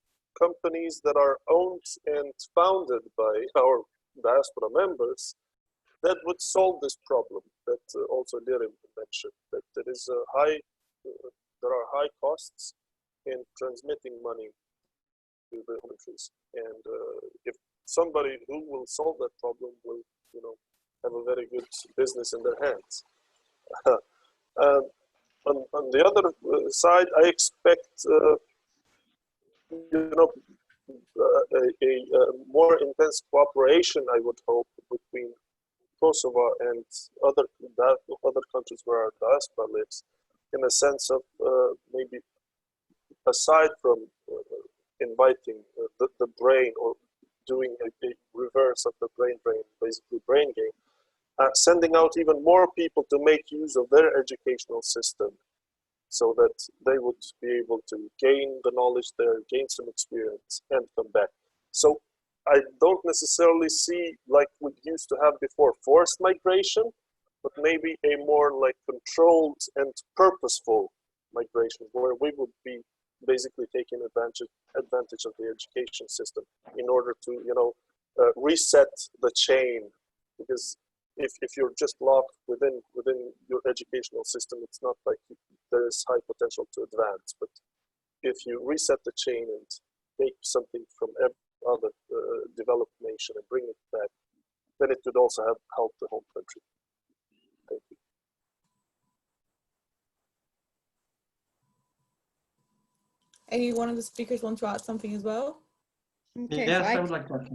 companies that are owned and founded by our diaspora members, that would solve this problem that also Lirim mentioned, that there is there are high costs in transmitting money to the countries, and if somebody who will solve that problem will, have a very good business in their hands. On the other side, I expect a more intense cooperation, I would hope, between Kosovo and other countries where our diaspora lives, in a sense of maybe aside from inviting the brain, or doing a reverse of the brain drain, basically brain game, sending out even more people to make use of their educational system, so that they would be able to gain the knowledge there, gain some experience, and come back. So I don't necessarily see, like we used to have before, forced migration, but maybe a more like controlled and purposeful migration, where we would be basically taking advantage of the education system in order to, reset the chain. Because if you're just locked within your educational system, it's not like there is high potential to advance. But if you reset the chain and take something from every other developed nation and bring it back, then it would also help the home country. Thank you. Any one of the speakers want to add something as well? Okay, yes, so I would like to.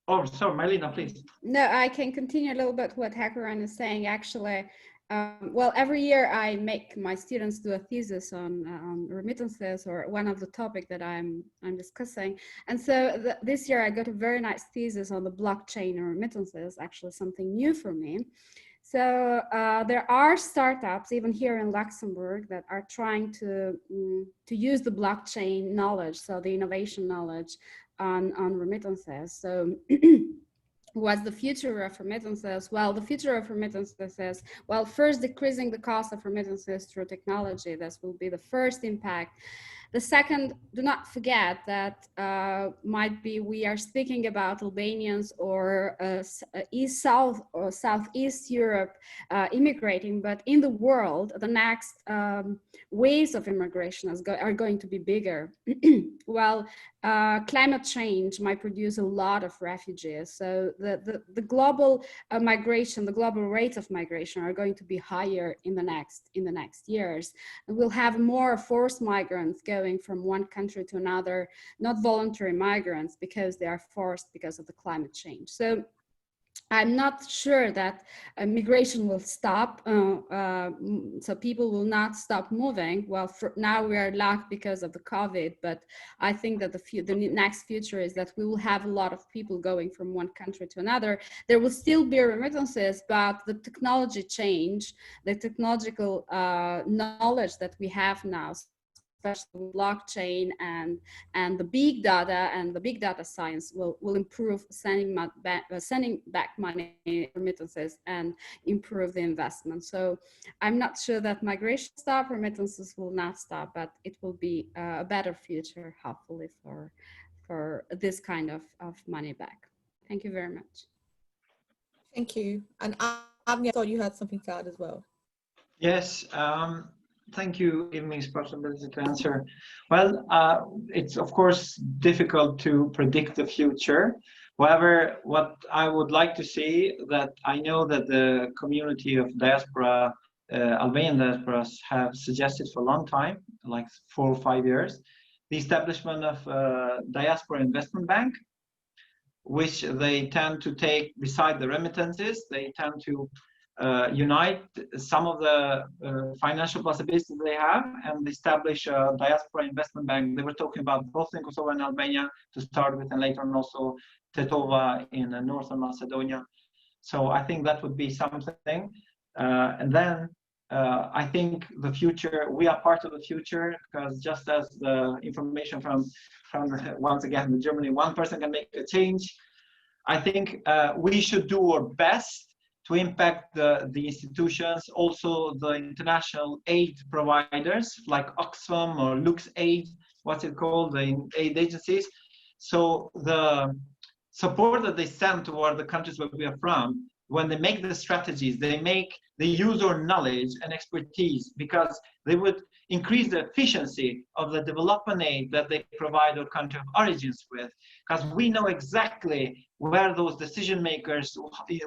Oh, sorry, Majlinda, please. No, I can continue a little bit what Hekuran is saying. Actually, well, every year I make my students do a thesis on remittances, or one of the topic that I'm discussing. And so this year I got a very nice thesis on the blockchain and remittances, actually something new for me. So there are startups, even here in Luxembourg, that are trying to use the blockchain knowledge, so the innovation knowledge on remittances. So what's the future of remittances? Well, the future of remittances is, well, first decreasing the cost of remittances through technology. This will be the first impact. The second, do not forget that might be we are speaking about Albanians or East South or Southeast Europe immigrating, but in the world, the next waves of immigration are going to be bigger. Well, climate change might produce a lot of refugees. So the global migration, the global rates of migration are going to be higher in the next years. And we'll have more forced migrants going from one country to another, not voluntary migrants because they are forced because of the climate change. So I'm not sure that migration will stop, so people will not stop moving. Well, for now we are locked because of the COVID, but I think that the next future is that we will have a lot of people going from one country to another. There will still be remittances, but the technology change, the technological knowledge that we have now, especially blockchain and the big data and the big data science will improve sending back money remittances and improve the investment. So I'm not sure that migration stop, remittances will not stop, but it will be a better future, hopefully, for this kind of money back. Thank you very much. Thank you. And Avni, I thought you had something to add as well. Yes. Thank you for giving me this possibility to answer. Well, it's of course difficult to predict the future. However, what I would like to see, that I know that the community of diaspora, Albanian diasporas, have suggested for a long time, like 4 or 5 years, the establishment of a diaspora investment bank, which they tend to take beside the remittances. They tend to unite some of the financial possibilities they have and establish a diaspora investment bank. They were talking about both in Kosovo and Albania to start with, and later on also Tetova in northern Macedonia. So I think that would be something. And then I think the future, we are part of the future, because just as the information from once again, Germany, one person can make a change. I think we should do our best to impact the institutions, also the international aid providers like Oxfam or LuxAid, what's it called, the aid agencies. So the support that they send toward the countries where we are from, when they make the strategies, they use our knowledge and expertise, because they would increase the efficiency of the development aid that they provide our country of origins with, because we know exactly where those decision makers,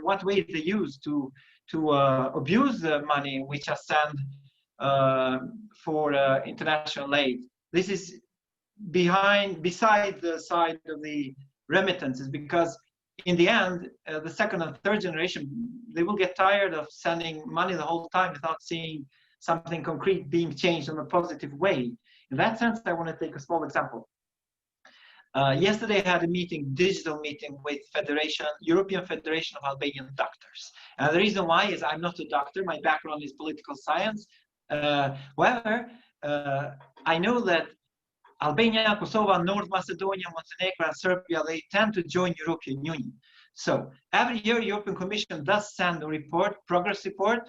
what way they use to abuse the money which are sent for international aid. This is beside the side of the remittances, because in the end, the second and third generation, they will get tired of sending money the whole time without seeing something concrete being changed in a positive way. In that sense, I want to take a small example. Yesterday I had a digital meeting with European Federation of Albanian Doctors. And the reason why is I'm not a doctor, my background is political science. However, I know that Albania, Kosovo, North Macedonia, Montenegro, and Serbia, they tend to join European Union. So every year, European Commission does send a report, progress report,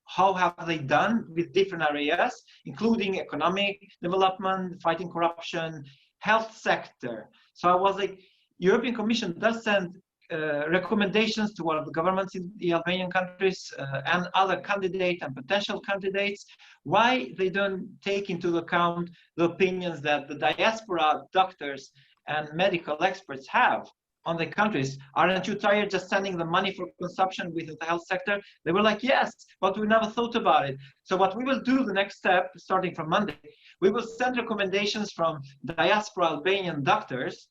how have they done with different areas, including economic development, fighting corruption, health sector. So I was like, European Commission does send recommendations to one of the governments in the Albanian countries and other candidates and potential candidates. Why they don't take into account the opinions that the diaspora doctors and medical experts have on the countries? Aren't you tired just sending the money for consumption within the health sector? They were like, yes, but we never thought about it. So what we will do, the next step, starting from Monday, we will send recommendations from diaspora Albanian doctors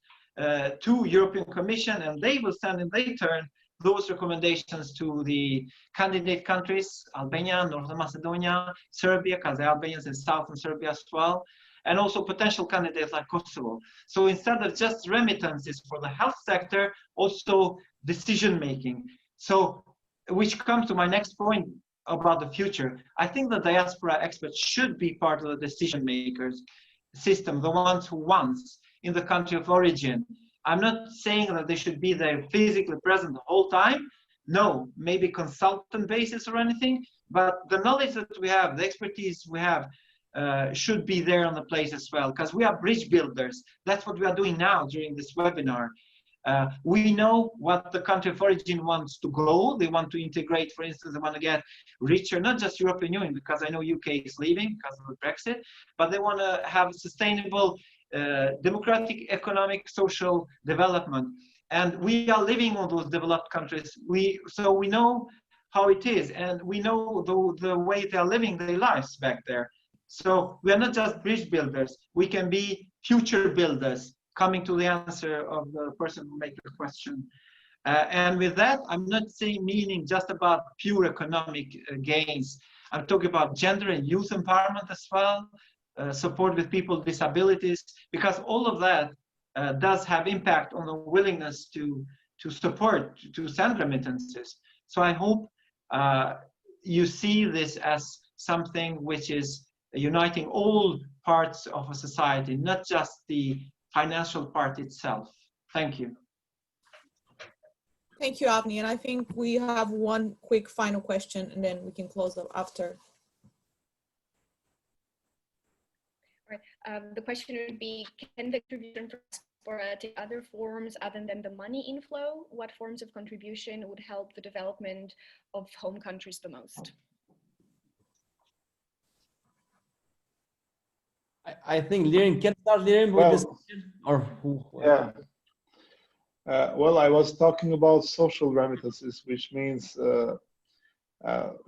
to European Commission, and they will send in their turn those recommendations to the candidate countries, Albania, Northern Macedonia, Serbia, because the Albanians in southern Serbia as well, and also potential candidates like Kosovo. So instead of just remittances for the health sector, also decision making. So, which comes to my next point about the future. I think the diaspora experts should be part of the decision makers system, the ones who wants in the country of origin. I'm not saying that they should be there physically present the whole time. No, maybe consultant basis or anything, but the knowledge that we have, the expertise we have, should be there on the place as well, because we are bridge builders. That's what we are doing now during this webinar. We know what the country of origin wants to go. They want to integrate, for instance, they want to get richer, not just European Union, because I know UK is leaving because of Brexit, but they want to have sustainable democratic, economic, social development. And we are living on those developed countries. So we know how it is, and we know the way they are living their lives back there. So we are not just bridge builders, we can be future builders, coming to the answer of the person who made the question. And with that, I'm not meaning just about pure economic gains. I'm talking about gender and youth empowerment as well, support with people with disabilities, because all of that does have impact on the willingness to support, to send remittances. So I hope you see this as something which is uniting all parts of a society, not just the financial part itself. Thank you. Thank you, Avni. And I think we have one quick final question and then we can close up after. All right. The question would be, can the contribution from diaspora take other forms other than the money inflow? What forms of contribution would help the development of home countries the most? I think Lirim, can start Lirim with this question? Or who? Yeah. Well, I was talking about social remittances, which means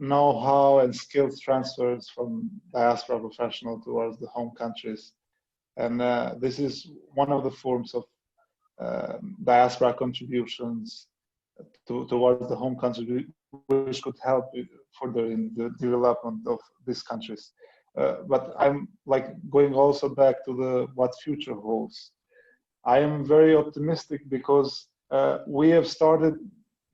know-how and skills transfers from diaspora professional towards the home countries. And this is one of the forms of diaspora contributions towards the home country, which could help further in the development of these countries. But I'm going also back to what future holds. I am very optimistic because we have started,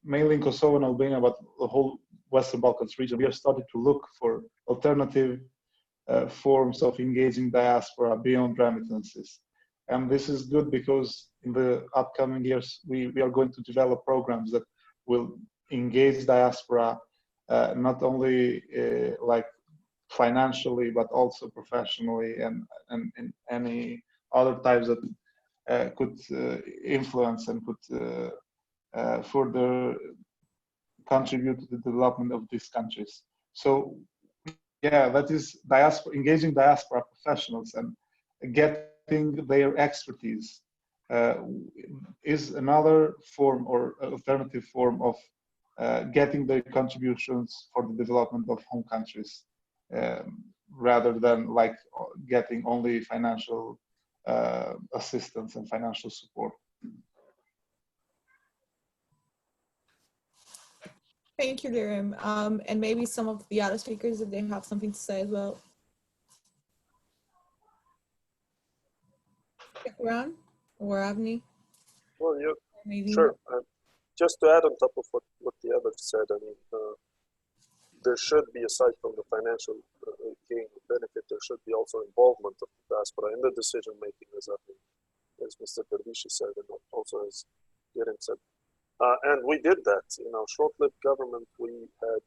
mainly in Kosovo and Albania, but the whole Western Balkans region, we have started to look for alternative forms of engaging diaspora beyond remittances. And this is good because in the upcoming years, we are going to develop programs that will engage diaspora, not only financially, but also professionally and in any other types that could influence and could further contribute to the development of these countries. So yeah, that is engaging diaspora professionals and getting their expertise is another form or alternative form of getting their contributions for the development of home countries, rather than getting only financial assistance and financial support. Thank you, Lirim. And maybe some of the other speakers, if they have something to say as well. Hekuran or Avni? Well, Maybe. sure. Just to add on top of what the others said, I mean, there should be, aside from the financial gain benefit, there should be also involvement of the diaspora in the decision making, as Mr. Dervishi said, and also as Lirim said. And we did that. In our short-lived government, we had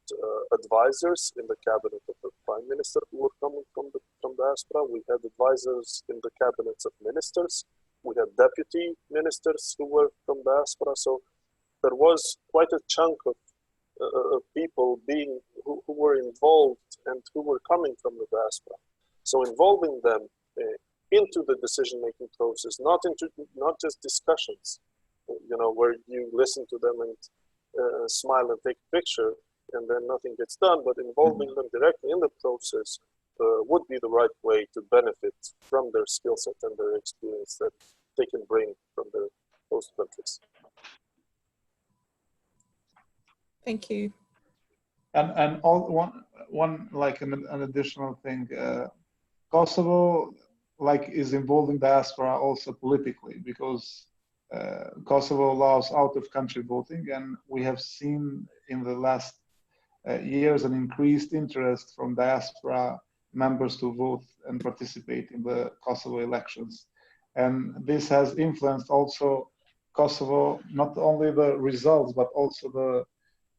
advisors in the cabinet of the prime minister who were coming from diaspora. We had advisors in the cabinets of ministers. We had deputy ministers who were from diaspora. So there was quite a chunk of people who were involved and who were coming from the diaspora. So involving them into the decision-making process, not just discussions, where you listen to them and smile and take a picture and then nothing gets done, but involving them directly in the process would be the right way to benefit from their skill set and their experience that they can bring from their host countries. Thank you. And an additional thing, Kosovo is involving diaspora also politically, because Kosovo allows out-of-country voting, and we have seen in the last years an increased interest from diaspora members to vote and participate in the Kosovo elections. And this has influenced also Kosovo, not only the results, but also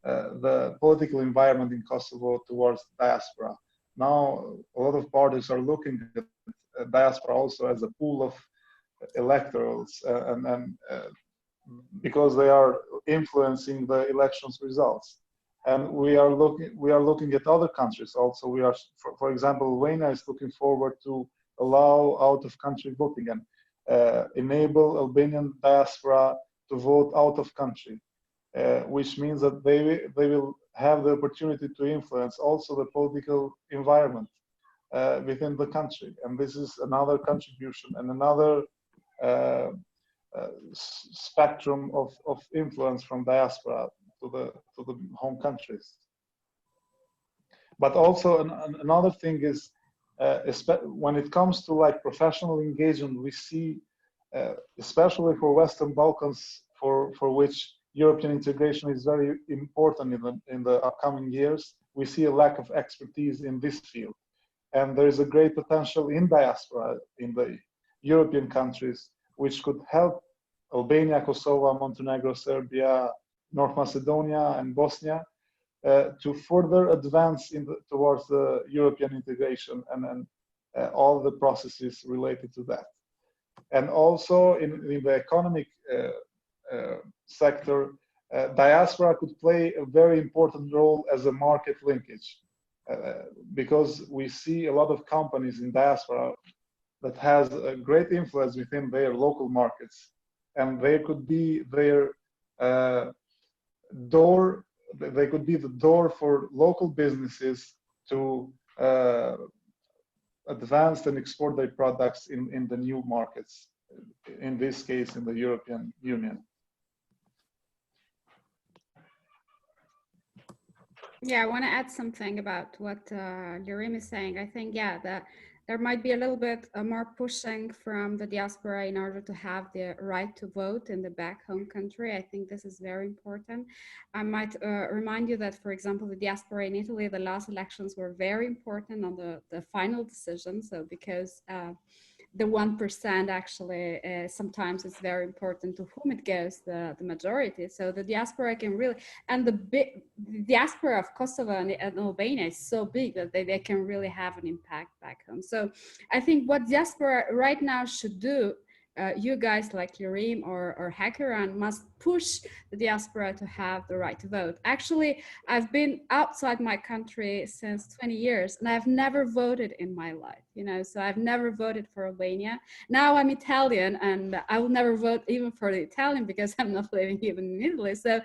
the political environment in Kosovo towards diaspora. now a lot of parties are looking at diaspora also as a pool of electorals, because they are influencing the elections results. And we are looking at other countries also. We are, for example, Albania is looking forward to allow out-of-country voting and enable Albanian diaspora to vote out of country, which means that they will have the opportunity to influence also the political environment within the country. And this is another contribution and another spectrum of influence from diaspora to the home countries. But also another thing is, when it comes to like professional engagement, we see, especially for Western Balkans, for which European integration is very important in the upcoming years, we see a lack of expertise in this field. And there is a great potential in diaspora in the European countries, which could help Albania, Kosovo, Montenegro, Serbia, North Macedonia, and Bosnia to further advance towards the European integration and all the processes related to that. And also in the economic sector, diaspora could play a very important role as a market linkage, because we see a lot of companies in diaspora that has a great influence within their local markets, and they could be their door. They could be the door for local businesses to advance and export their products in the new markets, in this case in the European Union. Yeah, I want to add something about what Lirim is saying. I think, yeah, that there might be a little bit more pushing from the diaspora in order to have the right to vote in the back home country. I think this is very important. I might remind you that, for example, the diaspora in Italy, the last elections were very important on the final decision. So because the 1% actually sometimes it's very important to whom it goes, the majority. So the diaspora can really, and the diaspora of Kosovo and Albania is so big that they can really have an impact back home. So I think what diaspora right now should do, you guys like Lirim or Hekuran must push the diaspora to have the right to vote. Actually, I've been outside my country since 20 years and I've never voted in my life, you know, so I've never voted for Albania. Now I'm Italian and I will never vote even for the Italian because I'm not living even in Italy. So,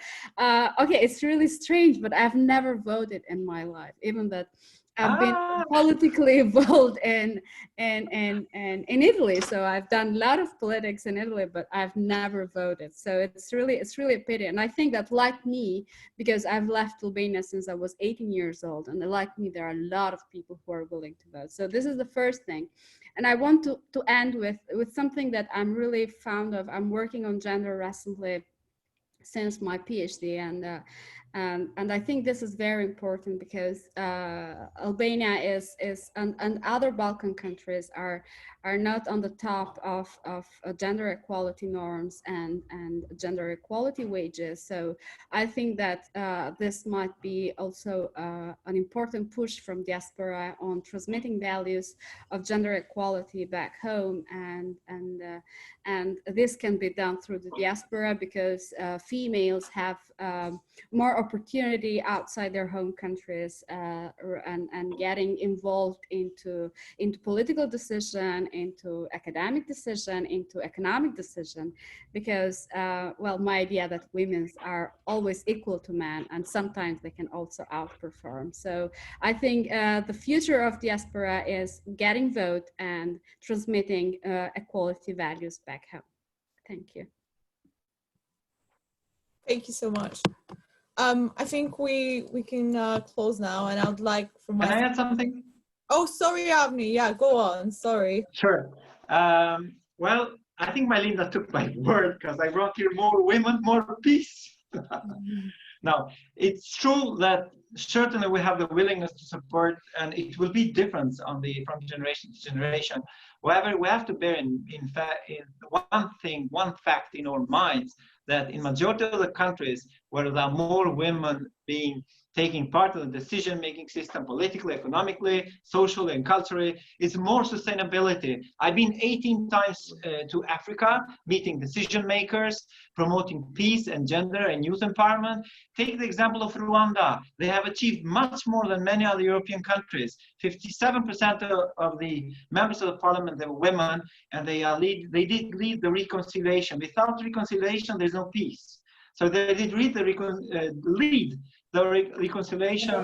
okay, it's really strange, but I've never voted in my life, even that I've been politically involved in Italy. So I've done a lot of politics in Italy, but I've never voted. So it's really a pity. And I think that, like me, because I've left Albania since I was 18 years old, and like me, there are a lot of people who are willing to vote. So this is the first thing. And I want to end with something that I'm really fond of. I'm working on gender recently since my PhD, and I think this is very important because Albania is and other Balkan countries are not on the top of gender equality norms and gender equality wages. So I think that this might be also an important push from diaspora on transmitting values of gender equality back home, and this can be done through the diaspora because females have more opportunity outside their home countries and getting involved into political decision, into academic decision, into economic decision, because well, my idea that women are always equal to men and sometimes they can also outperform. So I think the future of diaspora is getting vote and transmitting equality values back home. Thank you. Thank you so much. I think we can close now, and I would like for my. Can I add something? Oh, sorry, Avni. Yeah, go on. Sorry. Sure. Well, I think Majlinda took my word because I wrote here more women, more peace. Now, it's true that certainly we have the willingness to support, and it will be different from generation to generation. However, we have to bear in one fact in our minds, that in majority of the countries, where there are more women taking part in the decision-making system, politically, economically, socially, and culturally. It's more sustainability. I've been 18 times to Africa, meeting decision makers, promoting peace and gender and youth empowerment. Take the example of Rwanda. They have achieved much more than many other European countries. 57% of the members of the parliament are women, and they did lead the reconciliation. Without reconciliation, there's no peace. So they did lead the reconciliation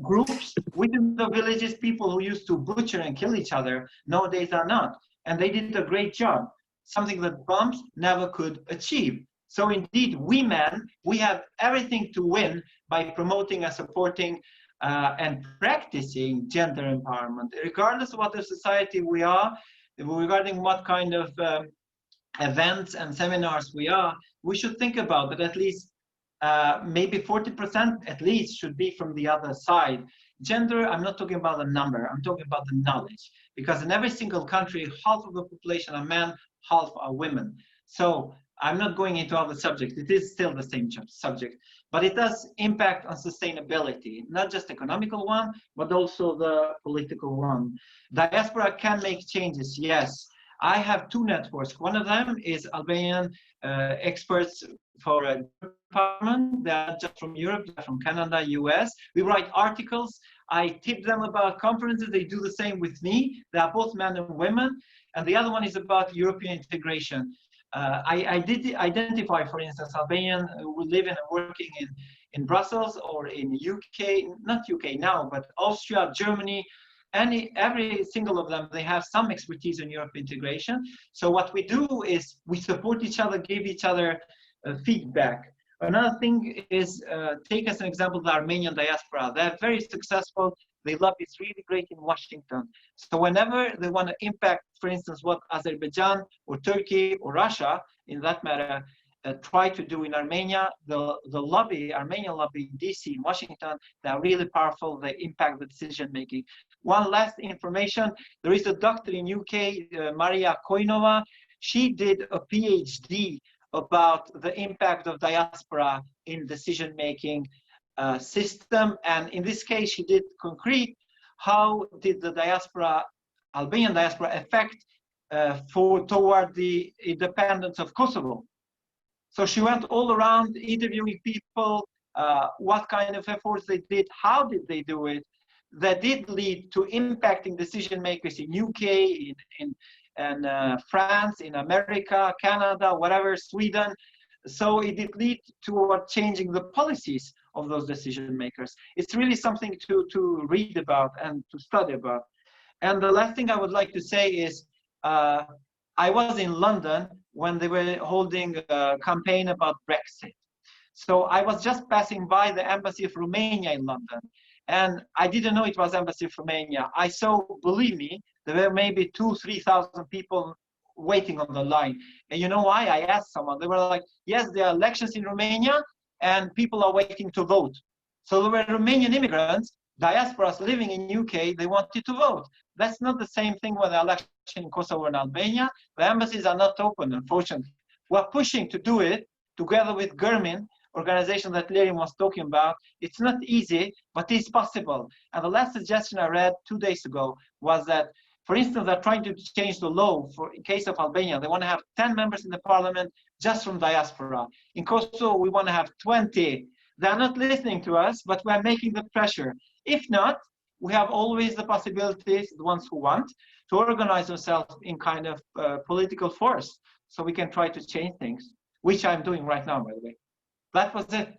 groups within the villages. People who used to butcher and kill each other nowadays are not, and they did a great job, something that bombs never could achieve. So indeed, we men, we have everything to win by promoting and supporting and practicing gender empowerment, regardless of what the society we are, regarding what kind of events and seminars we are. We should think about that at least maybe 40% at least should be from the other side. Gender, I'm not talking about the number, I'm talking about the knowledge. Because in every single country, half of the population are men, half are women. So I'm not going into other subjects, it is still the same subject. But it does impact on sustainability, not just economical one, but also the political one. Diaspora can make changes, yes. I have two networks. One of them is Albanian experts for empowerment. They are just from Europe, they're from Canada, US. We write articles. I tip them about conferences. They do the same with me. They are both men and women. And the other one is about European integration. I did identify, for instance, Albanian who live and working in Brussels or in UK, not UK now, but Austria, Germany. Every single of them, they have some expertise in Europe integration. So what we do is we support each other, give each other feedback. Another thing is, take as an example the Armenian diaspora. They're very successful. They love it's really great in Washington. So whenever they want to impact, for instance, what Azerbaijan or Turkey or Russia, in that matter, try to do in Armenia, the lobby, Armenian lobby in DC, in Washington, they are really powerful. They impact the decision making. One last information, there is a doctor in UK, Maria Koinova. She did a PhD about the impact of diaspora in decision making system. And in this case, she did concrete, how did the diaspora, Albanian diaspora, affect toward the independence of Kosovo. So she went all around interviewing people, what kind of efforts they did, how did they do it. That did lead to impacting decision makers in UK, in France, in America, Canada, whatever, Sweden. So it did lead toward changing the policies of those decision makers. It's really something to read about and to study about. And the last thing I would like to say is, I was in London when they were holding a campaign about Brexit. So I was just passing by the embassy of Romania in London. And I didn't know it was Embassy of Romania. I saw, believe me, there were maybe 2,000-3,000 people waiting on the line. And you know why? I asked someone. They were like, yes, there are elections in Romania and people are waiting to vote. So there were Romanian immigrants, diasporas living in UK, they wanted to vote. That's not the same thing with the election in Kosovo and Albania. The embassies are not open, unfortunately. We're pushing to do it together with Germin, organization that Lirim was talking about. It's not easy, but it's possible. And the last suggestion I read 2 days ago was that, for instance, they're trying to change the law for in case of Albania. They want to have 10 members in the parliament just from diaspora. In Kosovo, we want to have 20. They're not listening to us, but we're making the pressure. If not, we have always the possibilities, the ones who want, to organize themselves in kind of political force, so we can try to change things, which I'm doing right now, by the way. That was it.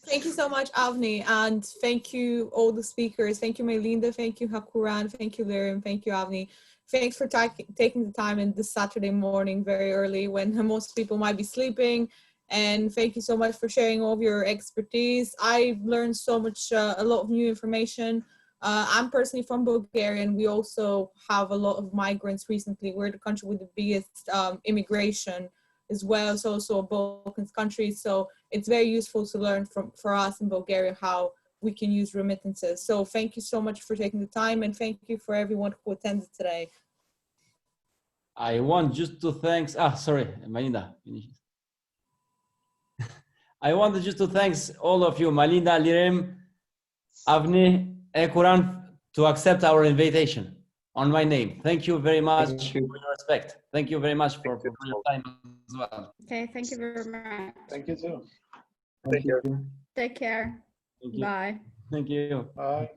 Thank you so much, Avni, and thank you all the speakers. Thank you, Majlinda. Thank you, Hekuran. Thank you, Lirim. Thank you, Avni. Thanks for taking the time in this Saturday morning, very early, when most people might be sleeping. And thank you so much for sharing all of your expertise. I've learned so much, a lot of new information. I'm personally from Bulgaria, and we also have a lot of migrants recently. We're the country with the biggest immigration as well, so also a Balkans country. So it's very useful to learn for us in Bulgaria how we can use remittances. So thank you so much for taking the time, and thank you for everyone who attended today. I want just to thank, sorry, Majlinda. I wanted just to thank all of you, Majlinda, Lirim, Avni, Hekuran, to accept our invitation on my name. Thank you very much for your respect. Thank you very much for your time as well. Okay, thank you very much. Thank you too. Take care. Take care. Thank you. Bye. Thank you. Bye.